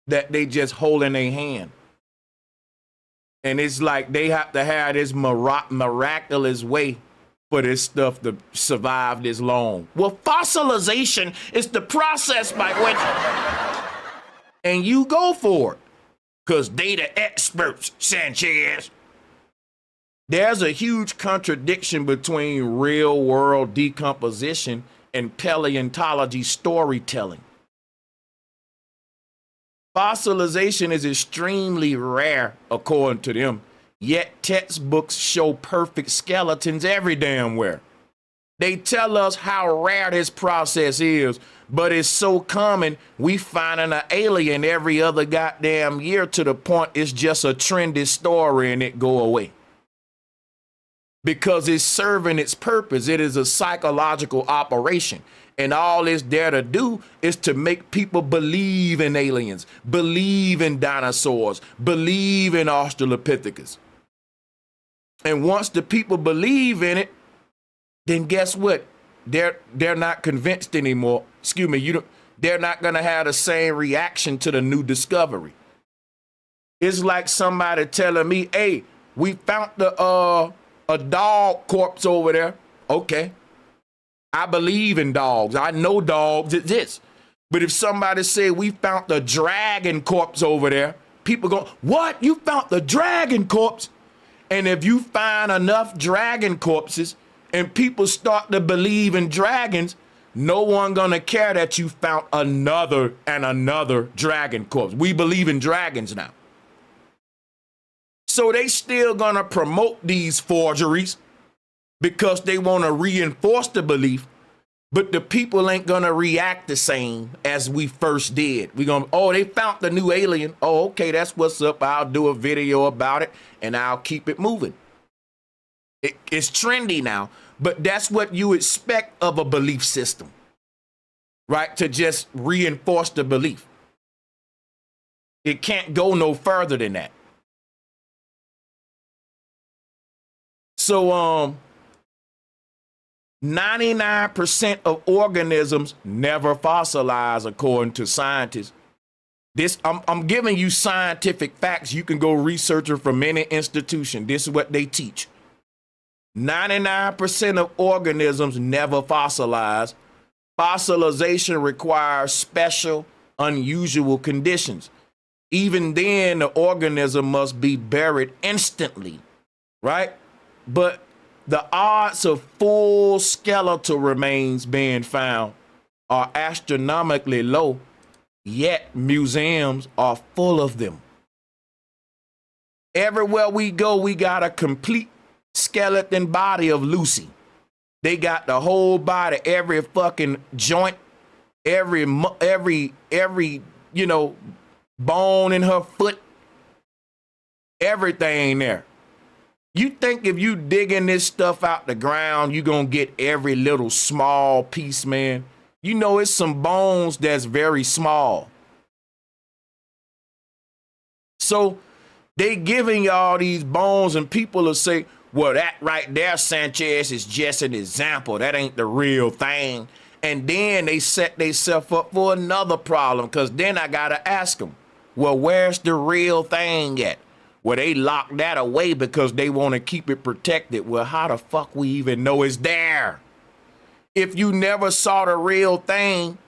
that they just hold in their hand. And it's like they have to have this miraculous way for this stuff to survive this long. Well, fossilization is the process by which, and you go for it, because they the experts, Sanchez. There's a huge contradiction between real world decomposition and paleontology storytelling. Fossilization is extremely rare, according to them, yet textbooks show perfect skeletons every damn where. They tell us how rare this process is, but it's so common, we finding an alien every other goddamn year to the point it's just a trendy story and it go away. Because it's serving its purpose. It is a psychological operation. And all it's there to do is to make people believe in aliens, believe in dinosaurs, believe in Australopithecus. And once the people believe in it, then guess what? They're not convinced anymore. Excuse me, they're not gonna have the same reaction to the new discovery. It's like somebody telling me, hey, we found a dog corpse over there. Okay. I believe in dogs. I know dogs exist. But if somebody say we found the dragon corpse over there, people go, what? You found the dragon corpse? And if you find enough dragon corpses and people start to believe in dragons, no one gonna care that you found another and another dragon corpse. We believe in dragons now. So they still gonna promote these forgeries because they want to reinforce the belief, but the people ain't gonna react the same as we first did. We gonna, oh, they found the new alien. Oh, okay, that's what's up. I'll do a video about it and I'll keep it moving. It's trendy now, but that's what you expect of a belief system, right? To just reinforce the belief. It can't go no further than that. So, 99% of organisms never fossilize, according to scientists. This, I'm giving you scientific facts. You can go research it from any institution. This is what they teach. 99% of organisms never fossilize. Fossilization requires special, unusual conditions. Even then, the organism must be buried instantly, right? But the odds of full skeletal remains being found are astronomically low, yet museums are full of them. Everywhere we go, we got a complete skeleton body of Lucy. They got the whole body, every fucking joint, every you know, bone in her foot, everything there. You think if you digging this stuff out the ground, you gonna get every little small piece, man? You know, it's some bones that's very small. So they giving y'all these bones, and people will say, well, that right there, Sanchez, is just an example. That ain't the real thing. And then they set themselves up for another problem, because then I gotta ask them, well, where's the real thing at? Well, they lock that away because they want to keep it protected. Well, how the fuck we even know it's there? If you never saw the real thing,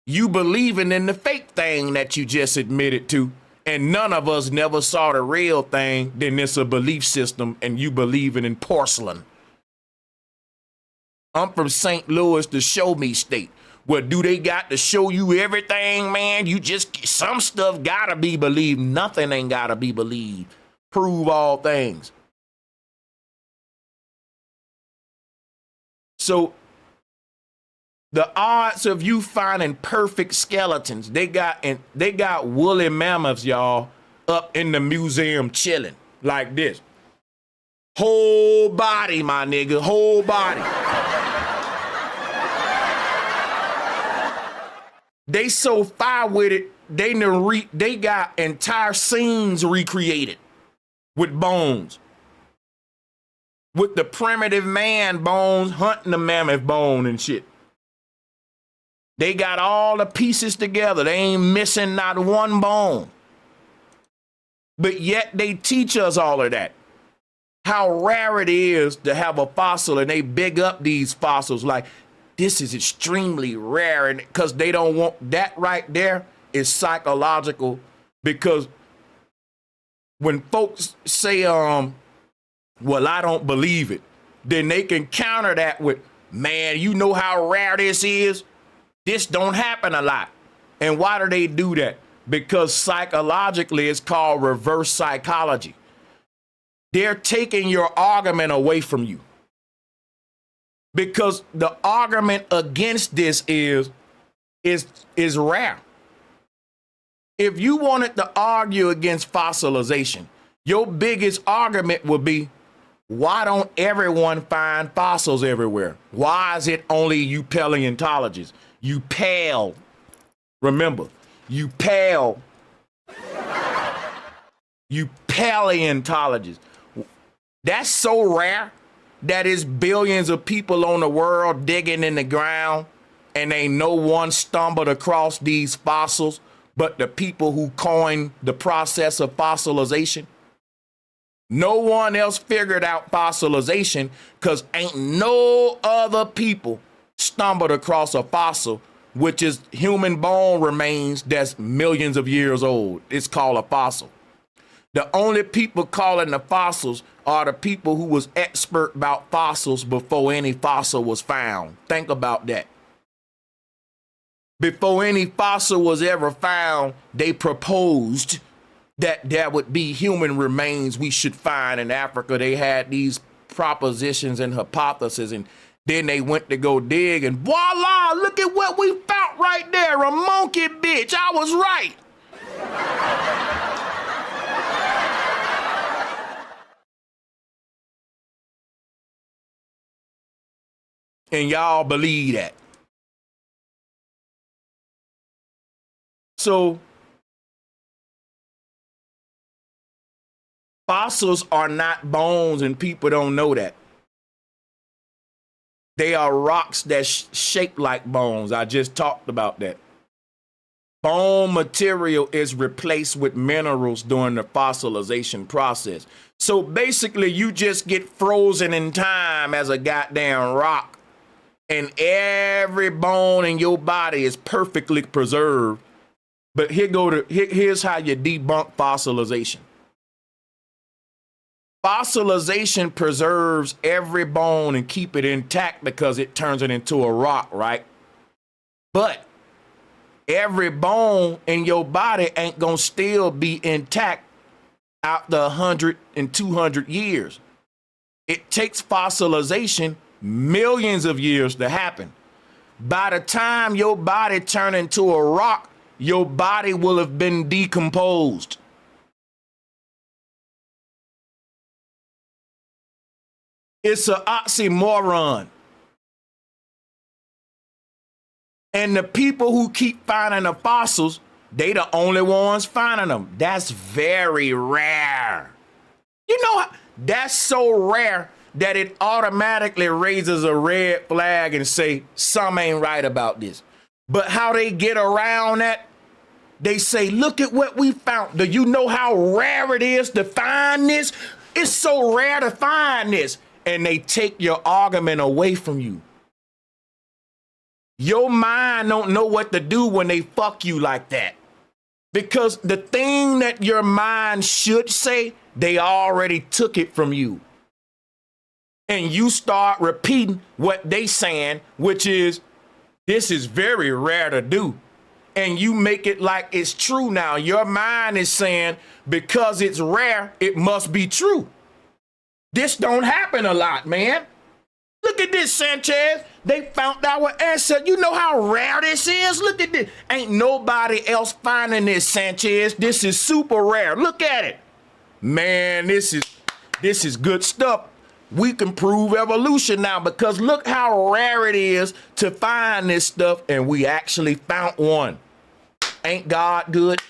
you believing in the fake thing that you just admitted to, and none of us never saw the real thing, then it's a belief system and you believing in porcelain. I'm from St. Louis, the show me state. Well, do they got to show you everything, man? You just, some stuff gotta be believed. Nothing ain't gotta be believed. Prove all things. So the odds of you finding perfect skeletons, they got woolly mammoths, y'all, up in the museum chilling like this. Whole body, my nigga, whole body. They so far with it, they got entire scenes recreated with bones. With the primitive man bones hunting the mammoth bone and shit. They got all the pieces together. They ain't missing not one bone. But yet they teach us all of that. How rare it is to have a fossil, and they big up these fossils like, this is extremely rare, and because they don't want that right there is psychological, because when folks say, well, I don't believe it, then they can counter that with, man, you know how rare this is? This don't happen a lot. And why do they do that? Because psychologically it's called reverse psychology. They're taking your argument away from you. Because the argument against this is rare. If you wanted to argue against fossilization, your biggest argument would be, why don't everyone find fossils everywhere? Why is it only you paleontologists? You pale. Remember, you pale. You paleontologists. That's so rare that is billions of people on the world digging in the ground, and ain't no one stumbled across these fossils but the people who coined the process of fossilization. No one else figured out fossilization because ain't no other people stumbled across a fossil, which is human bone remains that's millions of years old. It's called a fossil. The only people calling the fossils are the people who was expert about fossils before any fossil was found. Think about that. Before any fossil was ever found, they proposed that there would be human remains we should find in Africa. They had these propositions and hypotheses, and then they went to go dig, and voila, look at what we found right there, a monkey bitch. I was right. And y'all believe that. So fossils are not bones, and people don't know that. They are rocks that's shaped like bones. I just talked about that. Bone material is replaced with minerals during the fossilization process. So basically, you just get frozen in time as a goddamn rock, and every bone in your body is perfectly preserved. But here's how you debunk fossilization. Fossilization preserves every bone and keep it intact because it turns it into a rock, right? But every bone in your body ain't gonna still be intact after 100 and 200 years. It takes fossilization millions of years to happen. By the time your body turn into a rock, your body will have been decomposed. It's an oxymoron. And the people who keep finding the fossils, they the only ones finding them. That's very rare. You know, that's so rare that it automatically raises a red flag and say, something ain't right about this. But how they get around that, they say, look at what we found. Do you know how rare it is to find this? It's so rare to find this. And they take your argument away from you. Your mind don't know what to do when they fuck you like that. Because the thing that your mind should say, they already took it from you. And you start repeating what they saying, which is, this is very rare to do. And you make it like it's true now. Your mind is saying, because it's rare, it must be true. This don't happen a lot, man. Look at this, Sanchez. They found our ancestor. You know how rare this is? Look at this. Ain't nobody else finding this, Sanchez. This is super rare. Look at it. Man, this is good stuff. We can prove evolution now because look how rare it is to find this stuff, and we actually found one. Ain't God good?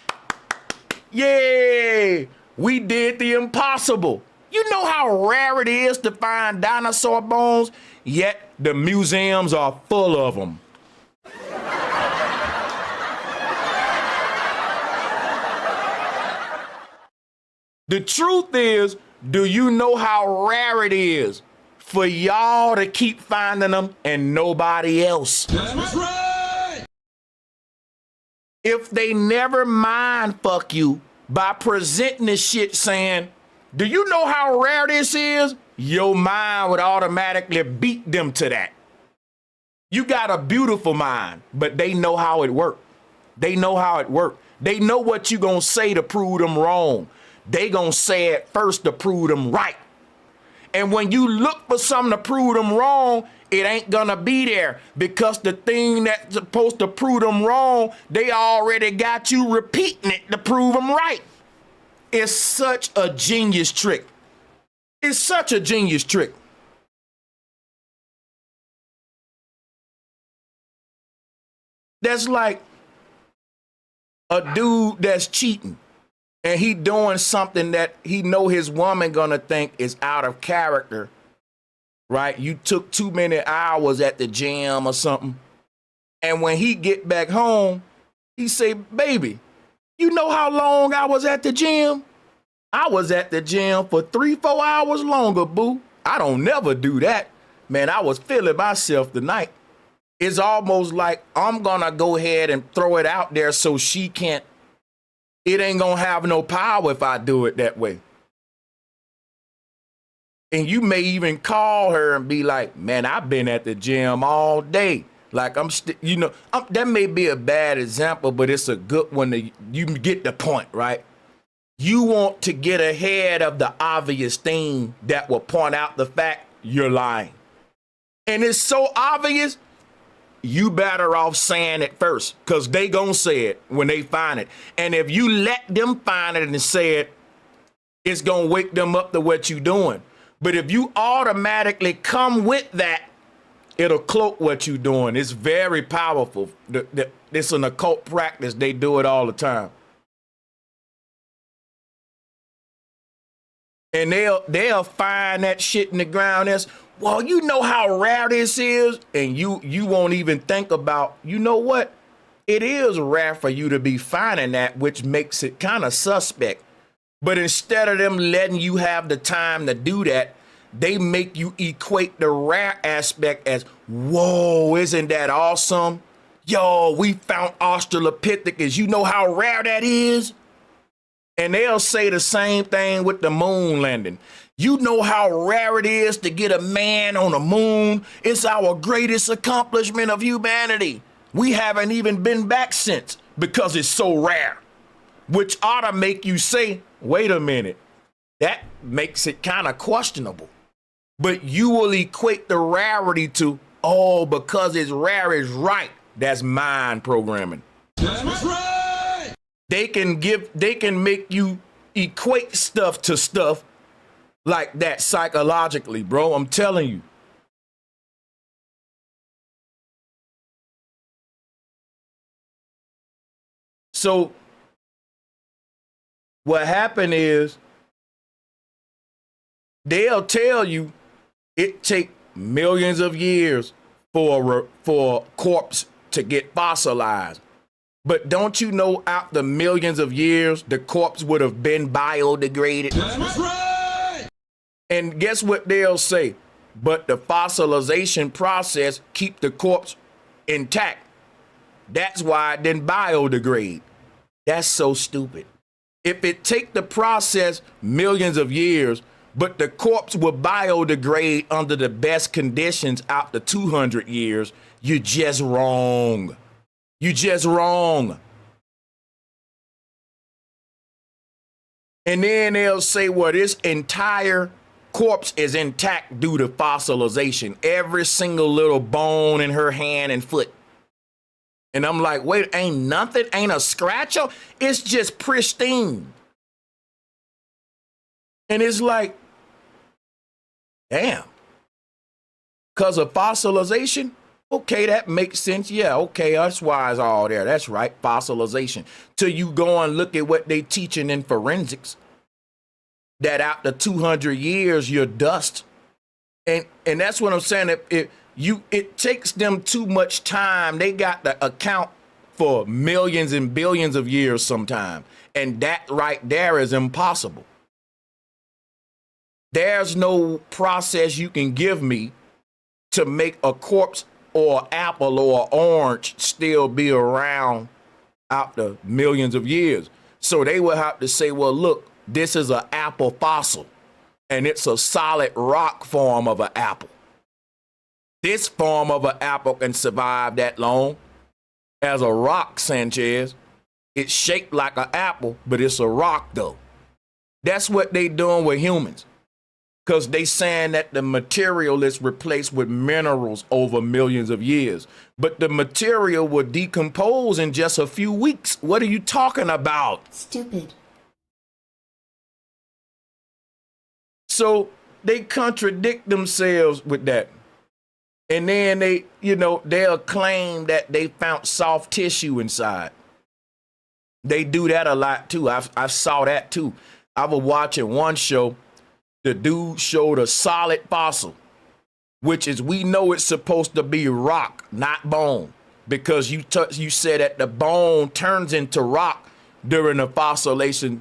Yay! We did the impossible. You know how rare it is to find dinosaur bones, yet the museums are full of them. The truth is, do you know how rare it is for y'all to keep finding them and nobody else? That's right. If they never mind fuck you by presenting this shit saying, do you know how rare this is? Your mind would automatically beat them to that. You got a beautiful mind, but they know how it works. They know how it works. They know what you gonna say to prove them wrong. They gonna say it first to prove them right. And when you look for something to prove them wrong, it ain't gonna be there because the thing that's supposed to prove them wrong, they already got you repeating it to prove them right. It's such a genius trick. It's such a genius trick. That's like a dude that's cheating and he doing something that he know his woman gonna think is out of character, right? You took too many hours at the gym or something. And when he get back home, he say, baby, you know how long I was at the gym? I was at the gym for 3-4 hours longer, boo. I don't never do that. Man, I was feeling myself tonight. It's almost like I'm gonna go ahead and throw it out there so she can't, it ain't gonna have no power if I do it that way. And you may even call her and be like, man, I've been at the gym all day. Like that may be a bad example, but it's a good one to, you get the point, right? You want to get ahead of the obvious thing that will point out the fact you're lying. And it's so obvious, you better off saying it first because they gonna say it when they find it. And if you let them find it and say it, it's gonna wake them up to what you're doing. But if you automatically come with that, it'll cloak what you're doing. It's very powerful. It's an occult practice. They do it all the time. And they'll find that shit in the ground as, well, you know how rare this is, and you won't even think about, you know what? It is rare for you to be finding that, which makes it kind of suspect. But instead of them letting you have the time to do that, they make you equate the rare aspect as, whoa, isn't that awesome? Yo, we found Australopithecus. You know how rare that is? And they'll say the same thing with the moon landing. You know how rare it is to get a man on the moon? It's our greatest accomplishment of humanity. We haven't even been back since because it's so rare, which ought to make you say, wait a minute, that makes it kind of questionable. But you will equate the rarity to, oh, because it's rare is right. That's mind programming. That's right. They can make you equate stuff to stuff like that psychologically, bro. I'm telling you. So what happened is they'll tell you it take millions of years for a corpse to get fossilized. But don't you know after millions of years, the corpse would have been biodegraded? That's right. And guess what they'll say? But the fossilization process keep the corpse intact. That's why it didn't biodegrade. That's so stupid. If it take the process millions of years, but the corpse will biodegrade under the best conditions after 200 years, you're just wrong. You're just wrong. And then they'll say, well, this entire corpse is intact due to fossilization. Every single little bone in her hand and foot. And I'm like, wait, ain't nothing, ain't a scratch up. It's just pristine. And it's like, damn. Because of fossilization? Okay, that makes sense. Yeah, okay, that's why it's all there. That's right, fossilization. Till you go and look at what they teaching in forensics. That after 200 years, you're dust. And that's what I'm saying. It takes them too much time. They got to account for millions and billions of years sometime. And that right there is impossible. There's no process you can give me to make a corpse or an apple or an orange still be around after millions of years. So they will have to say, well, look, this is an apple fossil, and it's a solid rock form of an apple. This form of an apple can survive that long as a rock, Sanchez. It's shaped like an apple, but it's a rock, though. That's what they doing with humans, because they saying that the material is replaced with minerals over millions of years. But the material will decompose in just a few weeks. What are you talking about? Stupid. So they contradict themselves with that. And then they'll claim that they found soft tissue inside. They do that a lot too. I saw that too. I was watching one show. The dude showed a solid fossil, which is, we know it's supposed to be rock, not bone, because you said that the bone turns into rock during the fossilization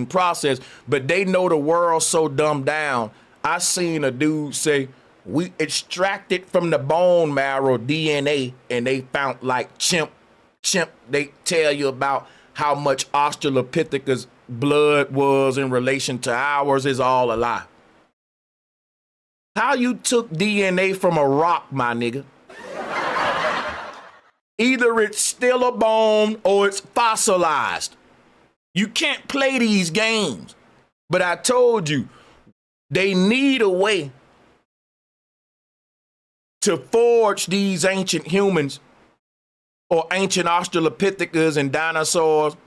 process. But they know the world's so dumbed down. I seen a dude say, we extracted from the bone marrow DNA, and they found like chimp. They tell you about how much Australopithecus blood was in relation to ours is all a lie. How you took DNA from a rock, my nigga? Either it's still a bone or it's fossilized. You can't play these games. But I told you, they need a way to forge these ancient humans or ancient Australopithecus and dinosaurs.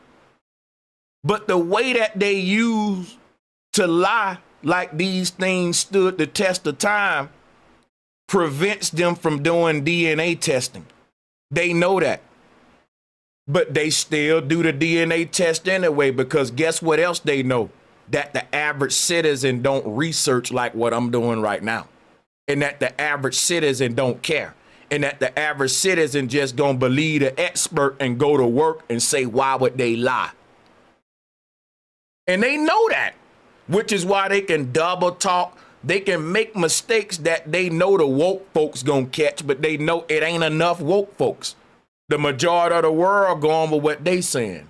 But the way that they use to lie like these things stood the test of time prevents them from doing DNA testing. They know that. But they still do the DNA test anyway, because guess what else they know? That the average citizen don't research like what I'm doing right now. And that the average citizen don't care. And that the average citizen just gonna believe the expert and go to work and say, why would they lie? And they know that, which is why they can double talk. They can make mistakes that they know the woke folks gonna catch, but they know it ain't enough woke folks. The majority of the world going with what they saying.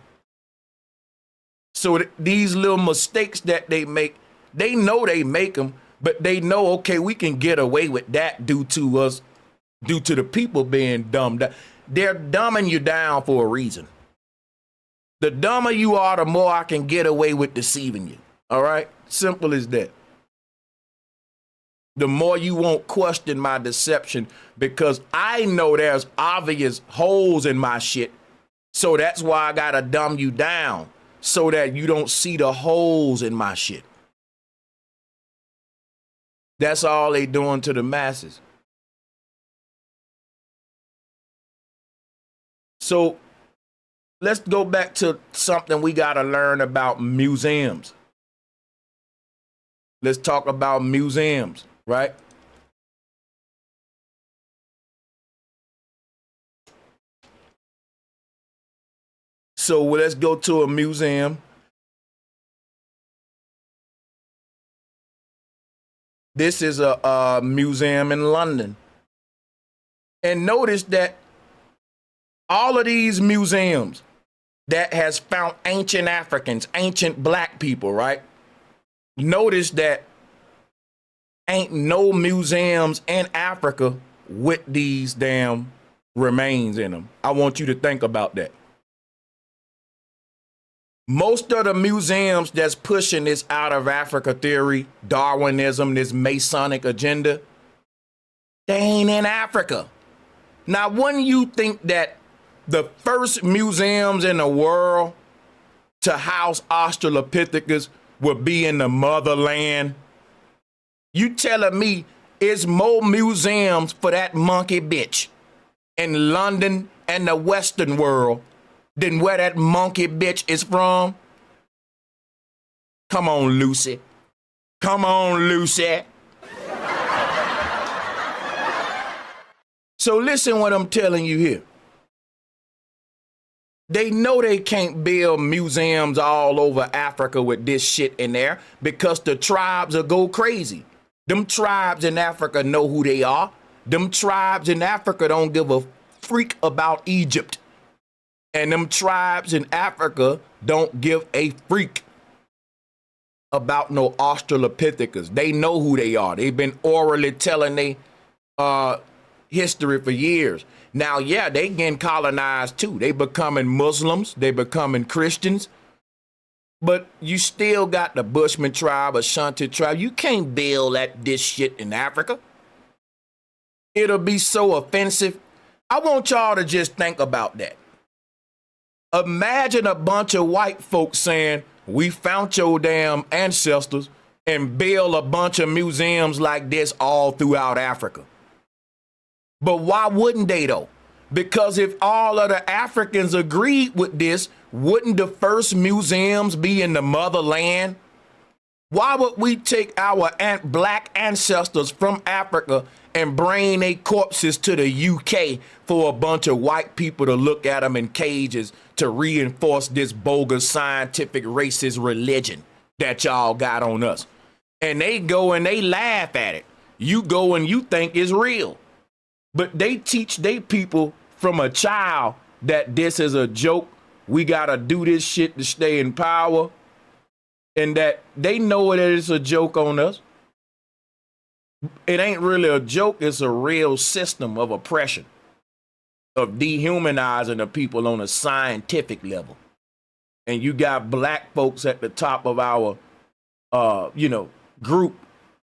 So these little mistakes that they make, they know they make them, but they know, okay, we can get away with that due to us due to the people being dumbed down. They're dumbing you down for a reason. The dumber you are, the more I can get away with deceiving you. All right? Simple as that. The more you won't question my deception, because I know there's obvious holes in my shit. So that's why I gotta dumb you down, so that you don't see the holes in my shit. That's all they doing to the masses. So let's go back to something we gotta learn about museums. Let's talk about museums, right? So let's go to a museum. This is a museum in London. And notice that all of these museums that has found ancient Africans, ancient black people, right? Notice that ain't no museums in Africa with these damn remains in them. I want you to think about that. Most of the museums that's pushing this out of Africa theory, Darwinism, this Masonic agenda, they ain't in Africa. Now, wouldn't you think that the first museums in the world to house Australopithecus would be in the motherland? You telling me it's more museums for that monkey bitch in London and the Western world than where that monkey bitch is from? Come on, Lucy. Come on, Lucy. So listen what I'm telling you here. They know they can't build museums all over Africa with this shit in there because the tribes will go crazy. Them tribes in Africa know who they are. Them tribes in Africa don't give a freak about Egypt. And them tribes in Africa don't give a freak about no Australopithecus. They know who they are. They've been orally telling their history for years. Now, yeah, they getting colonized too. They becoming Muslims. They becoming Christians. But you still got the Bushman tribe, Ashanti tribe. You can't build this shit in Africa. It'll be so offensive. I want y'all to just think about that. Imagine a bunch of white folks saying, we found your damn ancestors, and build a bunch of museums like this all throughout Africa. But why wouldn't they though? Because if all of the Africans agreed with this, wouldn't the first museums be in the motherland? Why would we take our black ancestors from Africa and bring their corpses to the UK for a bunch of white people to look at them in cages to reinforce this bogus scientific racist religion that y'all got on us? And they go and they laugh at it. You go and you think it's real. But they teach their people from a child that this is a joke. We got to do this shit to stay in power. And that they know that it's a joke on us. It ain't really a joke. It's a real system of oppression, of dehumanizing the people on a scientific level. And you got black folks at the top of our, group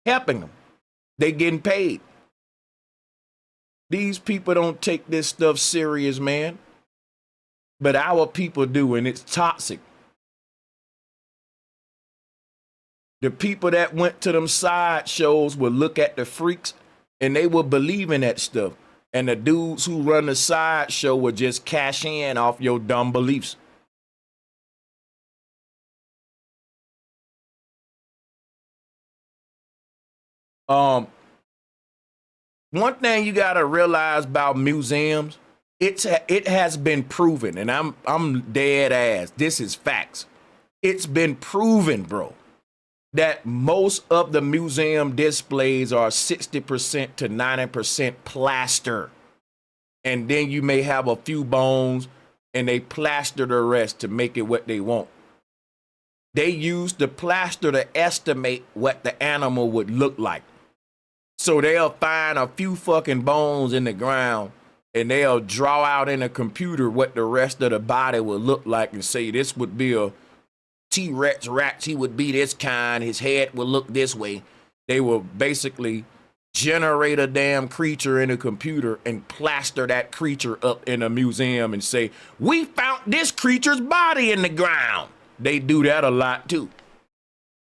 helping them. They getting paid. These people don't take this stuff serious, man. But our people do, and it's toxic. The people that went to them side shows would look at the freaks and they would believe in that stuff. And the dudes who run the side show would just cash in off your dumb beliefs. One thing you gotta realize about museums, it has been proven, and I'm dead ass. This is facts. It's been proven, bro, that most of the museum displays are 60% to 90% plaster. And then you may have a few bones and they plaster the rest to make it what they want. They use the plaster to estimate what the animal would look like. So they'll find a few fucking bones in the ground and they'll draw out in a computer what the rest of the body would look like and say this would be a T-Rex rat, he would be this kind, his head would look this way. They will basically generate a damn creature in a computer and plaster that creature up in a museum and say, we found this creature's body in the ground. They do that a lot too.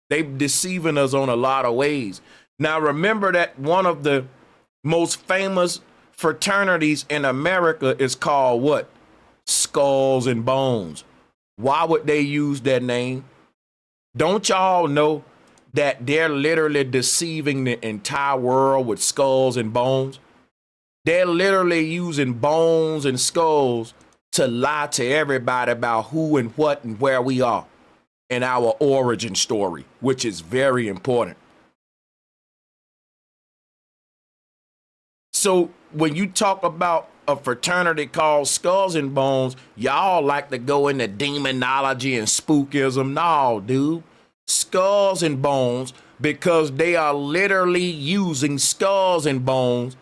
They deceiving us on a lot of ways. Now remember that one of the most famous fraternities in America is called what? Skulls and Bones. Why would they use that name? Don't y'all know that they're literally deceiving the entire world with skulls and bones? They're literally using bones and skulls to lie to everybody about who and what and where we are in our origin story, which is very important. So when you talk about a fraternity called Skulls and Bones, y'all like to go into demonology and spookism. No, dude. Skulls and Bones, because they are literally using skulls and bones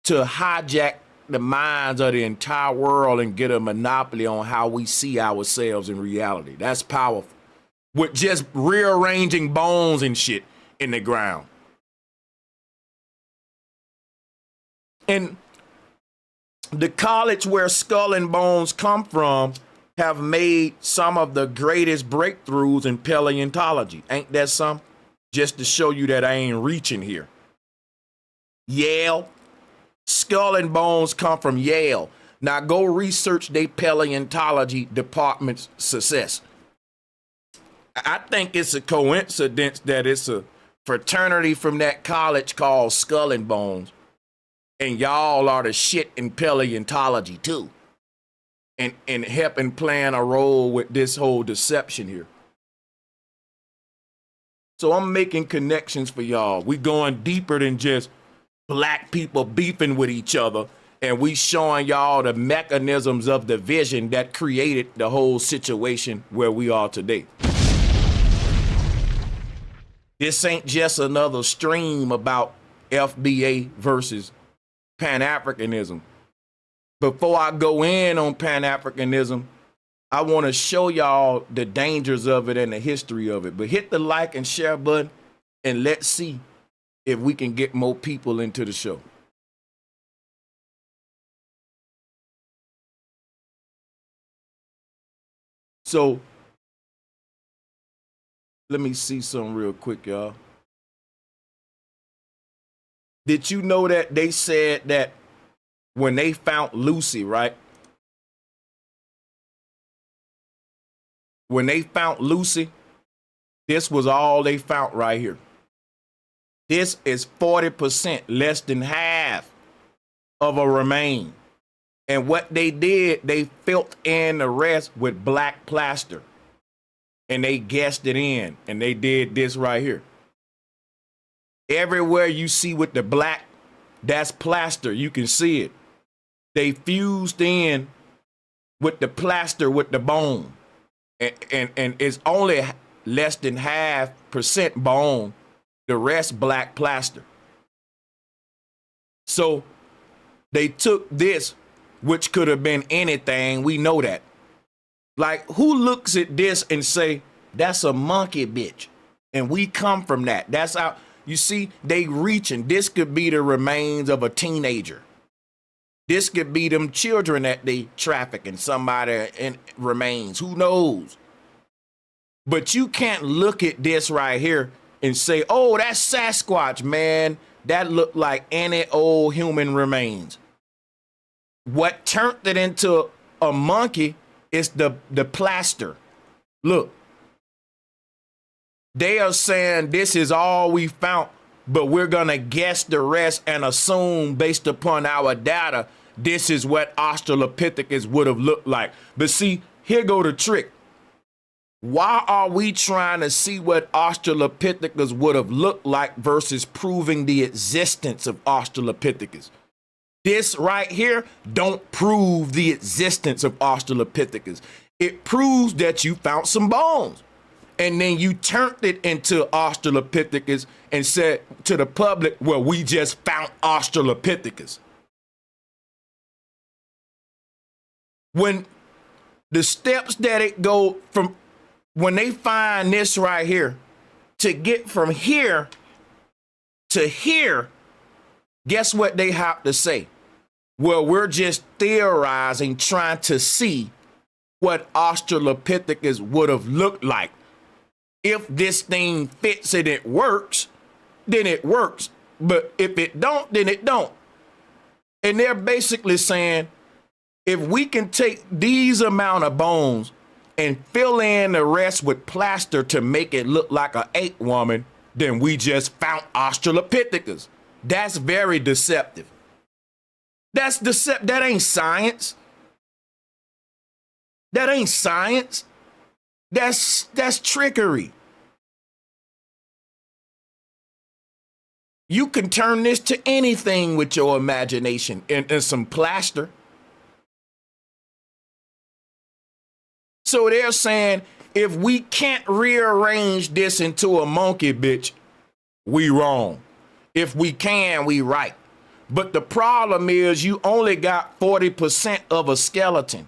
to hijack the minds of the entire world and get a monopoly on how we see ourselves in reality. That's powerful. With just rearranging bones and shit in the ground. And the college where Skull and Bones come from have made some of the greatest breakthroughs in paleontology. Ain't that something? Just to show you that I ain't reaching here. Yale. Skull and Bones come from Yale. Now go research their paleontology department's success. I think it's a coincidence that it's a fraternity from that college called Skull and Bones. And y'all are the shit in paleontology too. And helping playing a role with this whole deception here. So I'm making connections for y'all. We going deeper than just black people beefing with each other. And we showing y'all the mechanisms of division that created the whole situation where we are today. This ain't just another stream about FBA versus Pan-Africanism. Before I go in on Pan-Africanism, I want to show y'all the dangers of it and the history of it. But hit the like and share button and let's see if we can get more people into the show. So let me see something real quick, y'all. Did you know that they said that when they found Lucy, right? When they found Lucy, this was all they found right here. This is 40%, less than half of a remain. And what they did, they filled in the rest with black plaster. And they guessed it in. And they did this right here. Everywhere you see with the black, that's plaster. You can see it. They fused in with the plaster with the bone. And it's only less than 0.5% bone. The rest black plaster. So they took this, which could have been anything. We know that. Like, who looks at this and say, that's a monkey bitch? And we come from that. That's how, you see, they reaching. This could be the remains of a teenager. This could be them children that they traffic and somebody in remains. Who knows? But you can't look at this right here and say, oh, that's Sasquatch, man. That looked like any old human remains. What turned it into a monkey is the plaster. Look. They are saying this is all we found, but we're going to guess the rest and assume based upon our data, this is what Australopithecus would have looked like. But see, here go the trick. Why are we trying to see what Australopithecus would have looked like versus proving the existence of Australopithecus? This right here don't prove the existence of Australopithecus. It proves that you found some bones. And then you turned it into Australopithecus and said to the public, well, we just found Australopithecus. When the steps that it go from, when they find this right here, to get from here to here, guess what they have to say? Well, we're just theorizing, trying to see what Australopithecus would have looked like. If this thing fits and it works, then it works. But if it don't, then it don't. And they're basically saying, if we can take these amount of bones and fill in the rest with plaster to make it look like an ape woman, then we just found Australopithecus. That's very deceptive. That ain't science. That ain't science. That's trickery. You can turn this to anything with your imagination and some plaster. So they're saying, if we can't rearrange this into a monkey bitch, we wrong. If we can, we right. But the problem is you only got 40% of a skeleton.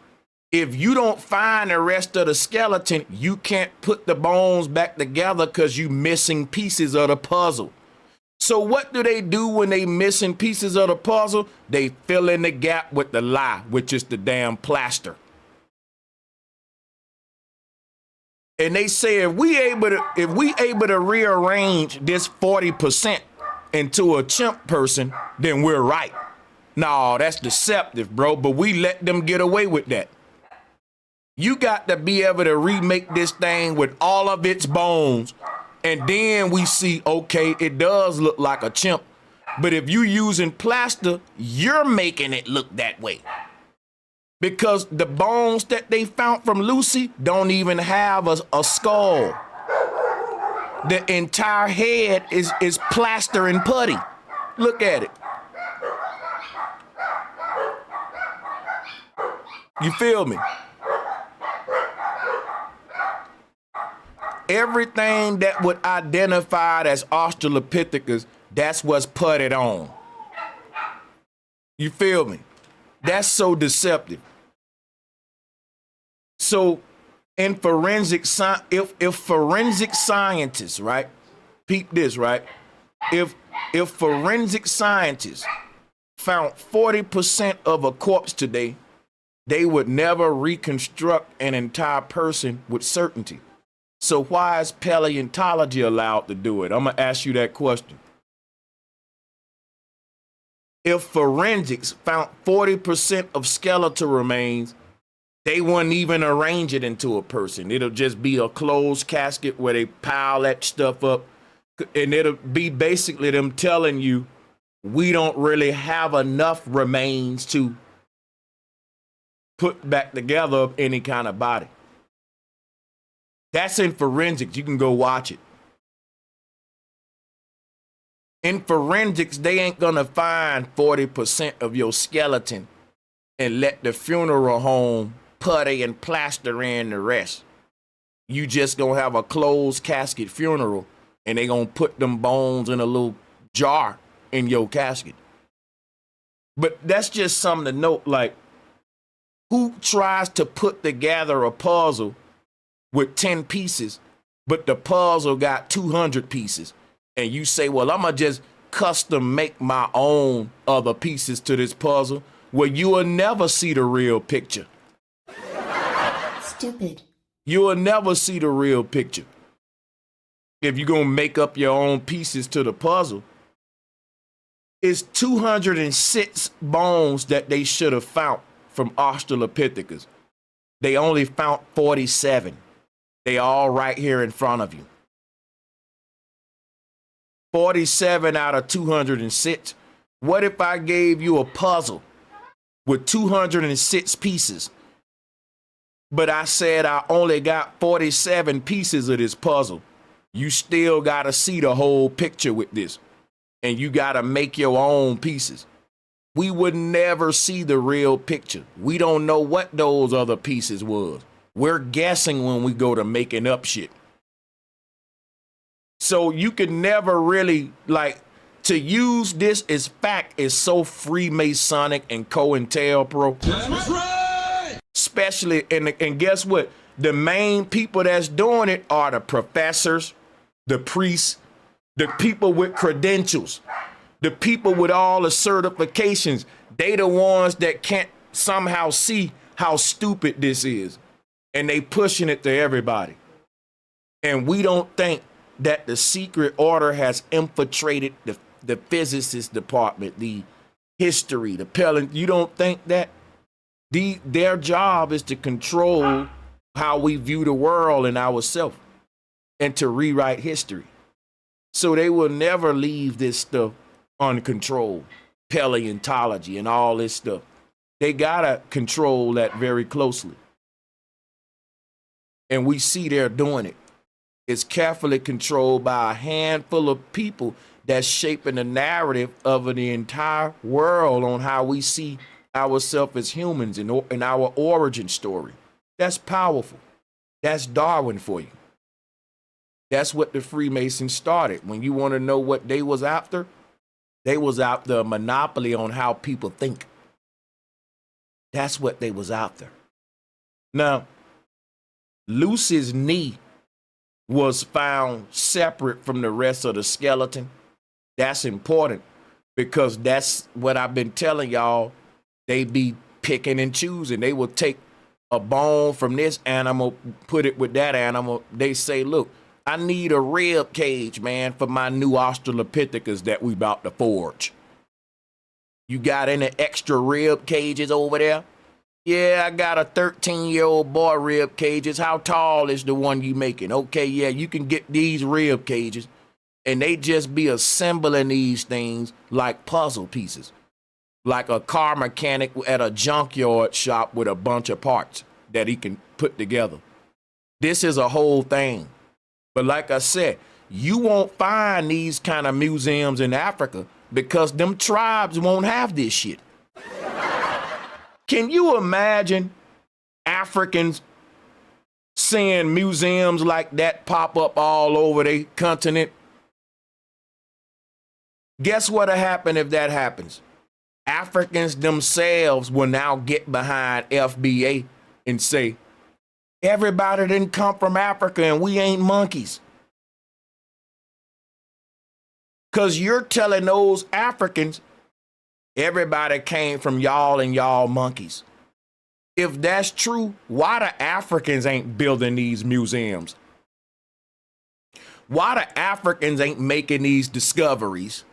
If you don't find the rest of the skeleton, you can't put the bones back together because you missing pieces of the puzzle. So what do they do when they missing pieces of the puzzle? They fill in the gap with the lie, which is the damn plaster. And they say if we able to rearrange this 40% into a chimp person, then we're right. No, that's deceptive, bro. But we let them get away with that. You got to be able to remake this thing with all of its bones. And then we see, okay, it does look like a chimp. But if you're using plaster, you're making it look that way. Because the bones that they found from Lucy don't even have a skull. The entire head is plaster and putty. Look at it. You feel me? Everything that would identify as Australopithecus, that's what's putted on. You feel me? That's so deceptive. So in forensic science, if forensic scientists, right, peep this, right? If forensic scientists found 40% of a corpse today, they would never reconstruct an entire person with certainty. So why is paleontology allowed to do it? I'm going to ask you that question. If forensics found 40% of skeletal remains, they wouldn't even arrange it into a person. It'll just be a closed casket where they pile that stuff up. And it'll be basically them telling you, we don't really have enough remains to put back together any kind of body. That's in forensics. You can go watch it. In forensics, they ain't gonna find 40% of your skeleton and let the funeral home putty and plaster in the rest. You just gonna have a closed casket funeral and they gonna put them bones in a little jar in your casket. But that's just something to note, like, who tries to put together a puzzle with 10 pieces, but the puzzle got 200 pieces. And you say, well, I'm going to just custom make my own other pieces to this puzzle. Well, you will never see the real picture. Stupid. You will never see the real picture. If you're going to make up your own pieces to the puzzle, it's 206 bones that they should have found from Australopithecus. They only found 47. They all right here in front of you. 47 out of 206. What if I gave you a puzzle with 206 pieces, but I said I only got 47 pieces of this puzzle? You still got to see the whole picture with this, and you got to make your own pieces. We would never see the real picture. We don't know what those other pieces was. We're guessing when we go to making up shit. So you can never really, like, to use this as fact is so Freemasonic and COINTELPRO. That's right. Especially, and guess what? The main people that's doing it are the professors, the priests, the people with credentials, the people with all the certifications. They the ones that can't somehow see how stupid this is. And they pushing it to everybody. And we don't think that the secret order has infiltrated the physicist department, the history, the paleont. You don't think that? Their job is to control how we view the world and ourselves and to rewrite history. So they will never leave this stuff uncontrolled. Paleontology and all this stuff. They gotta control that very closely. And we see they're doing it. It's carefully controlled by a handful of people that's shaping the narrative of the entire world on how we see ourselves as humans in our origin story. That's powerful. That's Darwin for you. That's what the Freemasons started. When you want to know what they was after a monopoly on how people think. That's what they was after. Now, Lucy's knee was found separate from the rest of the skeleton. That's important because that's what I've been telling y'all. They be picking and choosing. They will take a bone from this animal, put it with that animal. They say, look, I need a rib cage, man, for my new Australopithecus that we about to forge. You got any extra rib cages over there? Yeah, I got a 13-year-old boy rib cages. How tall is the one you making? Okay, yeah, you can get these rib cages. And they just be assembling these things like puzzle pieces. Like a car mechanic at a junkyard shop with a bunch of parts that he can put together. This is a whole thing. But like I said, you won't find these kind of museums in Africa because them tribes won't have this shit. Can you imagine Africans seeing museums like that pop up all over the continent? Guess what'll happen if that happens? Africans themselves will now get behind FBA and say, everybody didn't come from Africa and we ain't monkeys. Because you're telling those Africans, everybody came from y'all and y'all monkeys. If that's true, why the Africans ain't building these museums? Why the Africans ain't making these discoveries?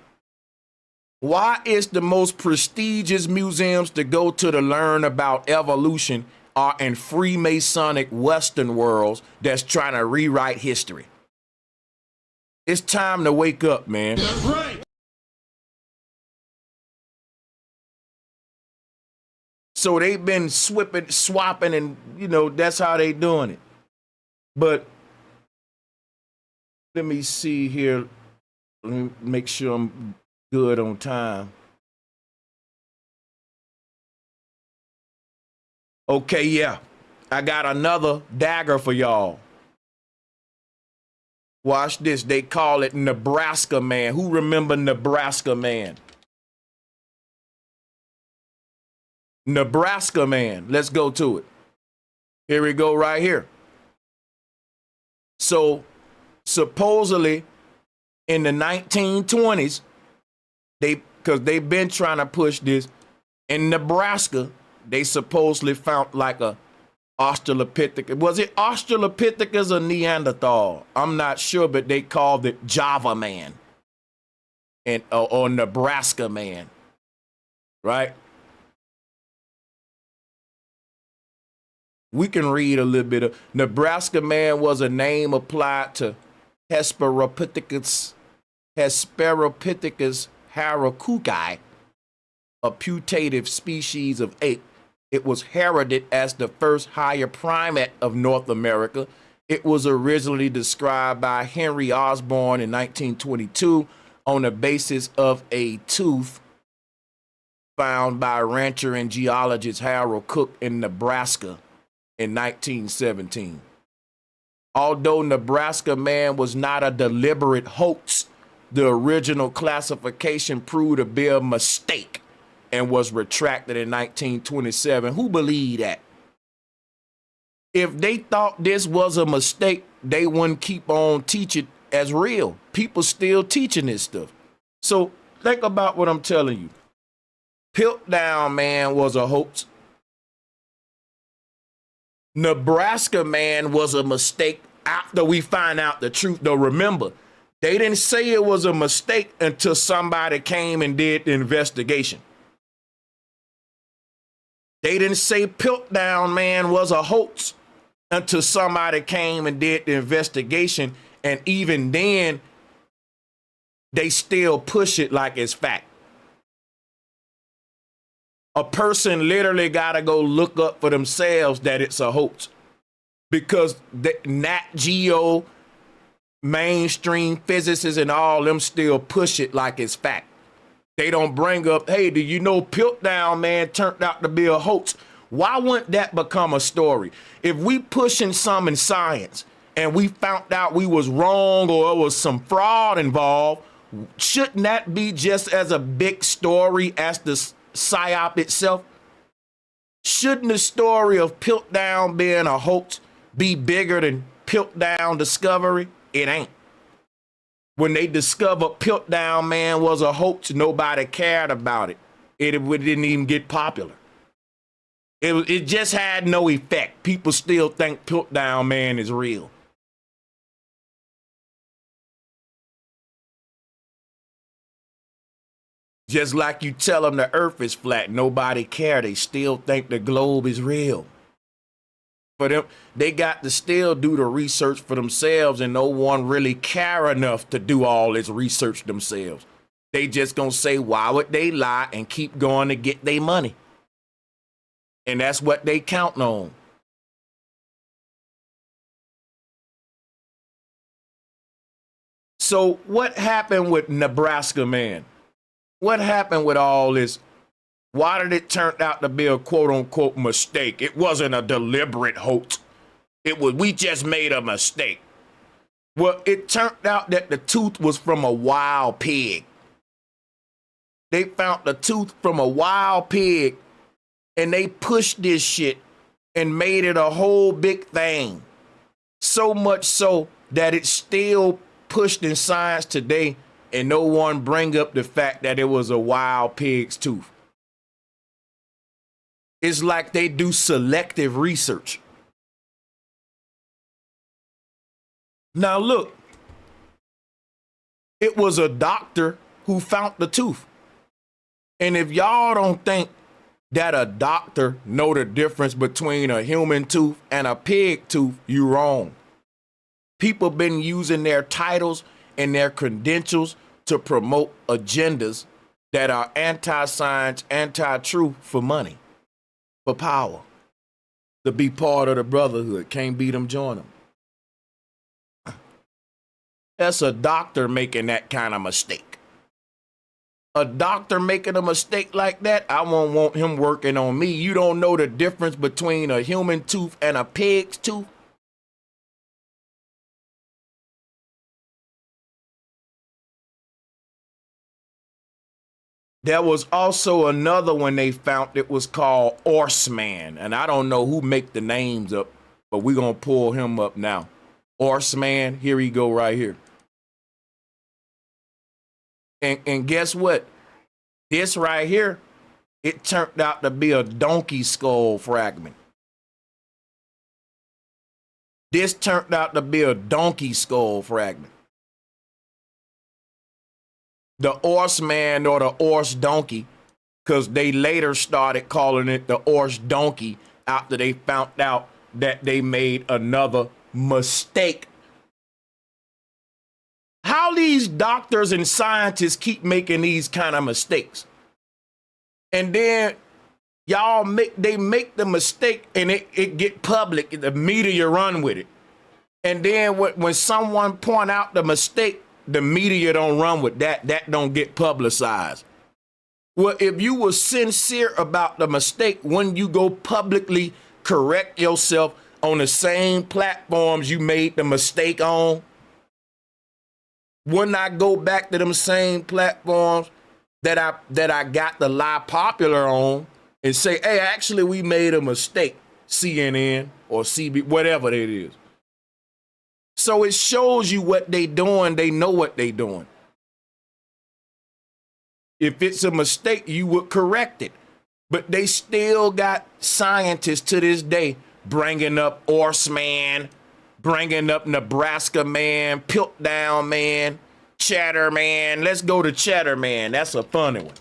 Why is the most prestigious museums to go to learn about evolution are in Freemasonic Western worlds that's trying to rewrite history? It's time to wake up, man. That's right. So they've been swapping, and you know, that's how they doing it. But let me see here. Let me make sure I'm good on time. Okay, yeah. I got another dagger for y'all. Watch this. They call it Nebraska Man. Who remember Nebraska Man? Nebraska Man. Let's go to it. Here we go right here. So supposedly in the 1920s, because they've been trying to push this, in Nebraska, they supposedly found like a Australopithecus. Was it Australopithecus or Neanderthal? I'm not sure, but they called it Java Man and or Nebraska Man, right? We can read a little bit of Nebraska Man was a name applied to Hesperopithecus harakukai, a putative species of ape. It was heralded as the first higher primate of North America. It was originally described by Henry Osborn in 1922 on the basis of a tooth found by rancher and geologist Harold Cook in Nebraska in 1917. Although Nebraska Man was not a deliberate hoax, the original classification proved to be a mistake and was retracted in 1927. Who believed that? If they thought this was a mistake, they wouldn't keep on teaching as real. People still teaching this stuff. So think about what I'm telling you. Piltdown Man was a hoax. Nebraska Man was a mistake after we find out the truth. Though remember, they didn't say it was a mistake until somebody came and did the investigation. They didn't say Piltdown Man was a hoax until somebody came and did the investigation. And even then, they still push it like it's fact. A person literally got to go look up for themselves that it's a hoax, because the Nat Geo, mainstream physicists and all them still push it like it's fact. They don't bring up, hey, do you know Piltdown Man turned out to be a hoax? Why wouldn't that become a story? If we pushing some in science and we found out we was wrong or there was some fraud involved, shouldn't that be just as a big story as the PSYOP itself? Shouldn't the story of Piltdown being a hoax be bigger than Piltdown discovery? It ain't. When they discovered Piltdown Man was a hoax, nobody cared about it. It didn't even get popular. It just had no effect. People still think Piltdown Man is real. Just like you tell them the earth is flat, nobody care. They still think the globe is real. For them, they got to still do the research for themselves, and no one really care enough to do all this research themselves. They just gonna say, why would they lie, and keep going to get their money. And that's what they counting on. So what happened with Nebraska Man? What happened with all this? Why did it turn out to be a quote-unquote mistake? It wasn't a deliberate hoax. We just made a mistake. Well, it turned out that the tooth was from a wild pig. They found the tooth from a wild pig, and they pushed this shit and made it a whole big thing. So much so that it's still pushed in science today, and no one bring up the fact that it was a wild pig's tooth. It's like they do selective research. Now look, it was a doctor who found the tooth. And if y'all don't think that a doctor know the difference between a human tooth and a pig tooth, you wrong. People been using their titles and their credentials to promote agendas that are anti-science, anti-truth for money. For power, to be part of the brotherhood. Can't beat them, join them. That's a doctor making that kind of mistake. A doctor making a mistake like that, I won't want him working on me. You don't know the difference between a human tooth and a pig's tooth? There was also another one they found. It was called Horseman. And I don't know who make the names up, but we're going to pull him up now. Horseman, here he go right here. And guess what? This right here, it turned out to be a donkey skull fragment. This turned out to be a donkey skull fragment. The horseman or the horse donkey, because they later started calling it the horse donkey after they found out that they made another mistake. How these doctors and scientists keep making these kind of mistakes? And then they make the mistake and it get public, the media run with it. And then when someone point out the mistake, the media don't run with that. That don't get publicized. Well, if you were sincere about the mistake, when you go publicly correct yourself, on the same platforms you made the mistake on? Wouldn't I go back to them same platforms that I got the lie popular on and say, hey, actually we made a mistake, CNN or CB, whatever it is. So it shows you what they doing. They know what they doing. If it's a mistake, you would correct it. But they still got scientists to this day bringing up Orse Man, bringing up Nebraska Man, Piltdown Man, Chatter Man. Let's go to Chatter Man. That's a funny one.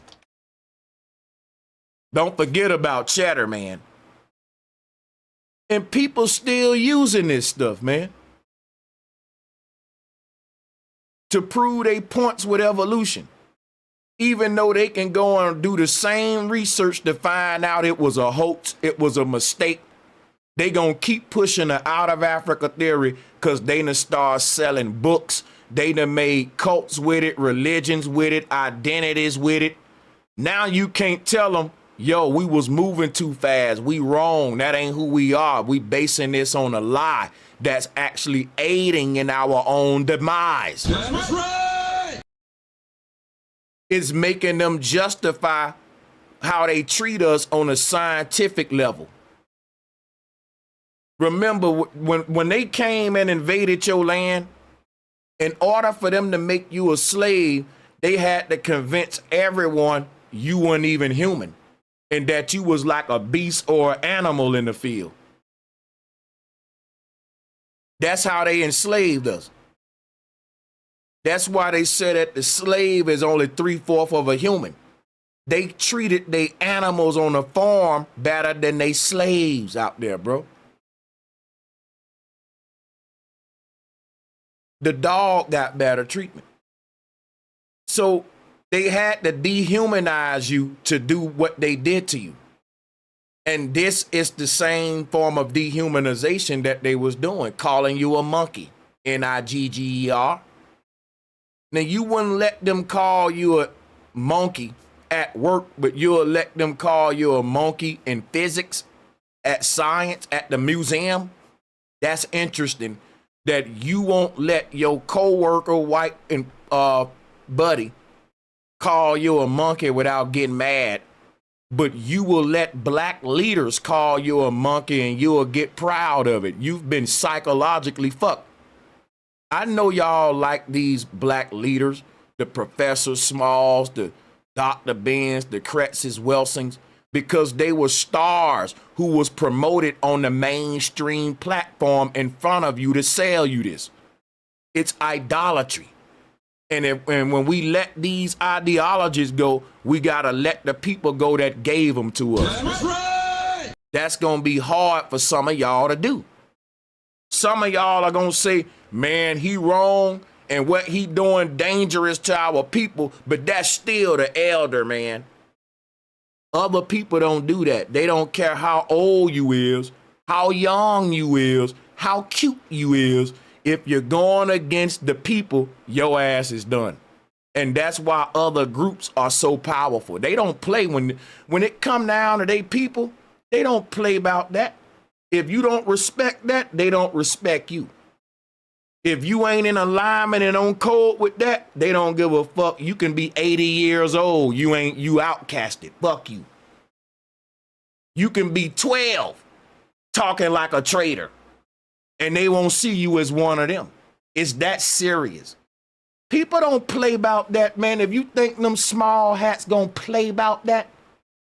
Don't forget about Chatter Man. And people still using this stuff, man, to prove they points with evolution. Even though they can go and do the same research to find out it was a hoax, it was a mistake, they gonna keep pushing the out of Africa theory because they done start selling books. They done made cults with it, religions with it, identities with it. Now you can't tell them, yo, we was moving too fast. We wrong. That ain't who we are. We basing this on a lie that's actually aiding in our own demise. That's right. It's making them justify how they treat us on a scientific level. Remember, when they came and invaded your land, in order for them to make you a slave, they had to convince everyone you weren't even human and that you was like a beast or an animal in the field. That's how they enslaved us. That's why they said that the slave is only 3/4 of a human. They treated they animals on the farm better than they slaves out there, bro. The dog got better treatment. So they had to dehumanize you to do what they did to you. And this is the same form of dehumanization that they was doing, calling you a monkey, Nigger. Now, you wouldn't let them call you a monkey at work, but you'll let them call you a monkey in physics, at science, at the museum. That's interesting that you won't let your coworker, white and buddy, call you a monkey without getting mad, but you will let black leaders call you a monkey and you'll get proud of it. You've been psychologically fucked. I know y'all like these black leaders, the Professor Smalls, the Dr. Benz, the Kretzes, Welsings, because they were stars who was promoted on the mainstream platform in front of you to sell you this. It's idolatry. And when we let these ideologies go, we got to let the people go that gave them to us. That's right. That's going to be hard for some of y'all to do. Some of y'all are going to say, man, he wrong and what he doing dangerous to our people, but that's still the elder, man. Other people don't do that. They don't care how old you is, how young you is, how cute you is. If you're going against the people, your ass is done. And that's why other groups are so powerful. They don't play when it come down to they people, they don't play about that. If you don't respect that, they don't respect you. If you ain't in alignment and on code with that, they don't give a fuck. You can be 80 years old. You outcasted. Fuck you. You can be 12 talking like a traitor and they won't see you as one of them. It's that serious. People don't play about that, man. If you think them small hats gonna play about that,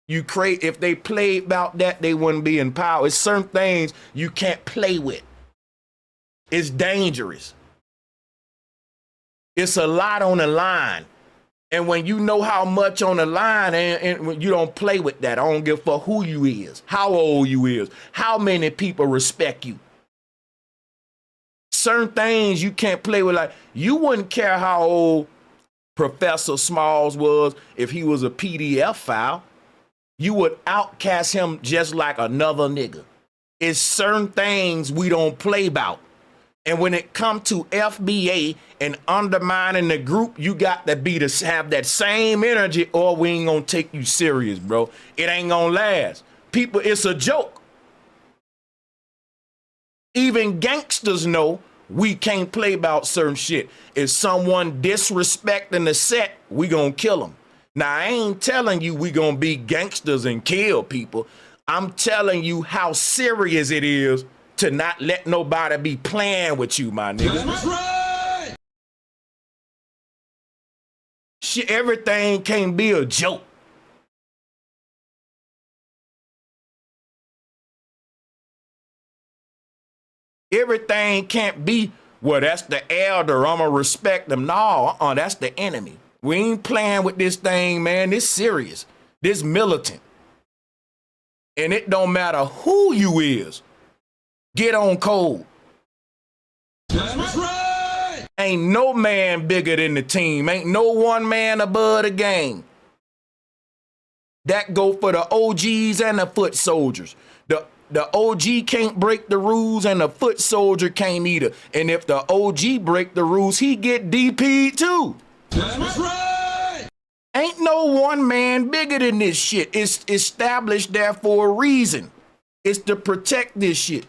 you crazy. If they played about that, they wouldn't be in power. It's certain things you can't play with. It's dangerous. It's a lot on the line. And when you know how much on the line and when you don't play with that, I don't give a fuck who you is, how old you is, how many people respect you. Certain things you can't play with. Like, you wouldn't care how old Professor Smalls was if he was a PDF file. You would outcast him just like another nigga. It's certain things we don't play about. And when it comes to FBA and undermining the group, you got to have that same energy or we ain't gonna take you serious, bro. It ain't gonna last. People, it's a joke. Even gangsters know we can't play about certain shit. If someone disrespecting the set, we gonna kill them. Now, I ain't telling you we gonna be gangsters and kill people. I'm telling you how serious it is to not let nobody be playing with you, my nigga. That's right. Shit, everything can't be a joke. Everything can't be, well, that's the elder, I'ma respect them. No, that's the enemy. We ain't playing with this thing, man. This serious. This militant. And it don't matter who you is. Get on code. That's right. Ain't no man bigger than the team. Ain't no one man above the game. That go for the OGs and the foot soldiers. The OG can't break the rules and the foot soldier can't either. And if the OG break the rules, he get DP'd too. That's right. Ain't no one man bigger than this shit. It's established there for a reason. It's to protect this shit.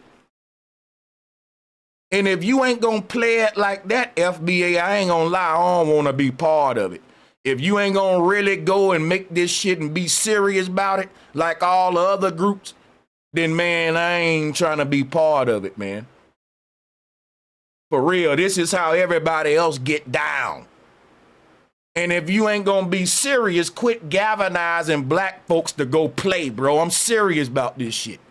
And if you ain't gonna play it like that, FBA, I ain't gonna lie, I don't wanna be part of it. If you ain't gonna really go and make this shit and be serious about it, like all the other groups, then man, I ain't trying to be part of it, man. For real, this is how everybody else get down. And if you ain't gonna be serious, quit galvanizing black folks to go play, bro. I'm serious about this shit.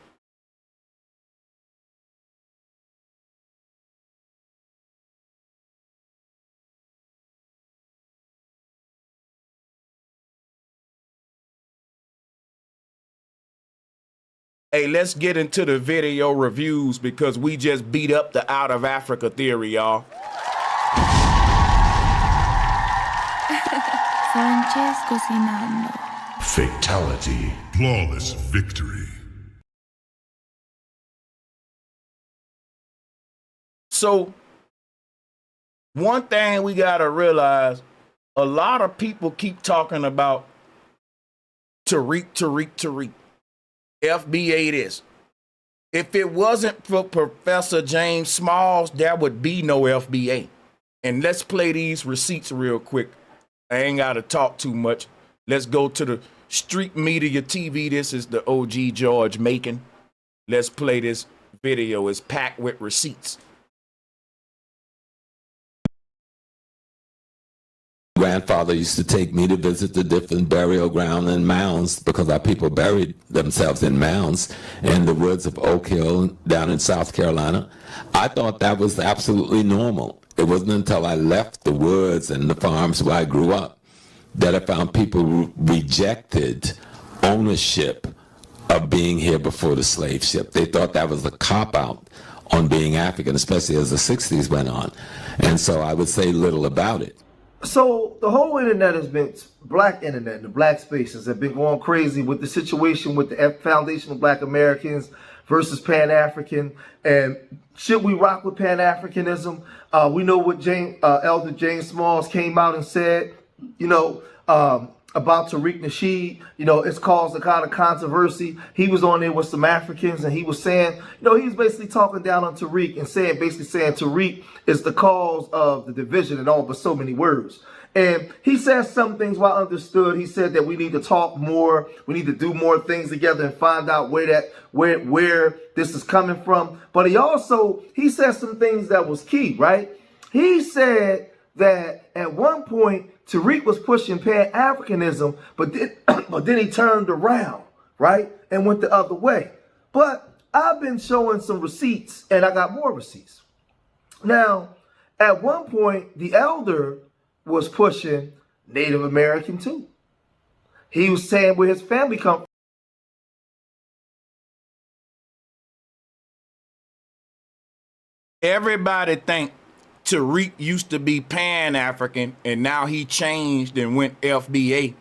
Hey, let's get into the video reviews because we just beat up the out of Africa theory, y'all. Sanchez cocinando. Fatality. Flawless victory. So, one thing we gotta realize, a lot of people keep talking about Tariq. FBA this. If it wasn't for Professor James Smalls, there would be no FBA. And let's play these receipts real quick. I ain't got to talk too much. Let's go to the street media TV. This is the OG George Macon. Let's play this video. It's packed with receipts. Grandfather used to take me to visit the different burial ground and mounds because our people buried themselves in mounds in the woods of Oak Hill down in South Carolina. I thought that was absolutely normal. It wasn't until I left the woods and the farms where I grew up that I found people rejected ownership of being here before the slave ship. They thought that was a cop-out on being African, especially as the 60s went on. And so I would say little about it. So the whole internet has been, black internet, the black spaces have been going crazy with the situation with the Foundation of Black Americans versus Pan-African. And should we rock with Pan-Africanism? We know what Elder James Smalls came out and said, about Tariq Nasheed. It's caused a kind of controversy. He was on there with some Africans and he was saying, he was basically talking down on Tariq and basically saying Tariq is the cause of the division and all but so many words. And he said some things well understood. He said that we need to talk more. We need to do more things together and find out where this is coming from. But he said some things that was key, right? He said that at one point, Tariq was pushing Pan-Africanism, but then he turned around, right, and went the other way. But I've been showing some receipts, and I got more receipts. Now, at one point, the elder was pushing Native American too. He was saying where his family come from. Everybody think Tariq used to be Pan-African and now he changed and went FBA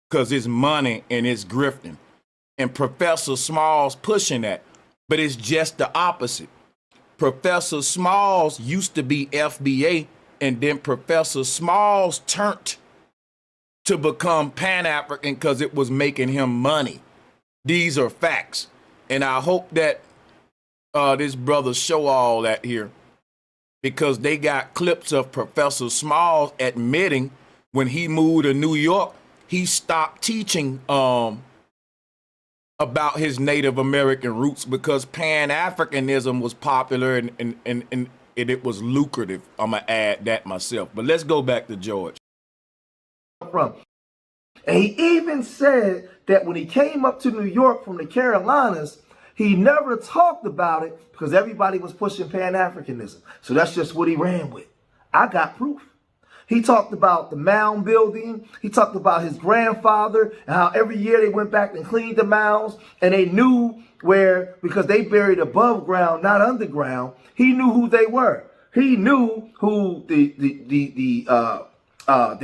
because it's money and it's grifting. And Professor Smalls pushing that. But it's just the opposite. Professor Smalls used to be FBA and then Professor Smalls turned to become Pan-African because it was making him money. These are facts. And I hope that this brother show all that here, because they got clips of Professor Smalls admitting when he moved to New York, he stopped teaching about his Native American roots because Pan-Africanism was popular and it was lucrative. I'm going to add that myself. But let's go back to George. From. And he even said that when he came up to New York from the Carolinas, he never talked about it because everybody was pushing Pan-Africanism. So that's just what he ran with. I got proof. He talked about the mound building. He talked about his grandfather and how every year they went back and cleaned the mounds, and they knew where, because they buried above ground, not underground. He knew who they were. He knew who the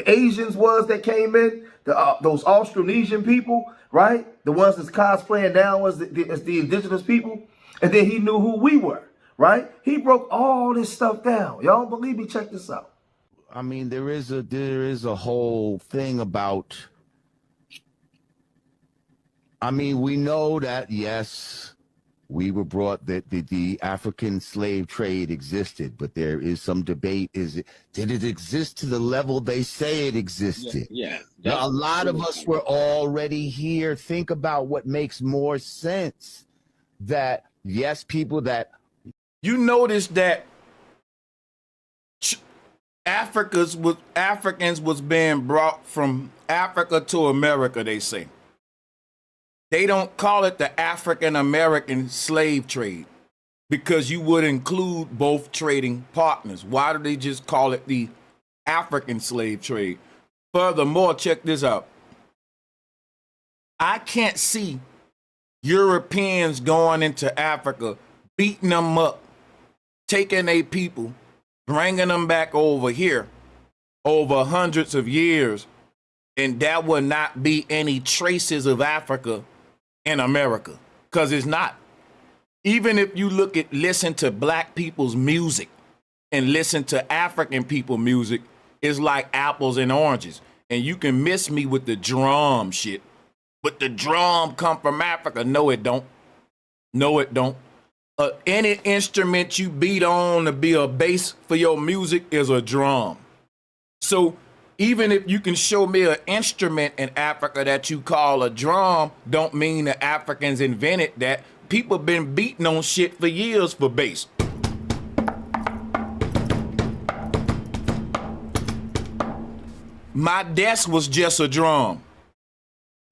Asians was that came in, those Austronesian people, right? The ones that's cosplaying now as the indigenous people. And then he knew who we were, right? He broke all this stuff down. Y'all don't believe me? Check this out. I mean, there is a whole thing about, I mean, we know that, yes, we were brought that the African slave trade existed, but there is some debate. Did it exist to the level they say it existed? Yeah. Now, a lot of us were already here. Think about what makes more sense. That, yes, people that. You notice that Africans was being brought from Africa to America, they say. They don't call it the African-American slave trade because you would include both trading partners. Why do they just call it the African slave trade? Furthermore, check this out. I can't see Europeans going into Africa, beating them up, taking their people, bringing them back over here over hundreds of years, and there will not be any traces of Africa in America, because it's not. Even if you listen to black people's music and listen to African people music, it's like apples and oranges. And you can miss me with the drum shit, but the drum come from Africa. No, it don't. No, it don't. Any instrument you beat on to be a bass for your music is a drum. So even if you can show me an instrument in Africa that you call a drum, don't mean the Africans invented that. People been beating on shit for years for bass. My desk was just a drum.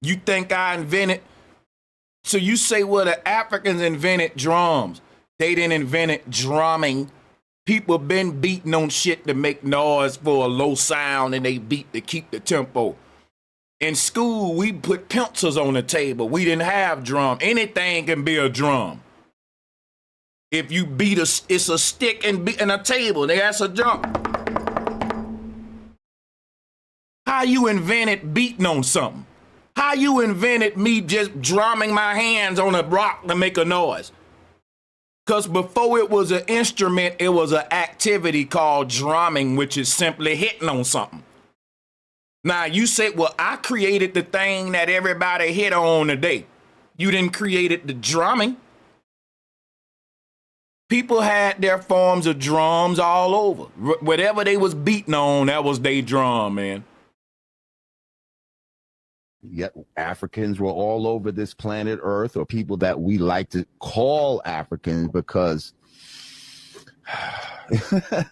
You think I invented? So you say, well, the Africans invented drums. They didn't invent it drumming. People been beating on shit to make noise for a low sound, and they beat to keep the tempo. In school, we put pencils on the table. We didn't have drum. Anything can be a drum. If you beat it's a stick and a table. That's a drum. How you invented beating on something? How you invented me just drumming my hands on a rock to make a noise? Because before it was an instrument, it was an activity called drumming, which is simply hitting on something. Now, you say, well, I created the thing that everybody hit on today. You didn't create the drumming. People had their forms of drums all over. Whatever they was beating on, that was their drum, man. Yet Africans were all over this planet Earth, or people that we like to call Africans, because I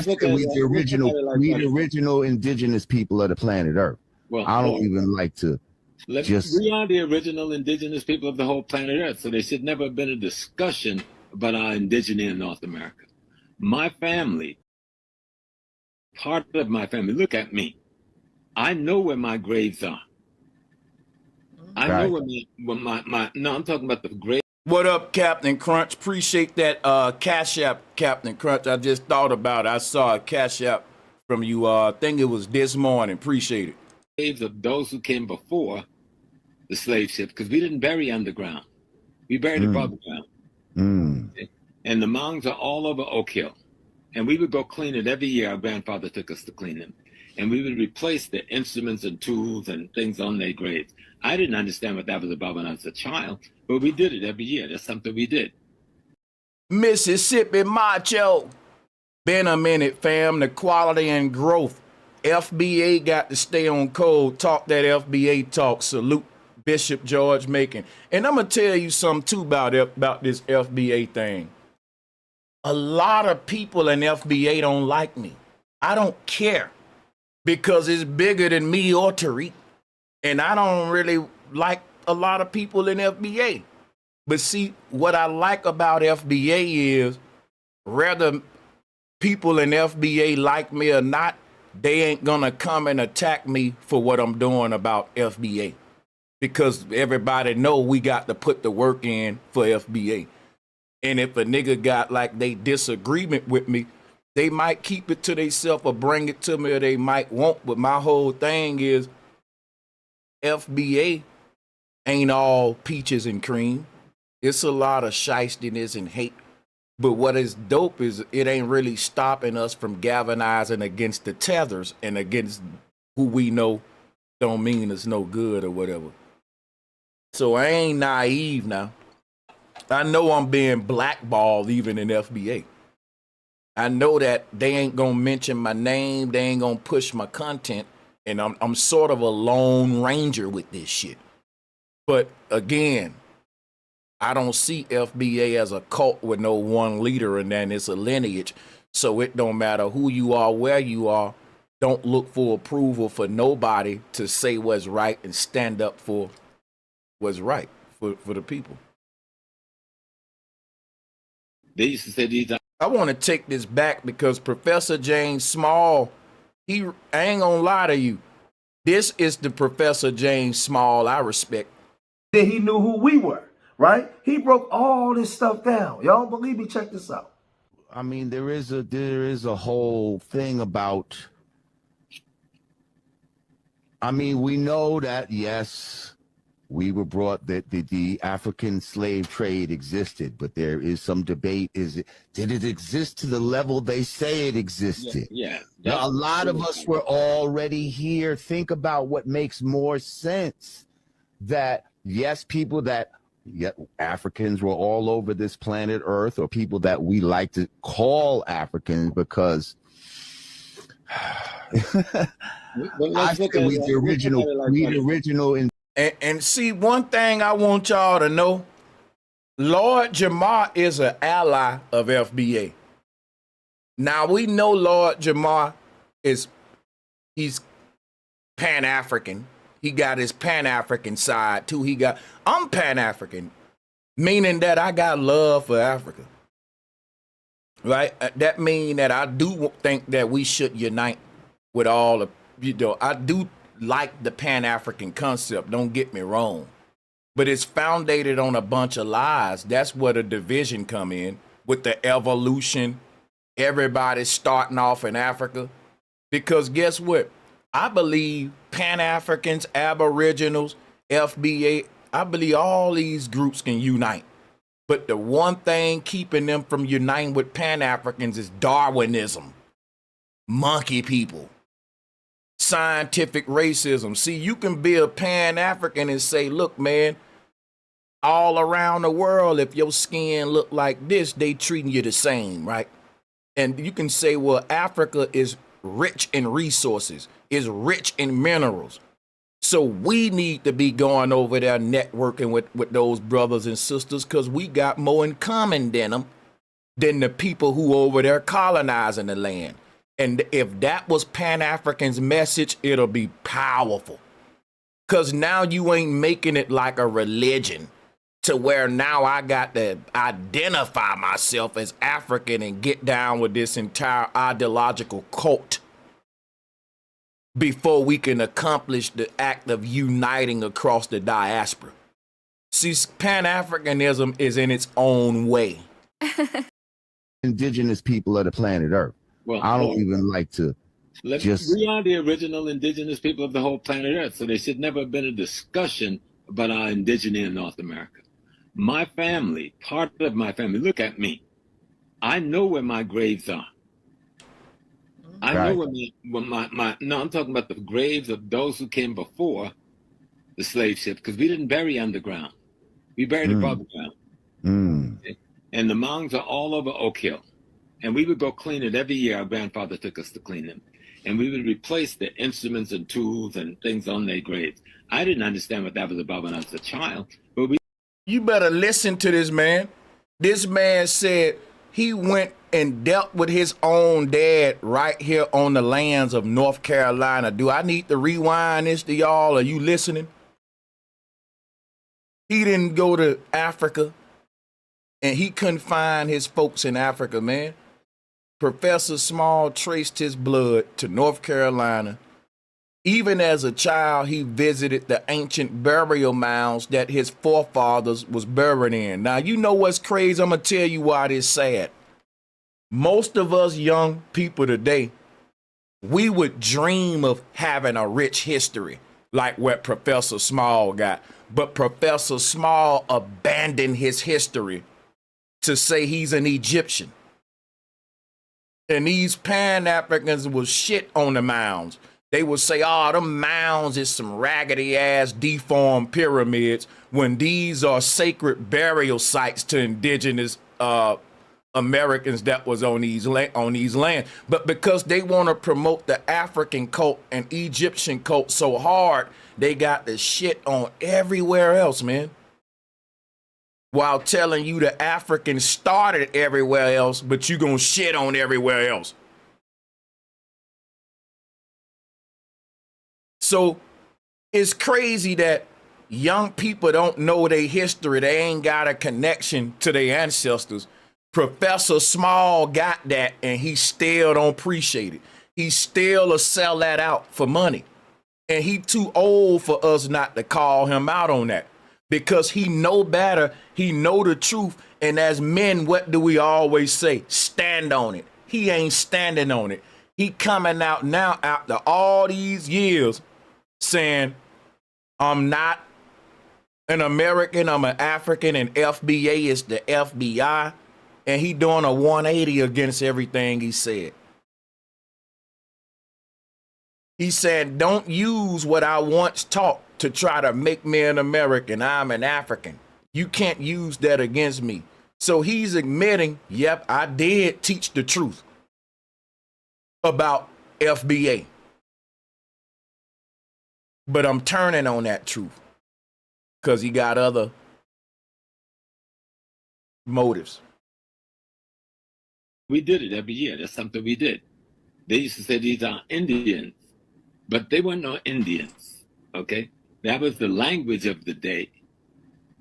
think we the original indigenous people of the planet Earth. Well, I don't even like to we are the original indigenous people of the whole planet Earth, so there should never have been a discussion about our indigeneity in North America. My family, part of my family, look at me. I know where my graves are. I know where I'm talking about the grave. What up, Captain Crunch? Appreciate that Cash App, Captain Crunch. I just thought about it. I saw a Cash App from you. I think it was this morning. Appreciate it. Graves of those who came before the slave ship, because we didn't bury underground. We buried above ground. Okay? And the mounds are all over Oak Hill. And we would go clean it every year. Our grandfather took us to clean them. And we would replace the instruments and tools and things on their graves. I didn't understand what that was about when I was a child, but we did it every year. That's something we did. Mississippi macho. Been a minute, fam. The quality and growth. FBA got to stay on code. Talk that FBA talk. Salute Bishop George Macon. And I'm going to tell you something, too, about this FBA thing. A lot of people in FBA don't like me. I don't care because it's bigger than me or Tariq. And I don't really like a lot of people in FBA. But see, what I like about FBA is whether people in FBA like me or not, they ain't gonna come and attack me for what I'm doing about FBA. Because everybody know we got to put the work in for FBA. And if a nigga got like they disagreement with me, they might keep it to themselves or bring it to me, or they might won't. But my whole thing is FBA ain't all peaches and cream. It's a lot of shystiness and hate. But what is dope is it ain't really stopping us from galvanizing against the tethers and against who we know don't mean it's no good or whatever. So I ain't naive now. I know I'm being blackballed even in FBA. I know that they ain't gonna mention my name, they ain't gonna push my content, and I'm sort of a lone ranger with this shit. But again, I don't see FBA as a cult with no one leader, and then it's a lineage. So it don't matter who you are, where you are. Don't look for approval for nobody to say what's right and stand up for what's right for the people. They used to say these. I want to take this back because Professor James Small, I ain't gonna lie to you. This is the Professor James Small I respect. Then he knew who we were, right? He broke all this stuff down. Y'all believe me? Check this out. I mean, there is a whole thing about. I mean, we know that yes, we were brought that the African slave trade existed, but there is some debate. Did it exist to the level they say it existed? Yeah. Now, a lot of us were already here. Think about what makes more sense. That yes, people that Africans were all over this planet Earth, or people that we like to call Africans because I think we the original. And see, one thing I want y'all to know, Lord Jamar is an ally of FBA. Now we know Lord Jamar he's Pan-African. He got his Pan-African side too. I'm Pan-African, meaning that I got love for Africa. Right? That means that I do think that we should unite with all the, I do like the Pan-African concept, don't get me wrong. But it's founded on a bunch of lies. That's where the division come in with the evolution. Everybody's starting off in Africa. Because guess what? I believe Pan-Africans, Aboriginals, FBA, I believe all these groups can unite. But the one thing keeping them from uniting with Pan-Africans is Darwinism, monkey people, scientific racism. See, you can be a Pan-African and say, look, man, all around the world, if your skin look like this, they treating you the same, right? And you can say, well, Africa is rich in resources, is rich in minerals. So we need to be going over there networking with those brothers and sisters because we got more in common than the people who over there colonizing the land. And if that was Pan-African's message, it'll be powerful. Because now you ain't making it like a religion to where now I got to identify myself as African and get down with this entire ideological cult before we can accomplish the act of uniting across the diaspora. See, Pan-Africanism is in its own way. Indigenous people of the planet Earth. Well, I don't even like to we are the original indigenous people of the whole planet Earth, so there should never have been a discussion about our indigeneity in North America. My family, part of my family, look at me. I know where my graves are. I know where no, I'm talking about the graves of those who came before the slave ship, because we didn't bury underground. We buried above ground. Okay? And the mounds are all over Oak Hill. And we would go clean it every year. Our grandfather took us to clean them. And we would replace the instruments and tools and things on their graves. I didn't understand what that was about when I was a child. But You better listen to this man. This man said he went and dealt with his own dad right here on the lands of North Carolina. Do I need to rewind this to y'all? Are you listening? He didn't go to Africa, and he couldn't find his folks in Africa, man. Professor Small traced his blood to North Carolina. Even as a child, he visited the ancient burial mounds that his forefathers was buried in. Now, you know what's crazy? I'm going to tell you why this sad. Most of us young people today, we would dream of having a rich history like what Professor Small got. But Professor Small abandoned his history to say he's an Egyptian. And these Pan-Africans will shit on the mounds. They will say, oh, them mounds is some raggedy ass deformed pyramids, when these are sacred burial sites to indigenous Americans that was on these lands. But because they want to promote the African cult and Egyptian cult so hard, they got the shit on everywhere else, man. While telling you the Africans started everywhere else, but you gonna shit on everywhere else. So it's crazy that young people don't know their history. They ain't got a connection to their ancestors. Professor Small got that, and he still don't appreciate it. He still will sell that out for money. And he too old for us not to call him out on that. Because he know better, he know the truth, and as men, what do we always say? Stand on it. He ain't standing on it. He coming out now after all these years saying, I'm not an American, I'm an African, and FBA is the FBI, and he doing a 180 against everything he said. He said, don't use what I once taught to try to make me an American. I'm an African. You can't use that against me. So he's admitting, yep, I did teach the truth about FBA. But I'm turning on that truth because he got other motives. we did it every year. That's something we did. They used to say these are Indians, but they weren't no Indians, okay? That was the language of the day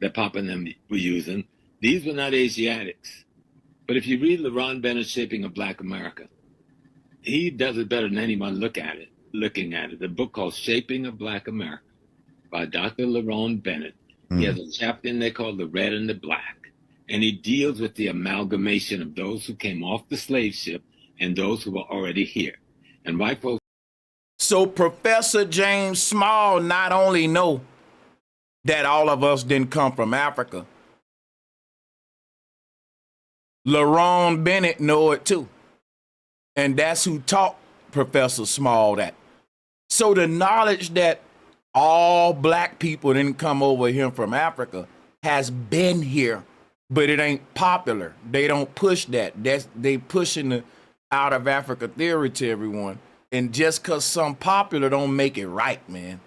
that Papa and them were using. These were not Asiatics. But if you read LaRon Bennett's Shaping of Black America, he does it better than anyone looking at it. The book called Shaping of Black America by Dr. LaRon Bennett. He has a chapter in there called The Red and the Black. And he deals with the amalgamation of those who came off the slave ship and those who were already here. And white folks. So Professor James Small not only know that all of us didn't come from Africa, LaRon Bennett know it too. And that's who taught Professor Small that. So the knowledge that all black people didn't come over here from Africa has been here, but it ain't popular. They don't push that. They pushing the out of Africa theory to everyone. And just because some popular don't make it right, man.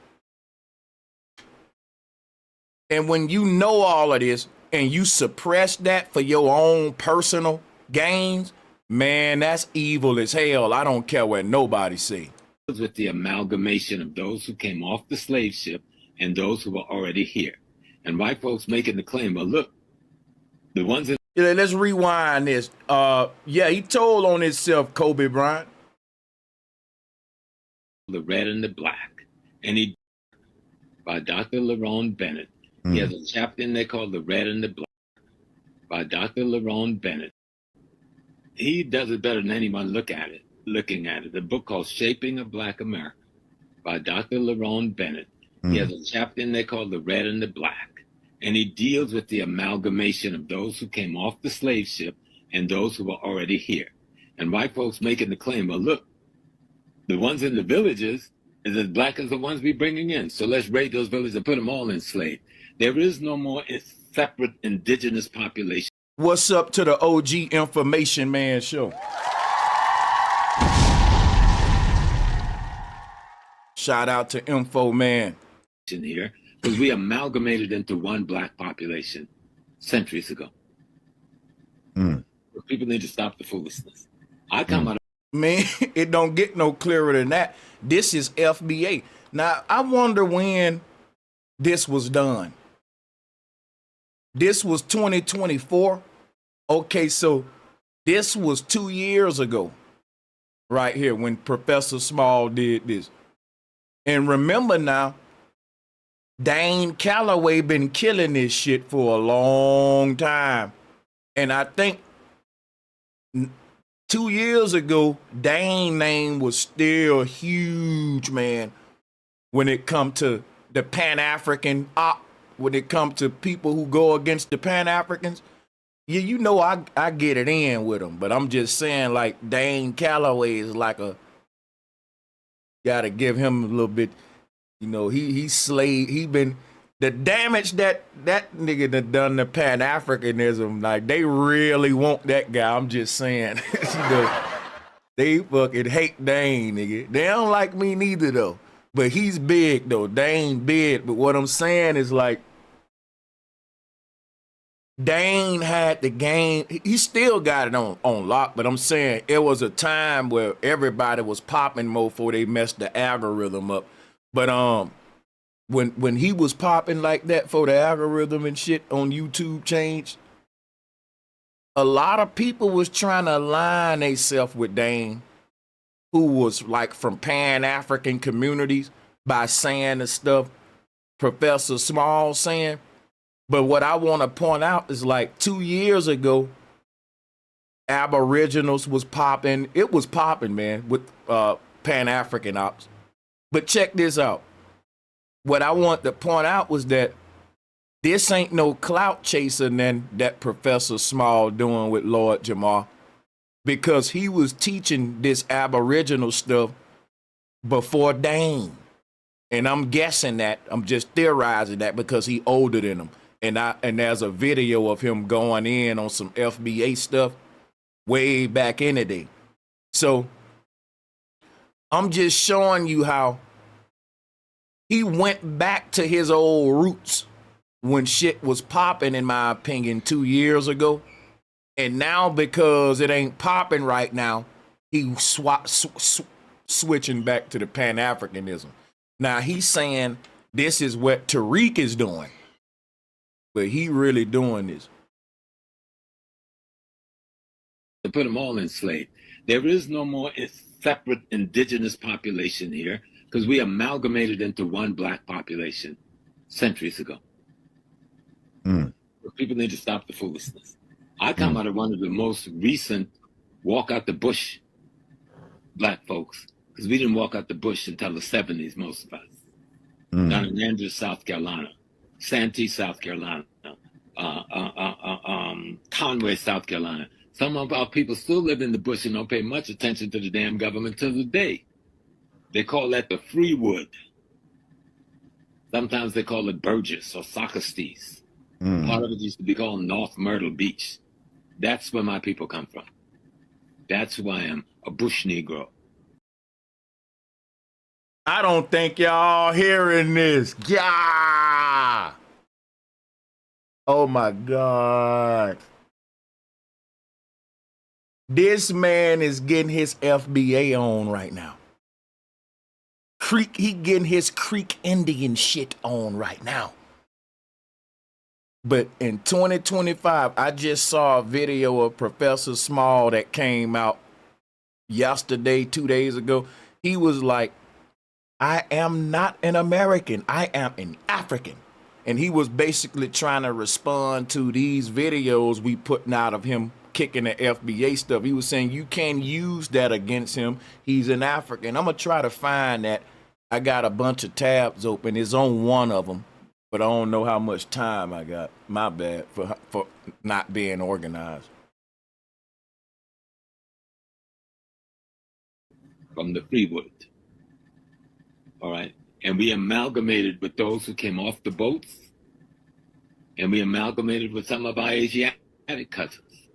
And when you know all of this and you suppress that for your own personal gains, man, that's evil as hell. I don't care what nobody say. With the amalgamation of those who came off the slave ship and those who were already here. And white folks making the claim, well, look, the ones in... Yeah, let's rewind this. Yeah, he told on himself, Kobe Bryant. The Red and the Black. And he... by Dr. LaRon Bennett. He has a chapter in there called The Red and the Black by Dr. LaRon Bennett. He does it better than anyone looking at it. The book called Shaping of Black America by Dr. LaRon Bennett. He has a chapter in there called The Red and the Black. And he deals with the amalgamation of those who came off the slave ship and those who were already here. And white folks making the claim, well, look, the ones in the villages is as black as the ones we bringing in. So let's raid those villages and put them all enslaved. There is no more separate indigenous population. What's up to the OG Information Man show? Shout out to Info Man. Here, because we amalgamated into one black population centuries ago. People need to stop the foolishness. I come out of Man, it don't get no clearer than that. This is FBA. Now, I wonder when this was done. This was 2024. Okay, so this was 2 years ago, right here, when Professor Small did this. And remember now, Dane Calloway been killing this shit for a long time. And I think 2 years ago, Dane name was still huge, man, when it come to the Pan-African op, when it come to people who go against the Pan-Africans. Yeah, you know I get it in with them, but I'm just saying, like, Dane Calloway is like a, gotta give him a little bit, you know, he slayed, he been, the damage that nigga done to Pan-Africanism, like, they really want that guy, I'm just saying. You know, they fucking hate Dane, nigga. They don't like me neither, though, but he's big, though. Dane big, but what I'm saying is, like, Dane had the game. He still got it on lock, but I'm saying it was a time where everybody was popping more before they messed the algorithm up. But when he was popping like that for the algorithm and shit on YouTube changed, a lot of people was trying to align themselves with Dane, who was like from Pan-African communities, by saying the stuff Professor Small saying. But what I want to point out is, like, 2 years ago, Aboriginals was popping. It was popping, man, with Pan-African ops. But check this out. What I want to point out was that this ain't no clout chasing than that Professor Small doing with Lord Jamar, because he was teaching this Aboriginal stuff before Dane. And I'm guessing that, I'm just theorizing that because he older than him. And there's a video of him going in on some FBA stuff way back in the day. So I'm just showing you how he went back to his old roots when shit was popping, in my opinion, 2 years ago. And now, because it ain't popping right now, he switching back to the Pan-Africanism. Now he's saying this is what Tariq is doing. But he really doing this. to put them all enslaved. There is no more separate indigenous population here because we amalgamated into one black population centuries ago. People need to stop the foolishness. I come out of one of the most recent walk out the bush black folks, because we didn't walk out the bush until the 70s, most of us. Down in Andrews, South Carolina, Santee, South Carolina, Conway, South Carolina. Some of our people still live in the bush and don't pay much attention to the damn government till the day. They call that the free wood. Sometimes they call it Burgess or Socrates. Part of it used to be called North Myrtle Beach. That's where my people come from. That's who I am, a bush Negro. I don't think y'all hearing this. Yeah. Oh my God. This man is getting his FBA on right now. He getting his Creek Indian shit on right now. But in 2025, I just saw a video of Professor Small that came out yesterday, 2 days ago. He was like, I am not an American. I am an African. And he was basically trying to respond to these videos we putting out of him kicking the FBA stuff. He was saying you can't use that against him. He's an African. I'm going to try to find that. I got a bunch of tabs open. It's on one of them, but I don't know how much time I got. My bad for not being organized. From the Freewood. All right. And we amalgamated with those who came off the boats. And we amalgamated with some of our Asiatics cousins.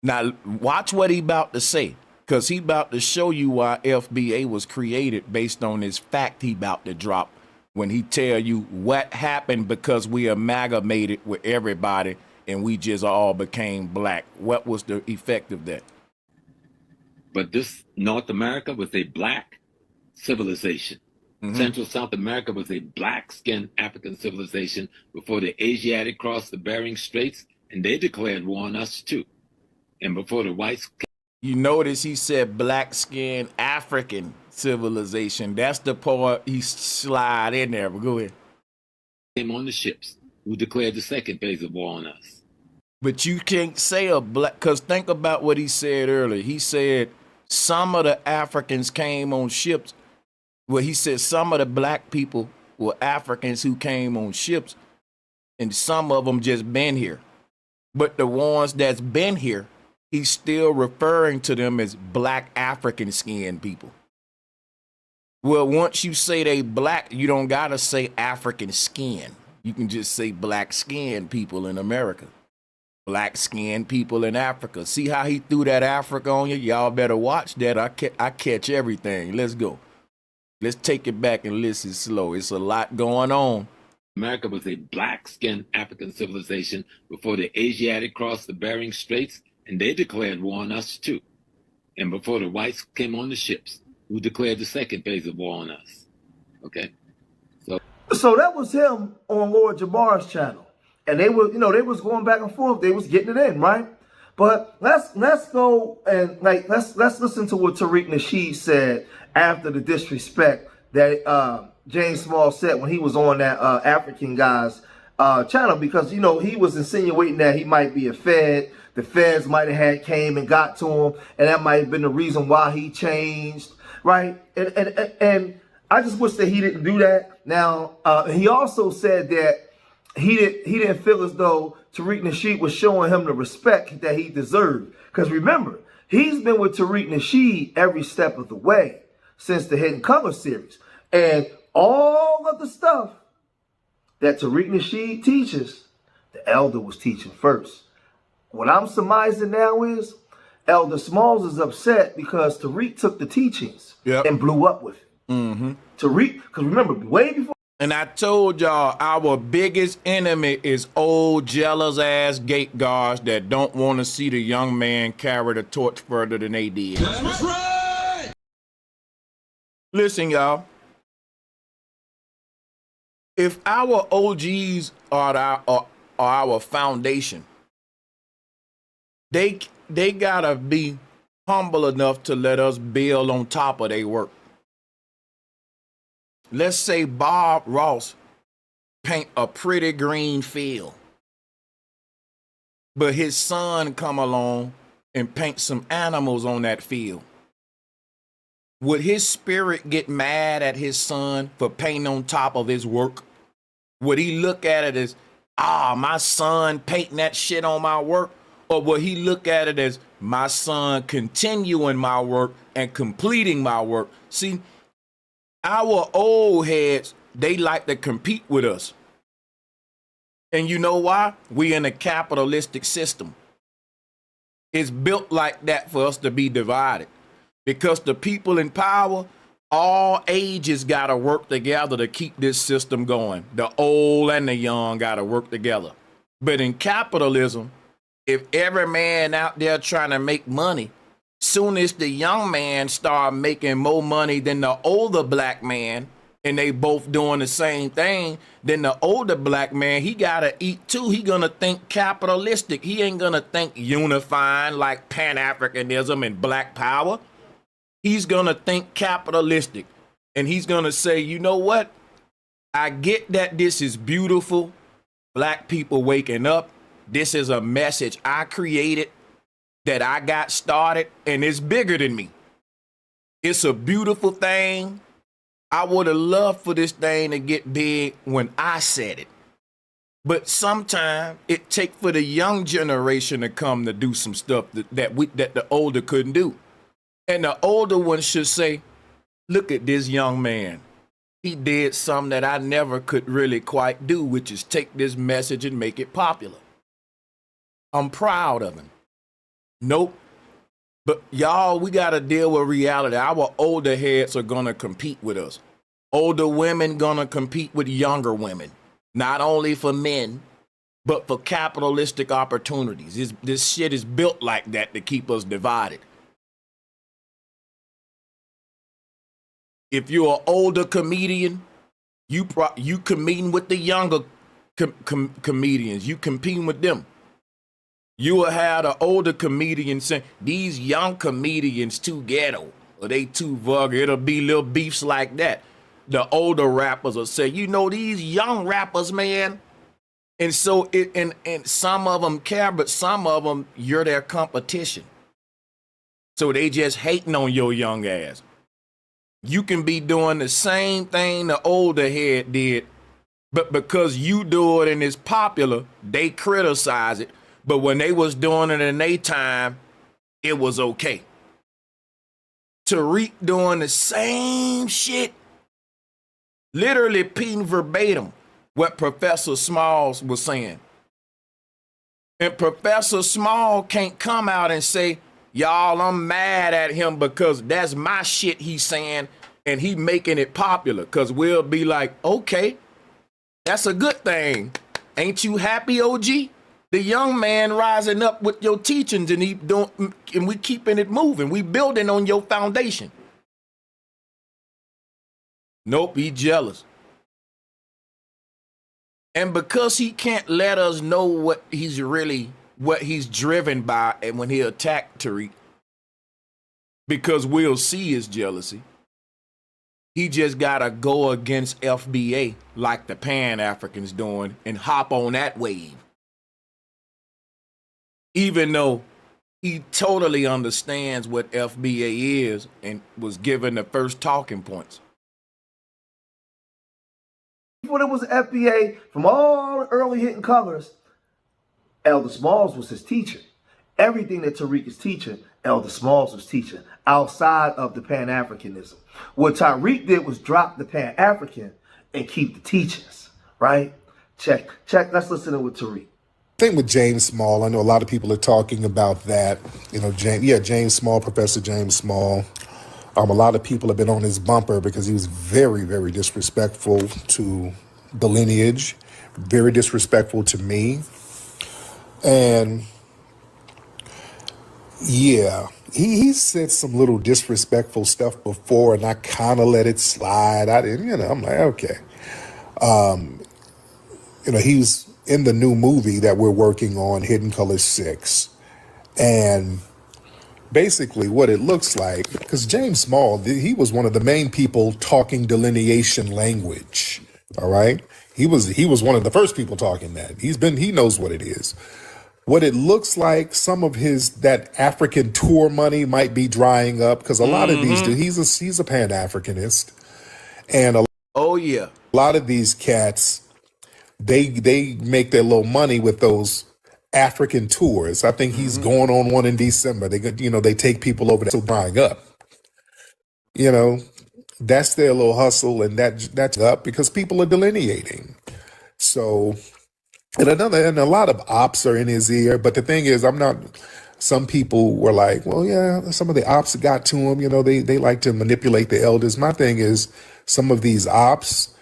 Now, watch what he about to say, because he about to show you why FBA was created based on this fact he about to drop when he tell you what happened because we amalgamated with everybody and we just all became black. What was the effect of that? But this North America was a black civilization. Central South America was a black-skinned African civilization before the Asiatic crossed the Bering Straits, and they declared war on us too. And before the whites You notice he said black-skinned African civilization. That's the part he slide in there, but go ahead. came on the ships, who declared the second phase of war on us. But you can't say a black, because think about what he said earlier. He said some of the Africans came on ships. Well, he said some of the black people were Africans who came on ships, and some of them just been here. But the ones that's been here, he's still referring to them as black African skinned people. Well, once you say they black, you don't gotta say African skin. You can just say black skinned people in America. Black skinned people in Africa. See how he threw that Africa on you? Y'all better watch that. I catch everything. Let's go. Let's take it back and listen slow. It's a lot going on. America was a black-skinned African civilization before the Asiatic crossed the Bering Straits, and they declared war on us too. And before the whites came on the ships, who declared the second phase of war on us. Okay? So that was him on Lord Jabbar's channel. And they were, they was going back and forth. They was getting it in, right? But let's go and let's listen to what Tariq Nasheed said after the disrespect that James Small said when he was on that African guy's channel, because he was insinuating that he might be a Fed. The Feds might have came and got to him, and that might have been the reason why he changed, right? And I just wish that he didn't do that. Now he also said that he didn't feel as though Tariq Nasheed was showing him the respect that he deserved. Because remember, he's been with Tariq Nasheed every step of the way since the Hidden Color series. And all of the stuff that Tariq Nasheed teaches, the elder was teaching first. What I'm surmising now is Elder Smalls is upset because Tariq took the teachings and blew up with it. Tariq, because remember, way before. And I told y'all, our biggest enemy is old, jealous ass gate guards that don't want to see the young man carry the torch further than they did. That's right. Listen, y'all. If our OGs are our foundation, they gotta be humble enough to let us build on top of their work. Let's say Bob Ross paint a pretty green field, but his son come along and paint some animals on that field. Would his spirit get mad at his son for painting on top of his work? Would he look at it as, my son painting that shit on my work? Or would he look at it as my son continuing my work and completing my work? See, our old heads, they like to compete with us. And you know why? We in a capitalistic system. It's built like that for us to be divided. Because the people in power, all ages got to work together to keep this system going. The old and the young got to work together. But in capitalism, if every man out there trying to make money, soon as the young man start making more money than the older black man, and they both doing the same thing, then the older black man, he gotta eat too. He gonna think capitalistic. He ain't gonna think unifying like Pan-Africanism and black power. He's gonna think capitalistic. And he's gonna say, you know what? I get that this is beautiful. Black people waking up. This is a message I created, that I got started, and it's bigger than me. It's a beautiful thing. I would have loved for this thing to get big when I said it. But sometimes it takes for the young generation to come to do some stuff that the older couldn't do. And the older ones should say, look at this young man. He did something that I never could really quite do, which is take this message and make it popular. I'm proud of him. Nope. But y'all, we got to deal with reality. Our older heads are going to compete with us. Older women going to compete with younger women, not only for men, but for capitalistic opportunities. This shit is built like that to keep us divided. If you're an older comedian, you competing with the younger comedians. You competing with them. You will have the older comedians saying, these young comedians too ghetto, or they too vulgar. It'll be little beefs like that. The older rappers will say, you know, these young rappers, man. And so and some of them care, but some of them, you're their competition. So they just hating on your young ass. You can be doing the same thing the older head did, but because you do it and it's popular, they criticize it. But when they was doing it in their time, it was okay. Tariq doing the same shit, literally repeating verbatim what Professor Smalls was saying. And Professor Small can't come out and say, y'all, I'm mad at him because that's my shit he's saying and he making it popular. Because we'll be like, okay, that's a good thing. Ain't you happy, OG? The young man rising up with your teachings and we keeping it moving. We building on your foundation. Nope, he jealous. And because he can't let us know what he's driven by and when he attacked Tariq, because we'll see his jealousy, he just gotta go against FBA like the Pan-Africans doing and hop on that wave. Even though he totally understands what FBA is and was given the first talking points. When it was FBA, from all the early hitting colors, Elder Smalls was his teacher. Everything that Tariq is teaching, Elder Smalls was teaching outside of the Pan-Africanism. What Tariq did was drop the Pan-African and keep the teachings, right? Check. Let's listen to what Tariq. Thing with James Small, I know a lot of people are talking about that. You know, James Small, Professor James Small. A lot of people have been on his bumper because he was very, very disrespectful to the lineage, very disrespectful to me. And yeah, he said some little disrespectful stuff before and I kind of let it slide. I didn't, I'm like, okay. He's in the new movie that we're working on, Hidden Colors 6. And basically what it looks like, because James Small, he was one of the main people talking delineation language. All right. He was one of the first people talking that. He knows what it is. What it looks like, some of that African tour money might be drying up because a lot of these he's a Pan-Africanist. And a lot of these cats, they make their little money with those African tours. I think he's going on one in December. They take people over there, drying up. That's their little hustle, and that's up because people are delineating. So, and a lot of ops are in his ear. But the thing is, some people were like, well, yeah, some of the ops got to him. They like to manipulate the elders. My thing is, some of these ops,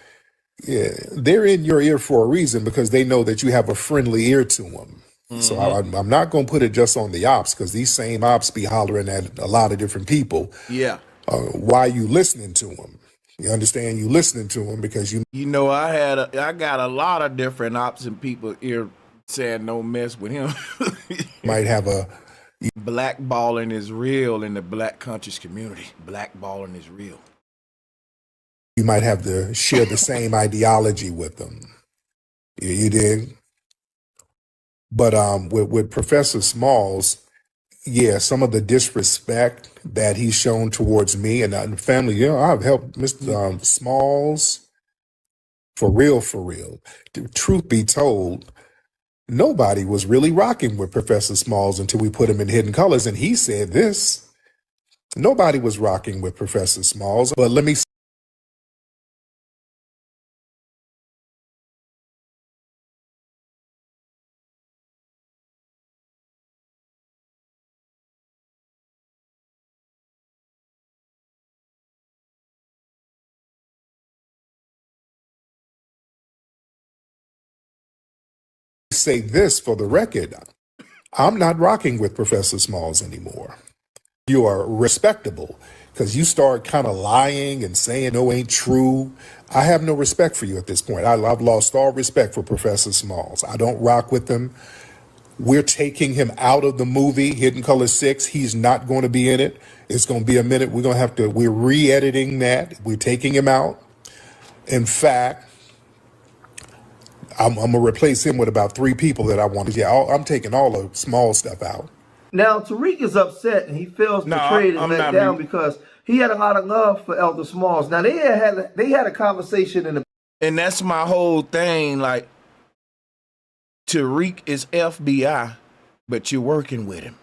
yeah, they're in your ear for a reason because they know that you have a friendly ear to them. So I'm not going to put it just on the ops because these same ops be hollering at a lot of different people. Yeah. Why you listening to them? You understand? You listening to them because I got a lot of different ops and people here saying no mess with him. might have a blackballing is real in the black conscious community. Blackballing is real. You might have to share the same ideology with them. You dig? But with Professor Smalls, yeah, some of the disrespect that he's shown towards me and the family, I've helped Mr. Smalls for real. The truth be told, nobody was really rocking with Professor Smalls until we put him in Hidden Colors. And he said this, nobody was rocking with Professor Smalls. But let me say this for the record. I'm not rocking with Professor Smalls anymore. You are respectable because you start kind of lying and saying no ain't true. I have no respect for you at this point. I've lost all respect for Professor Smalls. I don't rock with him. We're taking him out of the movie Hidden Color 6. He's not going to be in it. It's going to be a minute. We're re-editing that. We're taking him out. In fact, I'm going to replace him with about 3 people that I wanted. Yeah, I'm taking all the small stuff out. Now, Tariq is upset and he feels betrayed and let down because he had a lot of love for Elder Smalls. Now, they had a conversation in the... And that's my whole thing. Like, Tariq is FBI, but you're working with him.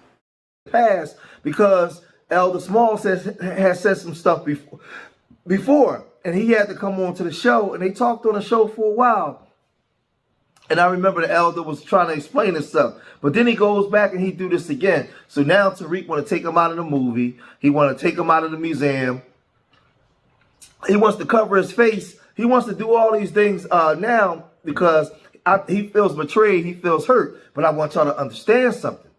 Past because Elder Smalls has said some stuff before, and he had to come on to the show, and they talked on the show for a while. And I remember the elder was trying to explain this stuff. But then he goes back and he do this again. So now Tariq want to take him out of the movie. He want to take him out of the museum. He wants to cover his face. He wants to do all these things now because he feels betrayed. He feels hurt. But I want y'all to understand something.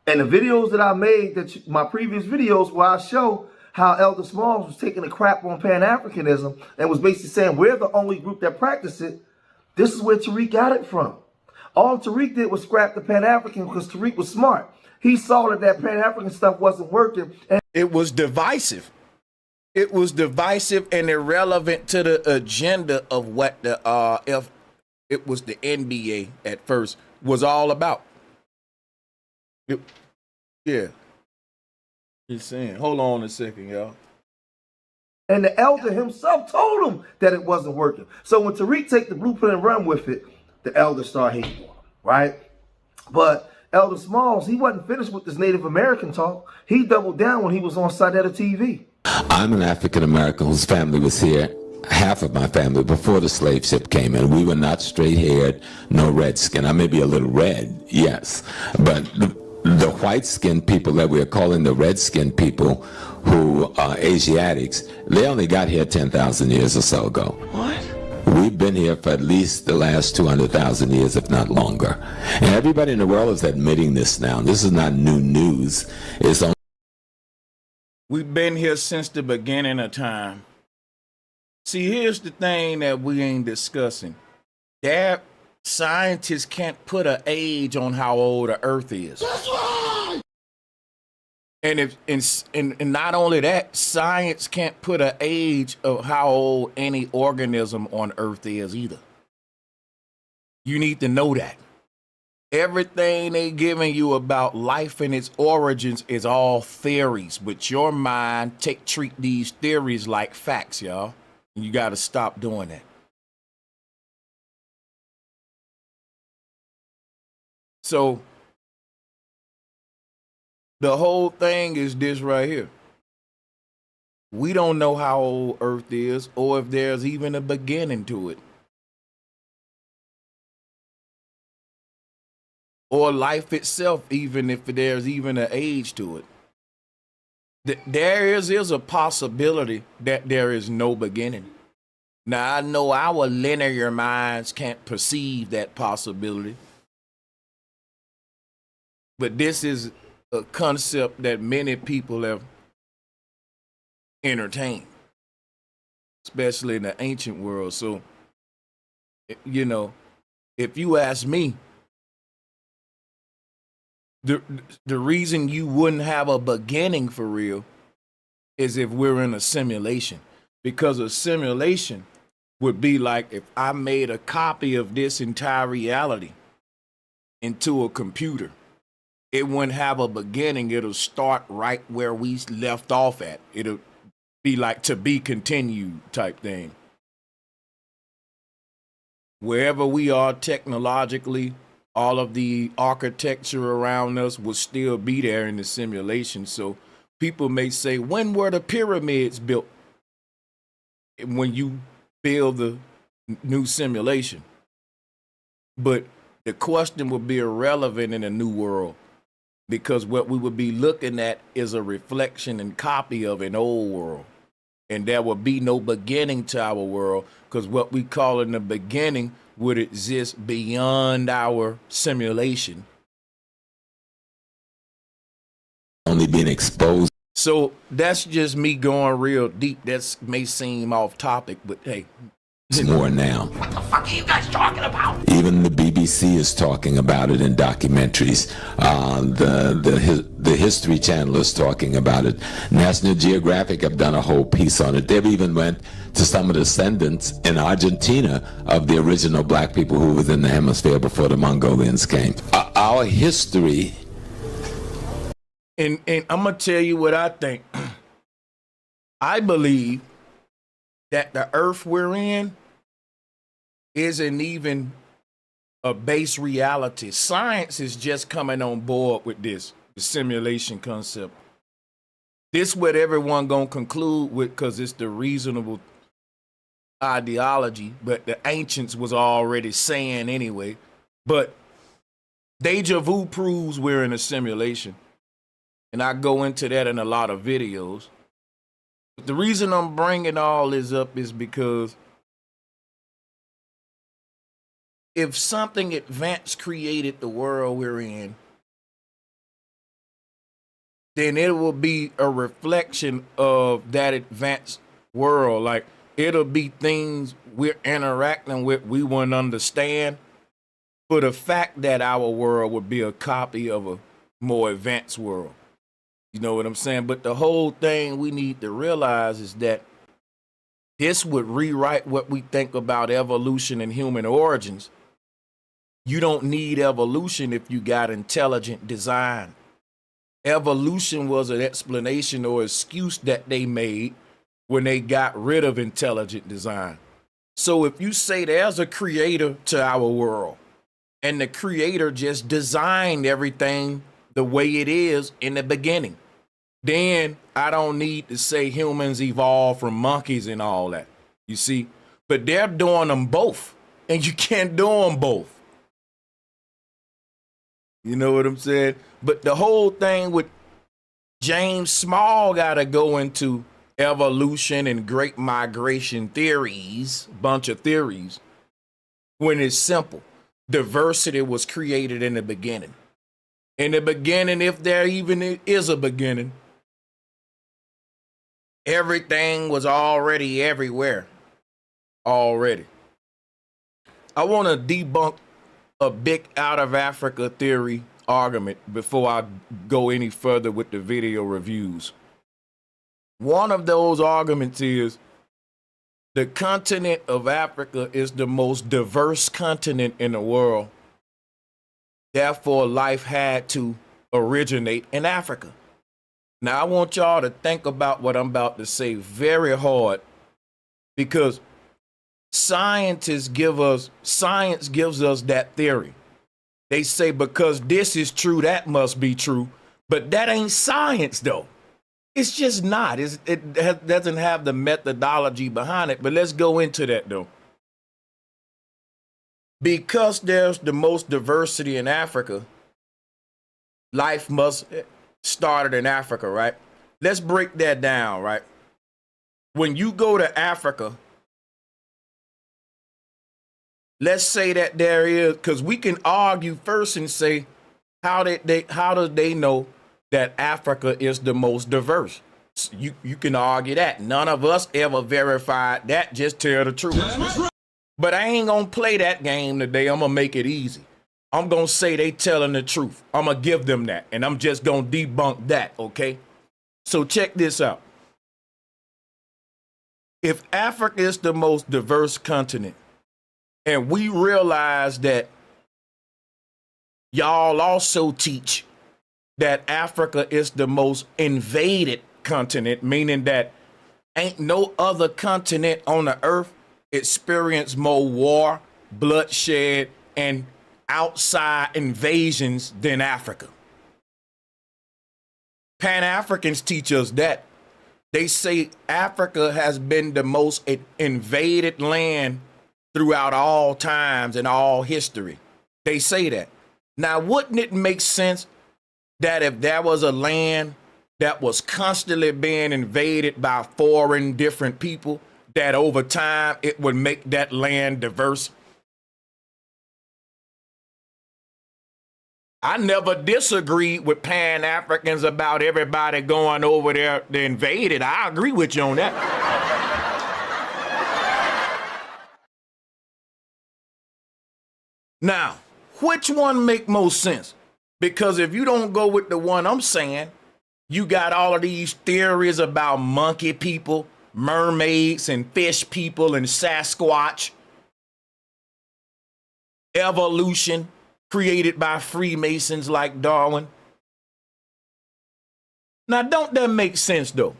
And the videos that I made, my previous videos where I show how Elder Smalls was taking a crap on Pan-Africanism and was basically saying we're the only group that practice it. This is where Tariq got it from. All Tariq did was scrap the Pan-African because Tariq was smart. He saw that Pan-African stuff wasn't working. And it was divisive. It was divisive and irrelevant to the agenda of what it was the NBA at first was all about. Yeah. He's saying, hold on a second, y'all. And the elder himself told him that it wasn't working. So when Tariq take the blueprint and run with it, the elder started hating on him, right? But Elder Smalls, he wasn't finished with this Native American talk. He doubled down when he was on Sanchez TV. I'm an African American whose family was here, half of my family, before the slave ship came in. We were not straight-haired, no red-skin. I may be a little red, yes, but the white-skinned people that we're calling the red-skinned people who are Asiatics, they only got here 10,000 years or so ago. What? We've been here for at least the last 200,000 years, if not longer. And everybody in the world is admitting this now. This is not new news. It's only... We've been here since the beginning of time. See, here's the thing that we ain't discussing. That scientists can't put an age on how old the Earth is. That's right. And not only that, science can't put an age of how old any organism on Earth is either. You need to know that. Everything they giving you about life and its origins is all theories, but your mind treat these theories like facts, y'all. And you got to stop doing that. So the whole thing is this right here. We don't know how old Earth is or if there's even a beginning to it. Or life itself, even if there's even an age to it. There is a possibility that there is no beginning. Now, I know our linear minds can't perceive that possibility. But this is a concept that many people have entertained, especially in the ancient world. So, you know, if you ask me, the reason you wouldn't have a beginning for real is if we're in a simulation. Because a simulation would be like if I made a copy of this entire reality into a computer. It wouldn't have a beginning. It'll start right where we left off at. It'll be like to be continued type thing. Wherever we are technologically, all of the architecture around us will still be there in the simulation. So people may say, when were the pyramids built? When you build the new simulation. But the question would be irrelevant in a new world. Because what we would be looking at is a reflection and copy of an old world. And there will be no beginning to our world, because what we call in the beginning would exist beyond our simulation. Only being exposed So that's just me going real deep. That may seem off topic, but hey. more now. What the fuck are you guys talking about? Even the BBC is talking about it in documentaries. The History Channel is talking about it. National Geographic have done a whole piece on it. They've even went to some of the descendants in Argentina of the original black people who was in the hemisphere before the Mongolians came. Our history. And I'm going to tell you what I think. I believe that the earth we're in isn't even a base reality. Science is just coming on board with this, the simulation concept. This what everyone gonna conclude with because it's the reasonable ideology, but the ancients was already saying anyway. But deja vu proves we're in a simulation. And I go into that in a lot of videos. The reason I'm bringing all this up is because if something advanced created the world we're in, then it will be a reflection of that advanced world. Like, it'll be things we're interacting with we wouldn't understand, for the fact that our world would be a copy of a more advanced world. You know what I'm saying? But the whole thing we need to realize is that this would rewrite what we think about evolution and human origins. You don't need evolution if you got intelligent design. Evolution was an explanation or excuse that they made when they got rid of intelligent design. So if you say there's a creator to our world and the creator just designed everything the way it is in the beginning, then I don't need to say humans evolved from monkeys and all that, you see? But they're doing them both, and you can't do them both. You know what I'm saying? But the whole thing with James Small got to go into evolution and great migration theories, bunch of theories, when it's simple. Diversity was created in the beginning. In the beginning, if there even is a beginning, everything was already everywhere. Already. I want to debunk a big out of Africa theory argument before I go any further with the video reviews. One of those arguments is the continent of Africa is the most diverse continent in the world. Therefore, life had to originate in Africa. Now, I want y'all to think about what I'm about to say very hard, because science gives us that theory. They say because this is true, that must be true. But that ain't science, though. It's just not. It doesn't have the methodology behind it. But let's go into that, though. Because there's the most diversity in Africa, life must started in Africa, right? Let's break that down, right? When you go to Africa, let's say that there is, because we can argue first and say, how do they know that Africa is the most diverse? You can argue that. None of us ever verified that. Just tell the truth. But I ain't gonna play that game today. I'm gonna make it easy. I'm gonna say they telling the truth. I'm gonna give them that, and I'm just gonna debunk that, okay? So check this out. If Africa is the most diverse continent, and we realize that y'all also teach that Africa is the most invaded continent, meaning that ain't no other continent on the earth experience more war, bloodshed, and outside invasions than Africa. Pan-Africans teach us that. They say Africa has been the most invaded land throughout all times and all history. They say that. Now, wouldn't it make sense that if there was a land that was constantly being invaded by foreign different people, that over time it would make that land diverse? I never disagreed with Pan-Africans about everybody going over there to invade it. I agree with you on that. Now, which one make most sense? Because if you don't go with the one I'm saying, you got all of these theories about monkey people, mermaids and fish people and Sasquatch, evolution created by Freemasons like Darwin. Now, don't that make sense though?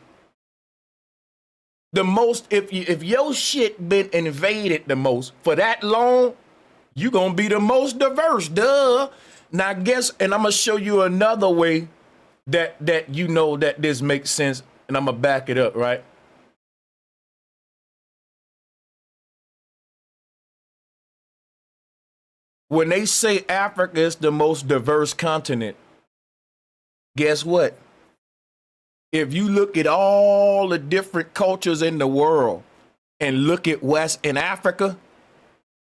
The most, if your shit been invaded the most for that long, you gonna be the most diverse, duh. Now guess, and I'm gonna show you another way that you know that this makes sense, and I'm gonna back it up, right? When they say Africa is the most diverse continent, guess what? If you look at all the different cultures in the world and look at West in Africa,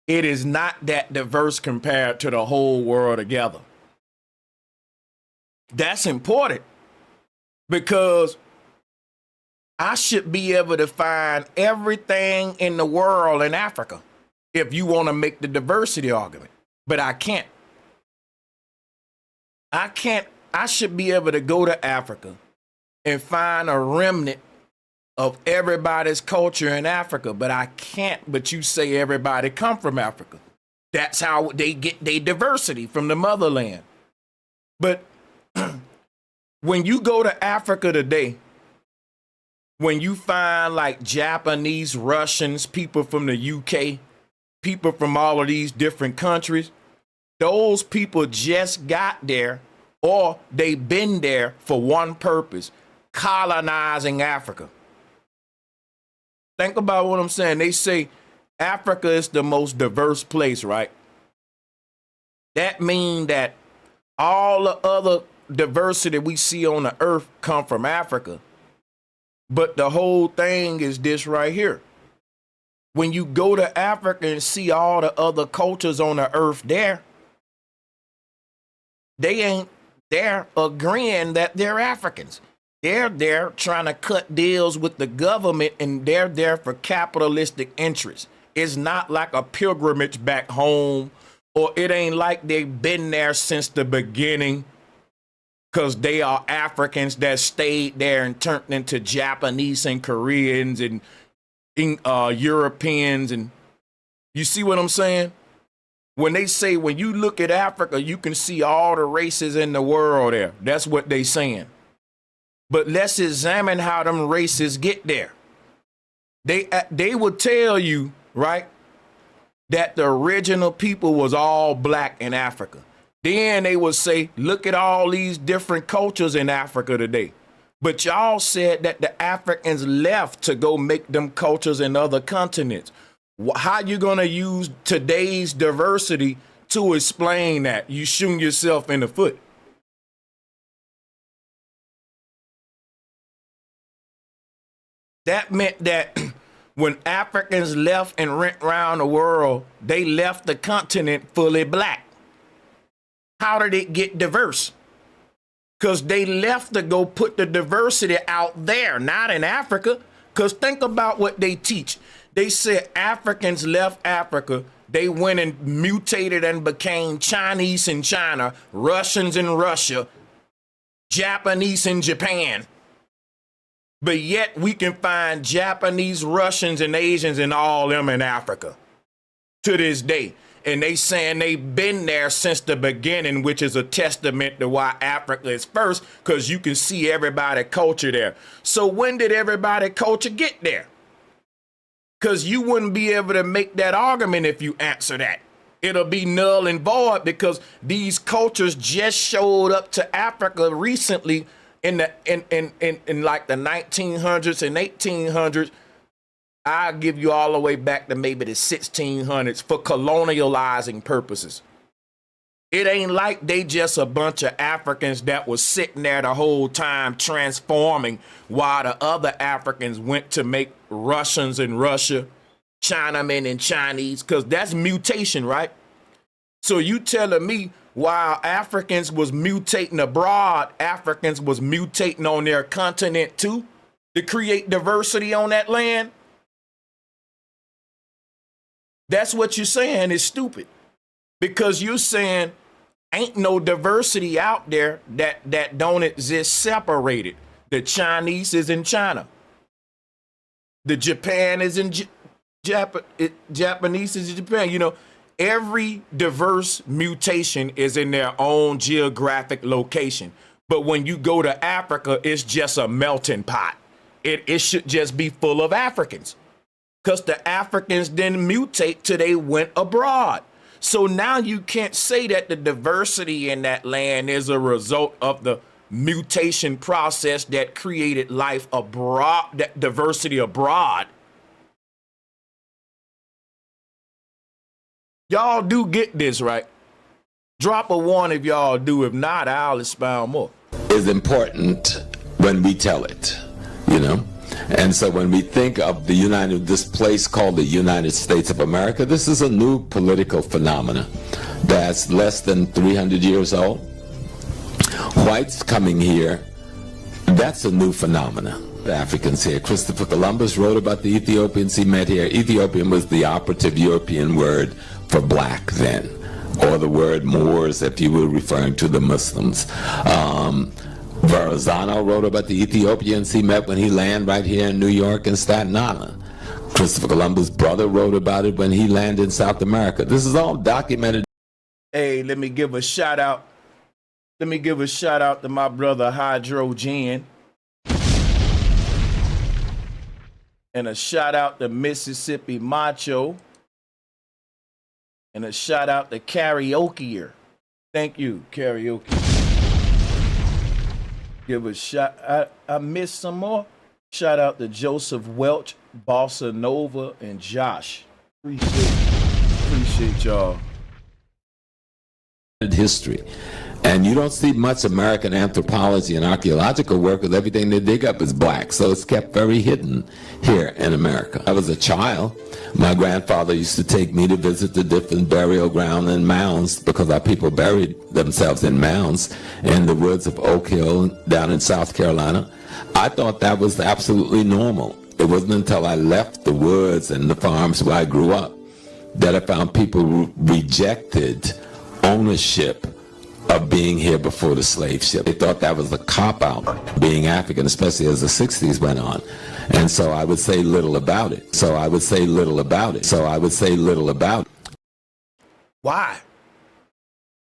it is not that diverse compared to the whole world together. That's important because I should be able to find everything in the world in Africa if you want to make the diversity argument, but I can't. I should be able to go to Africa and find a remnant of everybody's culture in Africa, but I can't. But you say everybody come from Africa. That's how they get their diversity from the motherland. But when you go to Africa today, when you find like Japanese, Russians, people from the UK, people from all of these different countries, those people just got there or they've been there for one purpose, colonizing Africa. Think about what I'm saying. They say Africa is the most diverse place, right? That means that all the other diversity we see on the earth come from Africa. But the whole thing is this right here. When you go to Africa and see all the other cultures on the earth there, they ain't there agreeing that they're Africans. They're there trying to cut deals with the government, and they're there for capitalistic interests. It's not like a pilgrimage back home, or it ain't like they've been there since the beginning because they are Africans that stayed there and turned into Japanese and Koreans and Europeans. And you see what I'm saying? When they say, when you look at Africa, you can see all the races in the world there. That's what they saying. But let's examine how them races get there. They would tell you, right, that the original people was all black in Africa. Then they would say, look at all these different cultures in Africa today. But y'all said that the Africans left to go make them cultures in other continents. How you gonna use today's diversity to explain that? You shooting yourself in the foot. That meant that when Africans left and went around the world, they left the continent fully black. How did it get diverse? Because they left to go put the diversity out there, not in Africa. Because think about what they teach. They said Africans left Africa. They went and mutated and became Chinese in China, Russians in Russia, Japanese in Japan. But yet we can find Japanese, Russians, and Asians and all them in Africa to this day. And they saying they've been there since the beginning, which is a testament to why Africa is first, because you can see everybody culture there. So when did everybody culture get there? Because you wouldn't be able to make that argument if you answer that. It'll be null and void because these cultures just showed up to Africa recently in like the 1900s and 1800s. I'll give you all the way back to maybe the 1600s for colonializing purposes. It ain't like they just a bunch of Africans that was sitting there the whole time transforming while the other Africans went to make Russians in Russia, Chinamen and Chinese, because that's mutation, right? So you telling me While Africans was mutating abroad, Africans was mutating on their continent too to create diversity on that land. That's what you're saying is stupid, because you're saying ain't no diversity out there that don't exist separated. The Chinese is in China. The Japan is in Japanese is in Japan. You know, every diverse mutation is in their own geographic location. But when you go to Africa, it's just a melting pot. It should just be full of Africans, because the Africans didn't mutate till they went abroad. So now you can't say that the diversity in that land is a result of the mutation process that created life abroad, that diversity abroad. Y'all do get this, right? Drop a one if y'all do. If not, I'll expound more. Is important when we tell it, you know? And so when we think of this place called the United States of America, this is a new political phenomena that's less than 300 years old. Whites coming here, that's a new phenomena. The Africans here. Christopher Columbus wrote about the Ethiopians he met here. Ethiopian was the operative European word for black then, or the word Moors, if you were referring to the Muslims. Verrazano wrote about the Ethiopians he met when he landed right here in New York and Staten Island. Christopher Columbus' brother wrote about it when he landed in South America. This is all documented. Hey, let me give a shout out. Let me give a shout out to my brother Hydrogen. And a shout out to Mississippi Macho. And a shout out to Karaokeer. Thank you, Karaoke. Give a shout. I missed some more. Shout out to Joseph Welch, Bossa Nova, and Josh. Appreciate y'all. History. And you don't see much American anthropology and archaeological work, because everything they dig up is black. So it's kept very hidden here in America. I was a child. My grandfather used to take me to visit the different burial ground and mounds, because our people buried themselves in mounds in the woods of Oak Hill down in South Carolina. I thought that was absolutely normal. It wasn't until I left the woods and the farms where I grew up that I found people who rejected ownership of being here before the slave ship. They thought that was a cop-out, being African, especially as the 60s went on. And so I would say little about it. Why?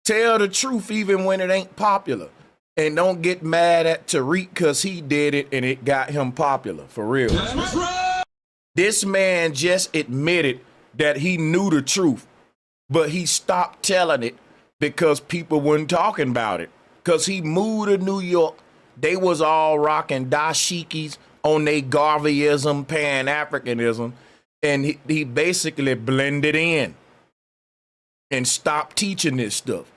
Tell the truth even when it ain't popular. And don't get mad at Tariq because he did it and it got him popular, for real. This man just admitted that he knew the truth, but he stopped telling it because people weren't talking about it. Because he moved to New York. They was all rocking dashikis on their Garveyism, Pan-Africanism, and he basically blended in and stopped teaching this stuff.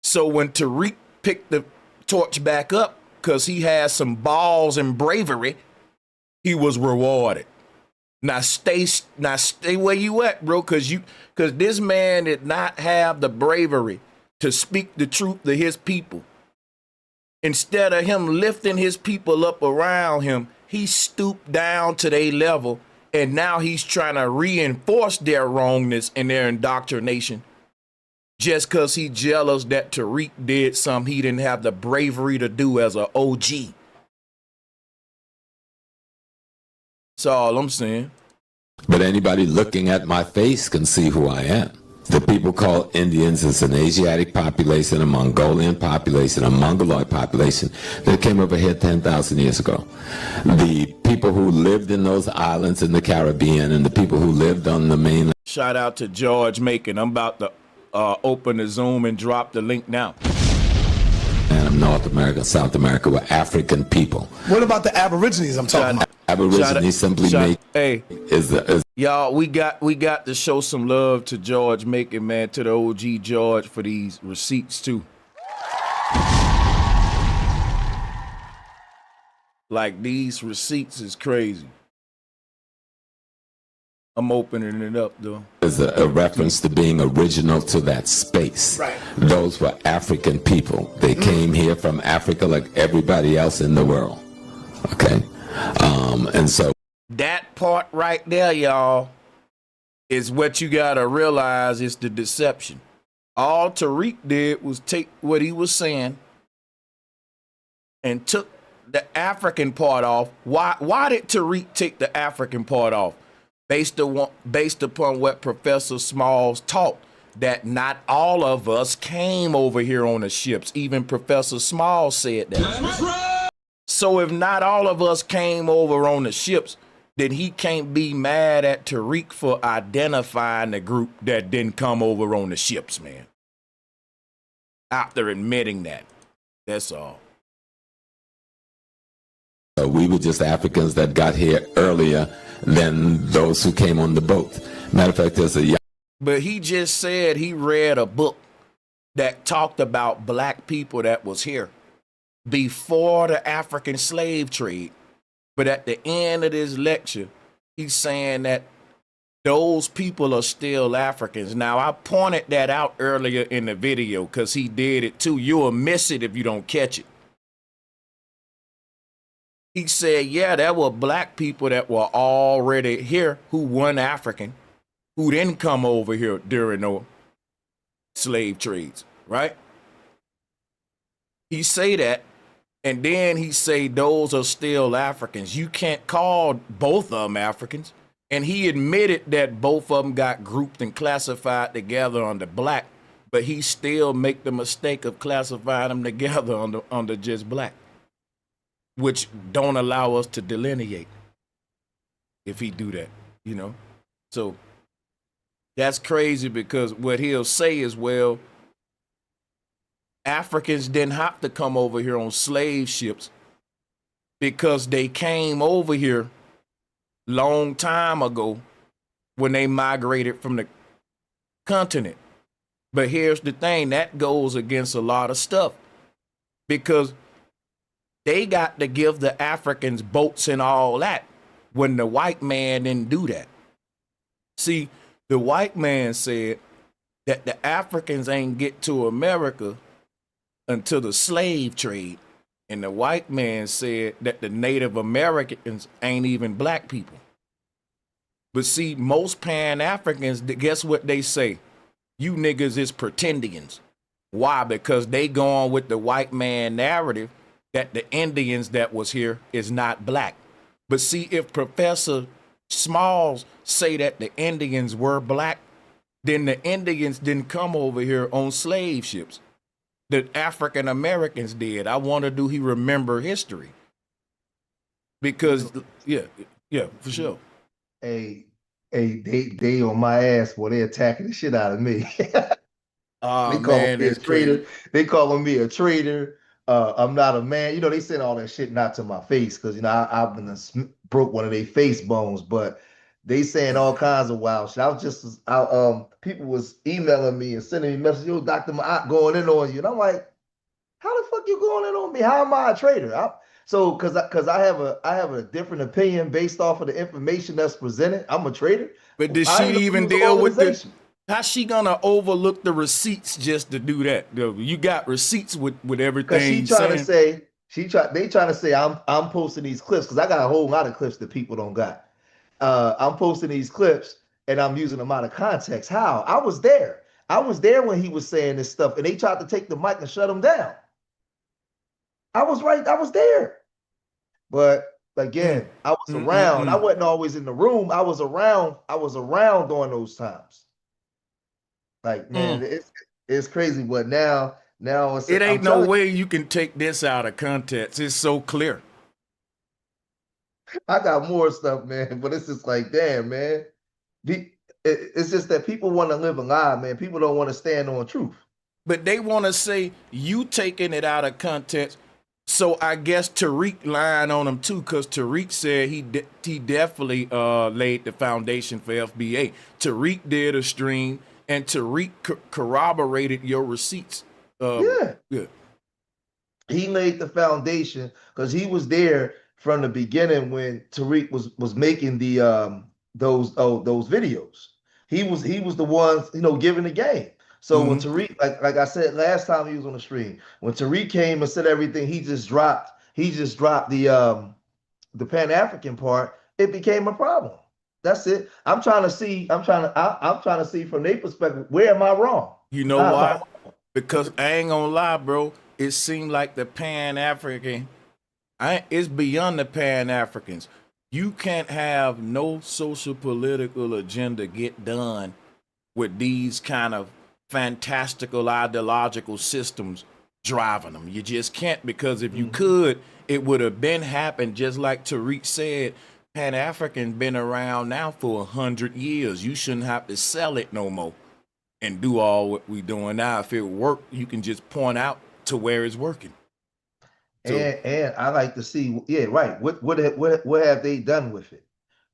So when Tariq picked the torch back up, because he had some balls and bravery, he was rewarded. Now stay where you at, bro, because this man did not have the bravery to speak the truth to his people. Instead of him lifting his people up around him, he stooped down to their level, and now he's trying to reinforce their wrongness and their indoctrination just because he jealous that Tariq did something he didn't have the bravery to do as an OG. That's all I'm saying. But anybody looking at my face can see who I am. The people call Indians is an Asiatic population, a Mongolian population, a Mongoloid population that came over here 10,000 years ago. The people who lived in those islands in the Caribbean and the people who lived on the mainland. Shout out to George Macon. I'm about to open the Zoom and drop the link now. And North America, South America were African people. What about the Aborigines I'm talking about? Aborigines simply make y'all, we got to show some love to George Macon, man, to the OG George for these receipts too. Like, these receipts is crazy. I'm opening it up though. Is a reference to being original to that space. Right. Those were African people. They came here from Africa like everybody else in the world. Okay. And so That part right there, y'all, is what you gotta realize is the deception. All Tariq did was take what he was saying and took the African part off. Why did Tariq take the African part off? Based upon what Professor Smalls taught, that not all of us came over here on the ships. Even Professor Smalls said that. So if not all of us came over on the ships, then he can't be mad at Tariq for identifying the group that didn't come over on the ships, man. After admitting that. That's all. we were just Africans that got here earlier than those who came on the boat. Matter of fact, there's a young... But he just said he read a book that talked about black people that was here before the African slave trade. But at the end of this lecture, he's saying that those people are still Africans. Now, I pointed that out earlier in the video because he did it too. You'll miss it if you don't catch it. He said, yeah, there were black people that were already here who weren't African, who didn't come over here during the slave trades, right? He say that, and then he say those are still Africans. You can't call both of them Africans. And he admitted that both of them got grouped and classified together under black, but he still make the mistake of classifying them together under just black, which don't allow us to delineate if he do that, you know? So that's crazy because what he'll say is, well, Africans didn't have to come over here on slave ships because they came over here long time ago when they migrated from the continent. But here's the thing, that goes against a lot of stuff because they got to give the Africans boats and all that when the white man didn't do that. See, the white man said that the Africans ain't get to America until the slave trade. And the white man said that the Native Americans ain't even black people. But see, most Pan-Africans, guess what they say? You niggas is pretendians. Why? Because they go on with the white man narrative that the Indians that was here is not black. But see, if Professor Smalls say that the Indians were black, then the Indians didn't come over here on slave ships. The African Americans did. I wonder, do he remember history? Because yeah, for sure. Hey, they on my ass, boy. They attacking the shit out of me. They call me a traitor. They calling me a traitor. I'm not a man. You know, they said all that shit not to my face because, you know, I've been broke one of their face bones, but they saying all kinds of wild shit. People was emailing me and sending me messages, yo, Dr. Ma'at going in on you. And I'm like, how the fuck you going in on me? How am I a traitor? Because I have a different opinion based off of the information that's presented. I'm a traitor. But did she even deal with the... How's she gonna overlook the receipts just to do that? You got receipts with everything. She trying to say they trying to say I'm posting these clips because I got a whole lot of clips that people don't got. I'm posting these clips and I'm using them out of context. How? I was there. I was there when he was saying this stuff, and they tried to take the mic and shut him down. I was right. I was there. But again, I was around. I wasn't always in the room. I was around during those times. Like, man, it's crazy. But now it ain't no way you can take this out of context. It's so clear. I got more stuff, man, but it's just like, damn, man. It's just that people want to live a lie, man. People don't want to stand on truth. But they want to say you taking it out of context. So I guess Tariq lying on him too, because Tariq said he definitely laid the foundation for FBA. Tariq did a stream, and Tariq corroborated your receipts. Yeah. He laid the foundation because he was there from the beginning when Tariq was making the those videos. He was the one, giving the game. So when Tariq, like I said last time he was on the stream, when Tariq came and said everything, he just dropped the Pan-African part. It became a problem. That's it. I'm trying to see from their perspective, where am I wrong? You know why? Because I ain't gonna lie, bro. It seemed like the Pan-African, it's beyond the Pan-Africans. You can't have no social political agenda get done with these kind of fantastical ideological systems driving them. You just can't, because if you could, it would have been happened. Just like Tariq said, Pan-African been around now for 100 years. You shouldn't have to sell it no more and do all what we doing now. If it worked, you can just point out to where it's working. So, and I like to see, yeah, right. What have they done with it?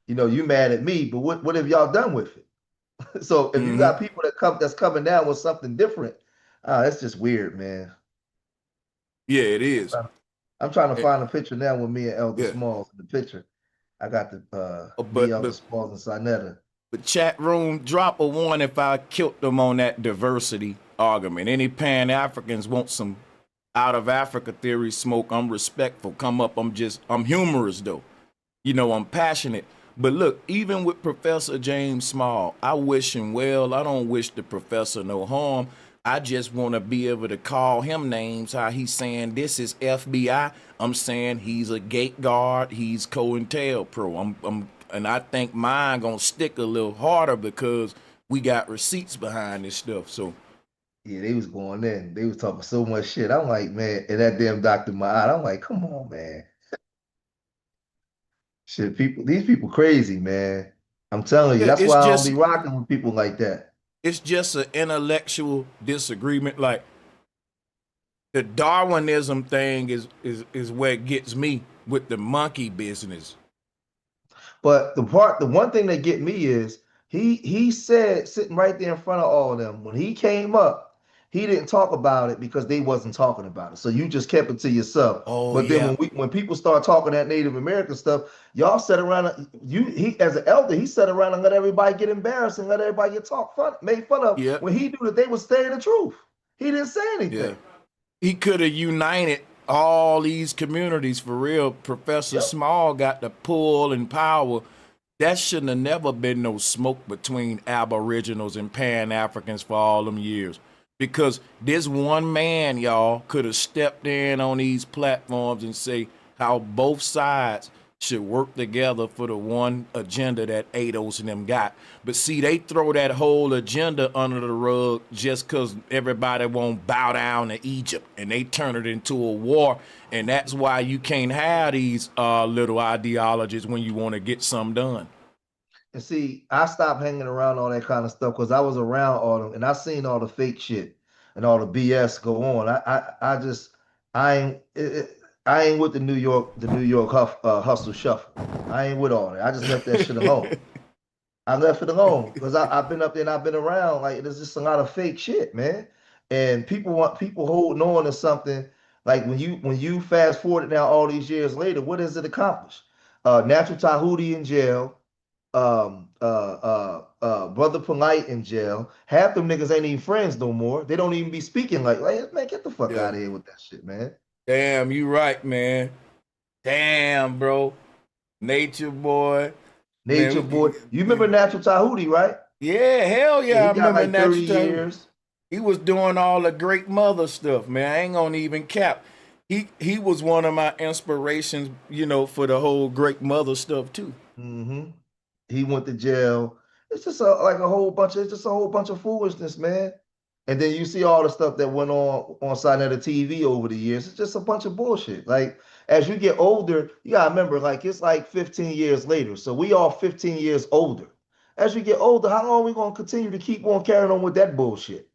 You mad at me, but what have y'all done with it? So if you got people that's coming down with something different, that's just weird, man. Yeah, it is. I'm trying to find a picture now with me and Elder Smalls in the picture. I got the Elder Smalls and Sinetta. But chat room, drop a one if I killed them on that diversity argument. Any Pan-Africans want some out of Africa theory smoke? I'm respectful. Come up. I'm humorous though. I'm passionate. But look, even with Professor James Small, I wish him well. I don't wish the professor no harm. I just want to be able to call him names. How he's saying this is FBI. I'm saying he's a gate guard. He's COINTELPRO. And I think mine gonna stick a little harder because we got receipts behind this stuff. So yeah, they was going in. They was talking so much shit. I'm like, man, and that damn Dr. Ma'at, I'm like, come on, man. Shit, these people crazy, man. I'm telling you, that's why I don't be rocking with people like that. It's just an intellectual disagreement. Like the Darwinism thing is where it gets me with the monkey business. But the one thing that get me is he said, sitting right there in front of all of them, when he came up, he didn't talk about it because they wasn't talking about it. So you just kept it to yourself. Oh, but then when people start talking that Native American stuff, y'all sat around. He as an elder, he sat around and let everybody get embarrassed and let everybody get made fun of. Yep. When he knew that they were saying the truth, he didn't say anything. Yeah. He could have united all these communities for real. Professor Small got the pull and power. That shouldn't have never been no smoke between Aboriginals and Pan-Africans for all them years. Because this one man, y'all, could have stepped in on these platforms and say how both sides should work together for the one agenda that ADOS and them got. But see, they throw that whole agenda under the rug just because everybody won't bow down to Egypt, and they turn it into a war. And that's why you can't have these little ideologies when you want to get something done. And see, I stopped hanging around all that kind of stuff because I was around all them and I seen all the fake shit and all the BS go on. I ain't with the New York hustle shuffle. I ain't with all that. I just left that shit alone. I left it alone because I've been up there and I've been around. Like there's just a lot of fake shit, man. And people holding on to something. Like when you fast forward it now all these years later, what has it accomplished? Natural Tahuti in jail. Brother Polite in jail. Half them niggas ain't even friends no more. They don't even be speaking like man, get the fuck out of here with that shit, man. Damn, you right, man. Damn, bro. Nature boy. You remember Natural Tahuti, right? Yeah, hell yeah, I remember like Natural 30 years. He was doing all the great mother stuff, man. I ain't gonna even cap. He was one of my inspirations, for the whole great mother stuff too. Mm-hmm. He went to jail. It's just a whole bunch of foolishness, man. And then you see all the stuff that went on Sinetta TV over the years. It's just a bunch of bullshit. Like as you get older, you gotta remember, like it's like 15 years later. So we all 15 years older. As you get older, how long are we gonna continue to keep on carrying on with that bullshit?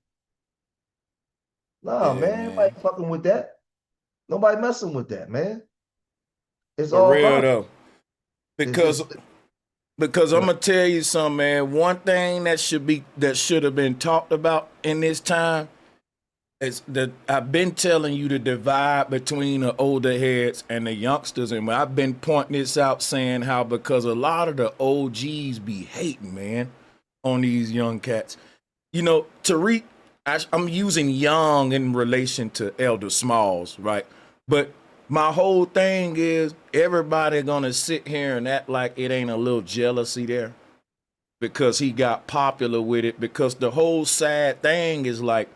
Nah, man, nobody fucking with that. Nobody messing with that, man. It's For all real gone. though. Because I'm gonna tell you something, man. One thing that should have been talked about in this time, I've been telling you the divide between the older heads and the youngsters, and I've been pointing this out, saying how because a lot of the OGs be hating, man, on these young cats. You know, Tariq, I'm using young in relation to Elder Smalls, right? But my whole thing is everybody gonna sit here and act like it ain't a little jealousy there because he got popular with it. Because the whole sad thing is like,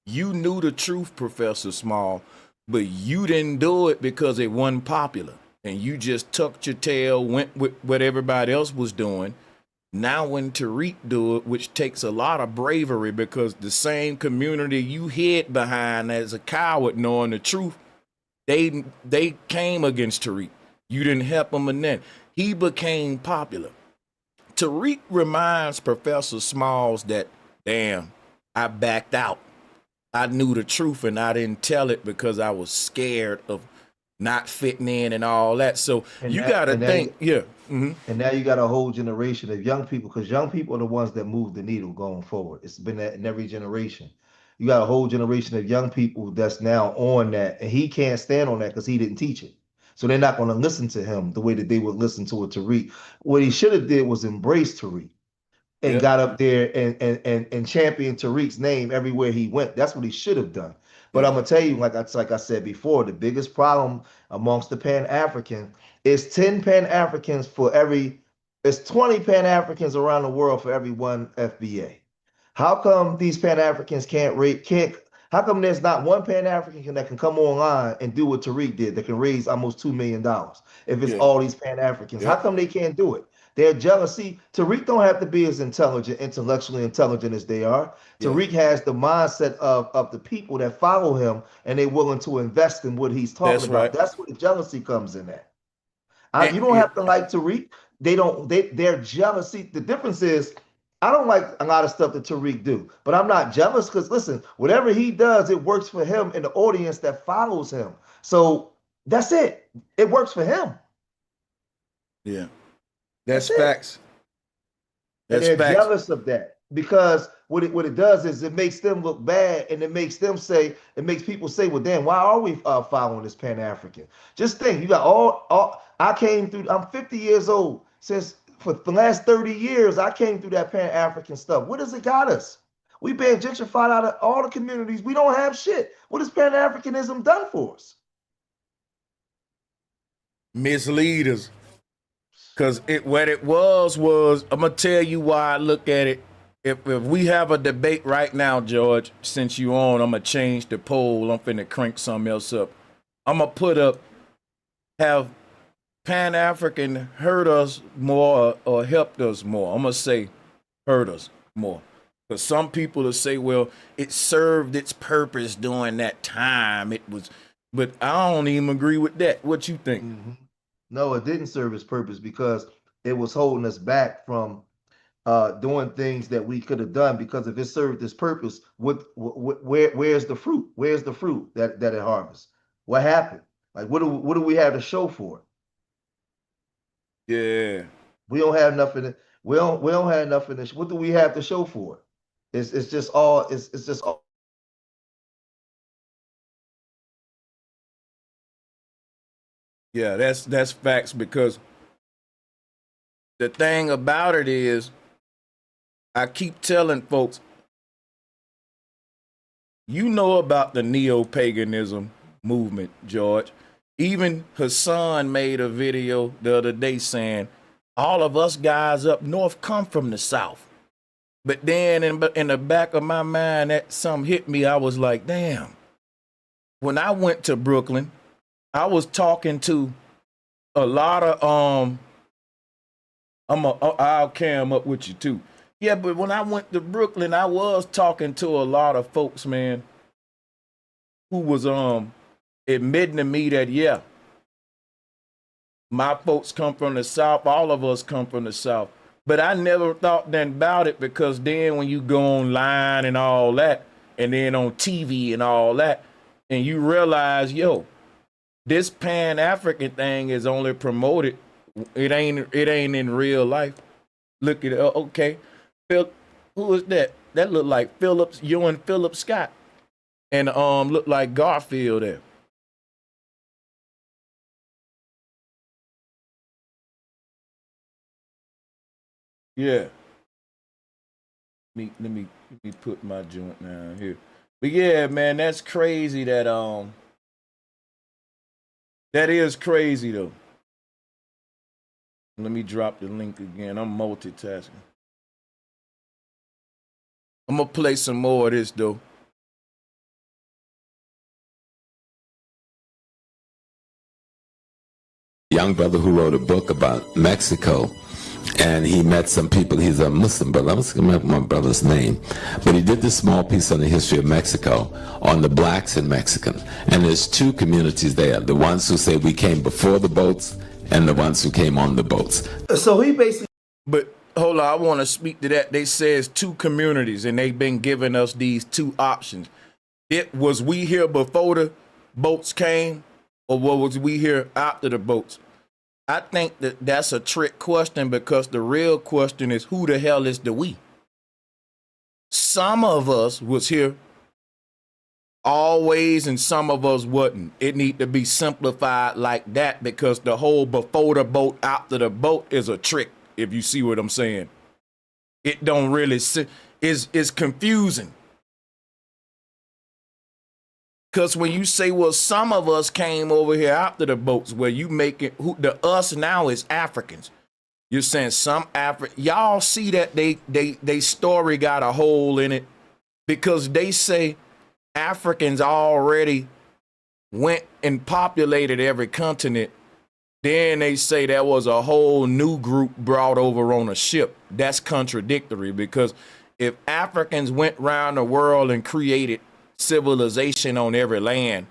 you knew the truth, Professor Small, but you didn't do it because it wasn't popular. And you just tucked your tail, went with what everybody else was doing. Now when Tariq do it, which takes a lot of bravery because the same community you hid behind as a coward knowing the truth, they came against Tariq. You didn't help him, and then he became popular. Tariq reminds Professor Smalls that, damn, I backed out. I knew the truth and I didn't tell it because I was scared of not fitting in and all that. So you got to think, yeah. Mm-hmm. And now you got a whole generation of young people, because young people are the ones that move the needle going forward. It's been that in every generation. You got a whole generation of young people that's now on that, and he can't stand on that because he didn't teach it. So they're not going to listen to him the way that they would listen to a Tariq. What he should have did was embrace Tariq and got up there and championed Tariq's name everywhere he went. That's what he should have done. But I'm gonna tell you, like I said before, the biggest problem amongst the Pan-African is 10 Pan-Africans for every, it's 20 Pan-Africans around the world for every one FBA. How come these Pan-Africans how come there's not one Pan-African that can come online and do what Tariq did, that can raise almost $2 million if it's all these Pan-Africans? How come they can't do it? Their jealousy. Tariq don't have to be as intellectually intelligent as they are. Tariq has the mindset of the people that follow him, and they're willing to invest in what he's talking about. Right. That's where the jealousy comes in at. You don't have to like Tariq. Their jealousy. The difference is, I don't like a lot of stuff that Tariq do, but I'm not jealous because, listen, whatever he does, it works for him and the audience that follows him. So that's it. It works for him. Yeah. That's facts. And they're jealous of that because what it does is it makes them look bad, and it makes people say, well, damn, why are we following this Pan-African? Just think, you got I'm 50 years old. For the last 30 years, I came through that Pan-African stuff. What has it got us? We've been gentrified out of all the communities. We don't have shit. What has Pan-Africanism done for us? Mislead us. Because what it was, I'm going to tell you why I look at it. If we have a debate right now, George, since you on, I'm going to change the poll. I'm finna crank something else up. I'm going to put up, have Pan-African hurt us more or helped us more? I'm going to say hurt us more. Because some people will say, well, it served its purpose during that time. But I don't even agree with that. What you think? Mm-hmm. No, it didn't serve its purpose because it was holding us back from doing things that we could have done. Because if it served its purpose, where's the fruit? Where's the fruit that it harvests? What happened? Like, what do we have to show for it? Yeah, we don't have nothing. We don't have nothing. What do we have to show for it? It's just all. It's just all. Yeah, that's facts, because the thing about it is, I keep telling folks, you know about the neo-paganism movement, George. Even Hassan made a video the other day saying, all of us guys up north come from the south. But then in the back of my mind, that something hit me. I was like, damn. When I went to Brooklyn, I was talking to a lot of I'll cam up with you too. Yeah, but when I went to Brooklyn, I was talking to a lot of folks, man, who was admitting to me that, yeah, my folks come from the South, all of us come from the South. But I never thought then about it, because then when you go online and all that, and then on TV and all that, and you realize, yo, this Pan-African thing is only promoted. It ain't in real life. Look at it. Okay. Phil, who is that? That look like Phillips, you and Philip Scott. and look like Garfield there. Yeah. Let me put my joint down here. But yeah, man, that's crazy that that is crazy though. Let me drop the link again. I'm multitasking. I'm gonna play some more of this though. Young brother who wrote a book about Mexico, and he met some people. He's a Muslim brother. I was going to remember my brother's name, but he did this small piece on the history of Mexico, on the blacks in Mexico. And there's two communities there: the ones who say we came before the boats, and the ones who came on the boats. So he basically. But hold on, I want to speak to that. They says two communities, and they've been giving us these two options. It was we here before the boats came, or was we here after the boats? I think that that's a trick question, because the real question is, who the hell is the we? Some of us was here always, and some of us wasn't. It need to be simplified like that, because the whole before the boat, after the boat is a trick, if you see what I'm saying. It don't really is confusing. Because when you say, well, some of us came over here after the boats, where you make it, the us now is Africans. You're saying some y'all see that they story got a hole in it, because they say Africans already went and populated every continent. Then they say there was a whole new group brought over on a ship. That's contradictory, because if Africans went around the world and created civilization on every land,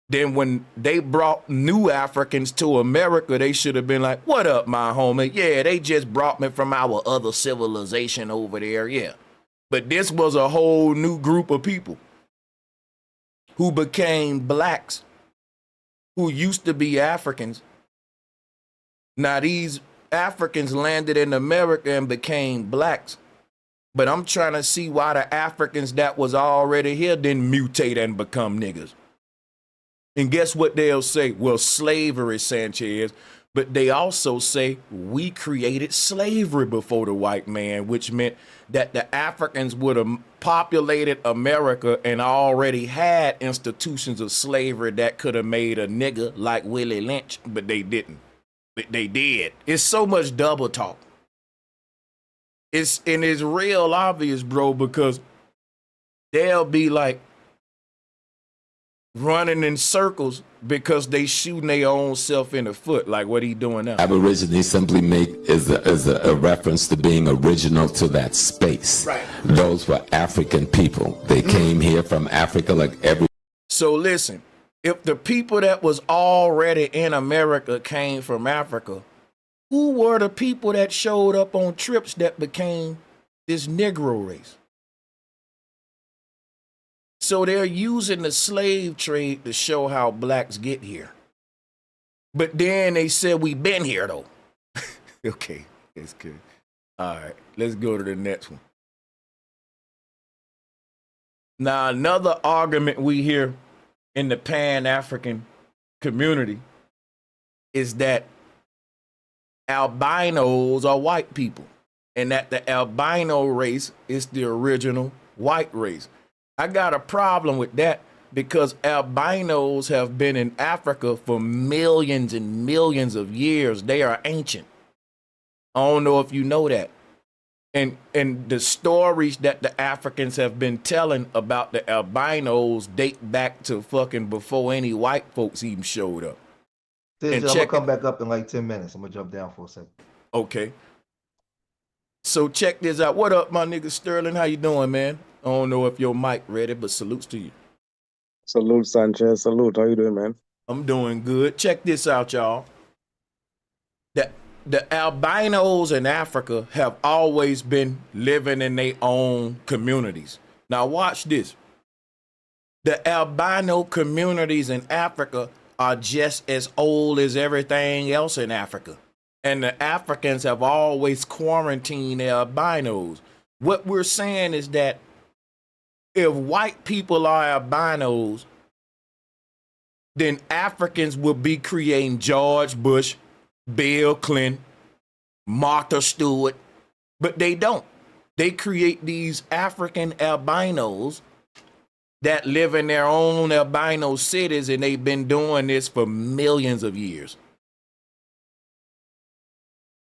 then when they brought new Africans to America, they should have been like, what up, my homie? Yeah, they just brought me from our other civilization over there. Yeah. But this was a whole new group of people who became blacks, who used to be Africans. Now these Africans landed in America and became blacks. But I'm trying to see why the Africans that was already here didn't mutate and become niggas. And guess what they'll say? Well, slavery, Sanchez. But they also say we created slavery before the white man, which meant that the Africans would have populated America and already had institutions of slavery that could have made a nigga like Willie Lynch, but they didn't. But they did. It's so much double talk. It's real obvious, bro, because they'll be like running in circles because they shooting their own self in the foot, like what he doing now. Aborigines simply is a reference to being original to that space. Right. Those were African people. They came here from Africa like every. So listen, if the people that was already in America came from Africa, who were the people that showed up on trips that became this Negro race? So they're using the slave trade to show how blacks get here. But then they said we've been here though. Okay, that's good. All right, let's go to the next one. Now, another argument we hear in the Pan-African community is that albinos are white people, and that the albino race is the original white race. I got a problem with that, because albinos have been in Africa for millions and millions of years. They are ancient. I don't know if you know that. And the stories that the Africans have been telling about the albinos date back to fucking before any white folks even showed up. I'm gonna come back up in like 10 minutes. I'm gonna jump down for a second. Okay. So check this out. What up, my nigga Sterling? How you doing, man? I don't know if your mic ready, but salutes to you. Salute, Sanchez. Salute. How you doing, man? I'm doing good. Check this out, y'all. The albinos in Africa have always been living in their own communities. Now watch this. The albino communities in Africa are just as old as everything else in Africa. And the Africans have always quarantined their albinos. What we're saying is that If white people are albinos, then Africans will be creating George Bush, Bill Clinton, Martha Stewart, but they don't. They create these African albinos that live in their own albino cities, and they've been doing this for millions of years.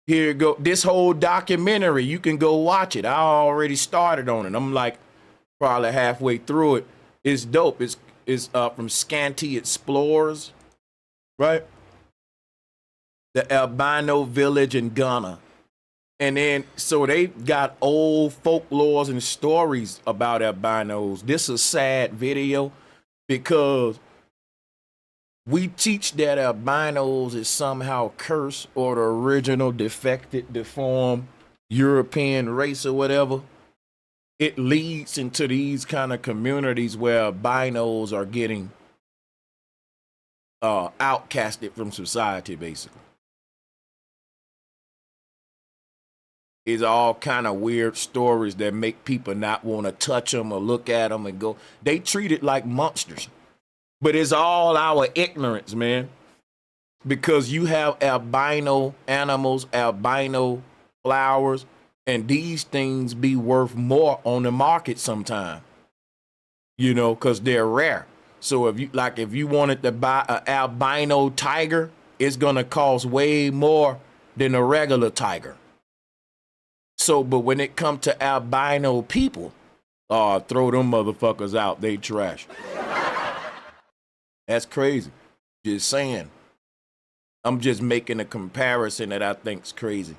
Here you go. This whole documentary, you can go watch it. I already started on it. I'm like probably halfway through it. It's dope. It's from Scanty Explorers, right? The albino village in Ghana. And then, so they got old folklores and stories about albinos. This is a sad video because we teach that albinos is somehow cursed or the original defected, deformed European race or whatever. It leads into these kind of communities where albinos are getting outcasted from society, basically. It's all kind of weird stories that make people not want to touch them or look at them and go. They treat it like monsters. But it's all our ignorance, man. Because you have albino animals, albino flowers, and these things be worth more on the market sometime. You know, because they're rare. So if you wanted to buy an albino tiger, it's going to cost way more than a regular tiger. So, but when it comes to albino people, throw them motherfuckers out. They trash. That's crazy. Just saying. I'm just making a comparison that I think's crazy.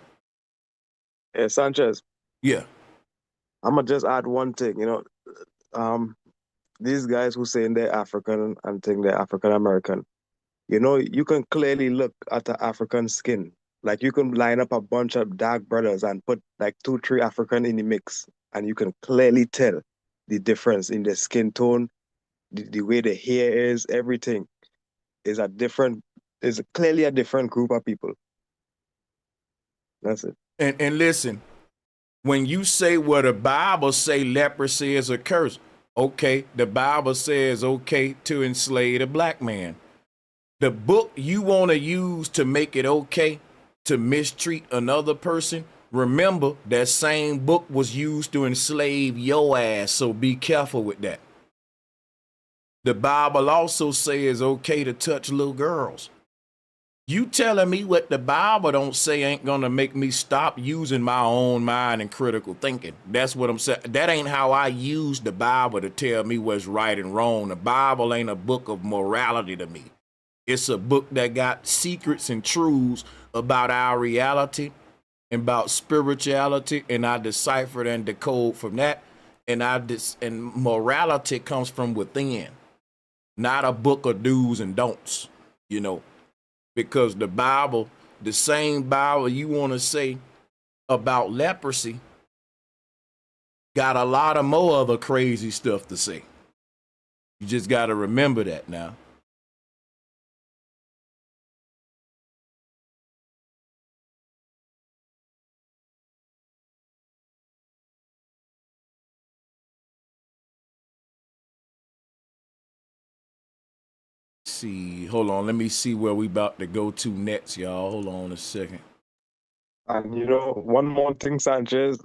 Hey, Sanchez. Yeah. I'm gonna just add one thing. You know, these guys who saying they're African and think they're African American. You know, you can clearly look at the African skin. Like you can line up a bunch of dark brothers and put like 2-3 African in the mix, and you can clearly tell the difference in the skin tone, the way the hair is, everything is clearly a different group of people. That's it. And listen, when you say what the Bible say leprosy is a curse, okay, the Bible says okay to enslave the black man. The book you want to use to make it okay to mistreat another person, remember that same book was used to enslave your ass, so be careful with that. The Bible also says okay to touch little girls. You telling me what the Bible don't say ain't gonna make me stop using my own mind and critical thinking. That's what I'm saying. That ain't how I use the Bible to tell me what's right and wrong. The Bible ain't a book of morality to me. It's a book that got secrets and truths about our reality, about spirituality, and I decipher and decode from that. And morality comes from within, not a book of do's and don'ts, you know, because the Bible, the same Bible you want to say about leprosy, got a lot of more other crazy stuff to say. You just got to remember that now. See, hold on, let me see where we about to go to next, y'all. Hold on a second. And you know, one more thing, Sanchez,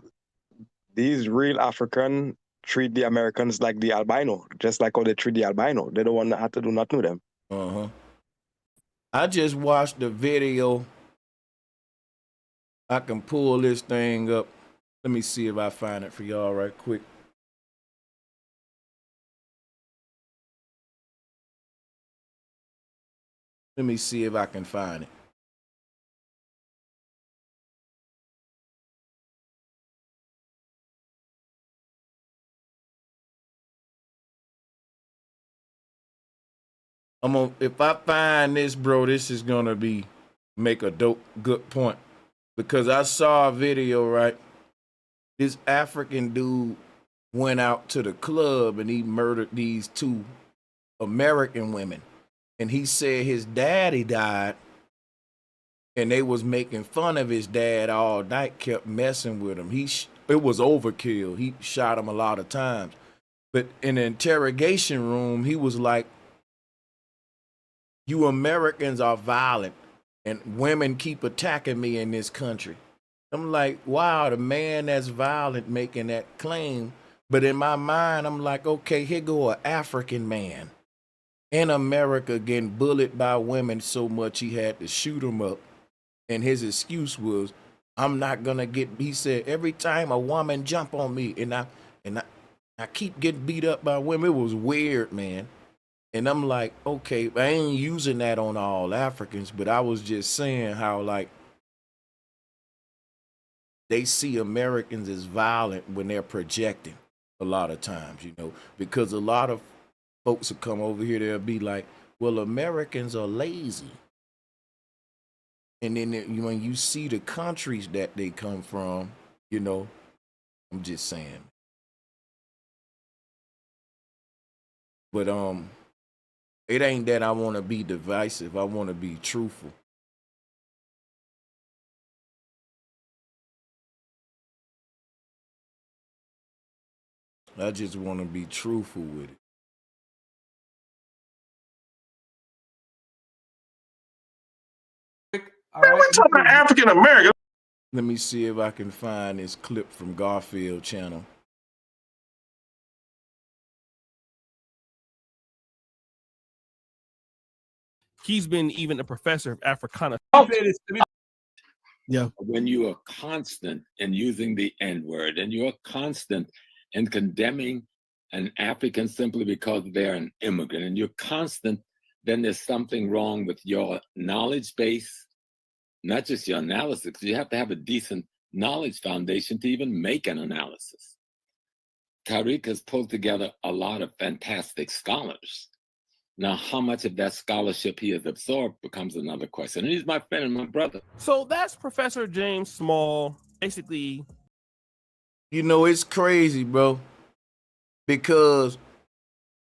these real African treat the Americans like the albino, just like how they treat the albino. They don't want to have to do nothing with them. I just watched the video. I can pull this thing up. Let me see if I find it for y'all right quick. Let me see if I can find it. If I find this, bro, this is gonna make a good point. Because I saw a video, right? This African dude went out to the club and he murdered these 2 American women. And he said his daddy died and they was making fun of his dad all night, kept messing with him. It was overkill. He shot him a lot of times. But in the interrogation room, he was like, you Americans are violent and women keep attacking me in this country. I'm like, wow, the man that's violent making that claim. But in my mind, I'm like, okay, here go an African man in America getting bullied by women so much he had to shoot him up. And his excuse was, I'm not gonna get, he said, every time a woman jump on me and I keep getting beat up by women. It was weird, man. And I'm like, okay, I ain't using that on all Africans, but I was just saying how, like, they see Americans as violent when they're projecting a lot of times, you know, because a lot of folks will come over here, they'll be like, well, Americans are lazy. And then when you see the countries that they come from, you know, I'm just saying. But it ain't that I want to be divisive. I want to be truthful. I just want to be truthful with it. All right. We're talking about African American. Let me see if I can find this clip from Garfield channel. He's been even a professor of Africana. Yeah. When you are constant in using the N-word and you are constant in condemning an African simply because they're an immigrant and you're constant, then there's something wrong with your knowledge base, not just your analysis. You have to have a decent knowledge foundation to even make an analysis. Tariq has pulled together a lot of fantastic scholars. Now, how much of that scholarship he has absorbed becomes another question. And he's my friend and my brother. So that's Professor James Small, basically. You know, it's crazy, bro, because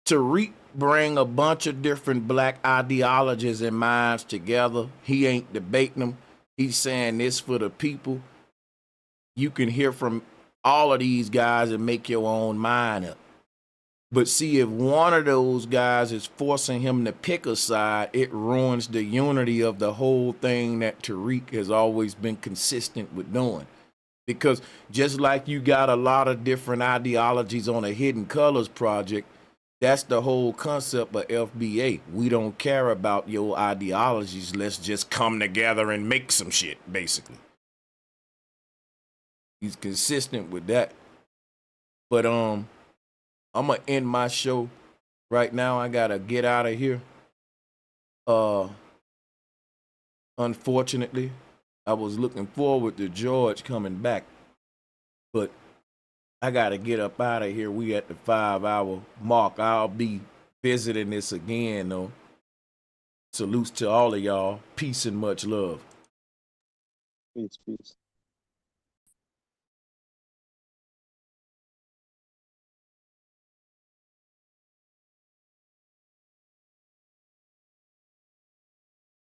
Tariq bring a bunch of different black ideologies and minds together. He ain't debating them. He's saying this for the people. You can hear from all of these guys and make your own mind up. But see, if one of those guys is forcing him to pick a side, it ruins the unity of the whole thing that Tariq has always been consistent with doing. Because just like you got a lot of different ideologies on a Hidden Colors project, that's the whole concept of FBA. We don't care about your ideologies. Let's just come together and make some shit, basically. He's consistent with that. But I'm gonna end my show right now. I gotta get out of here. Unfortunately, I was looking forward to George coming back, but I gotta get up out of here. We at the 5-hour mark. I'll be visiting this again, though. Salutes to all of y'all. Peace and much love. Peace, peace.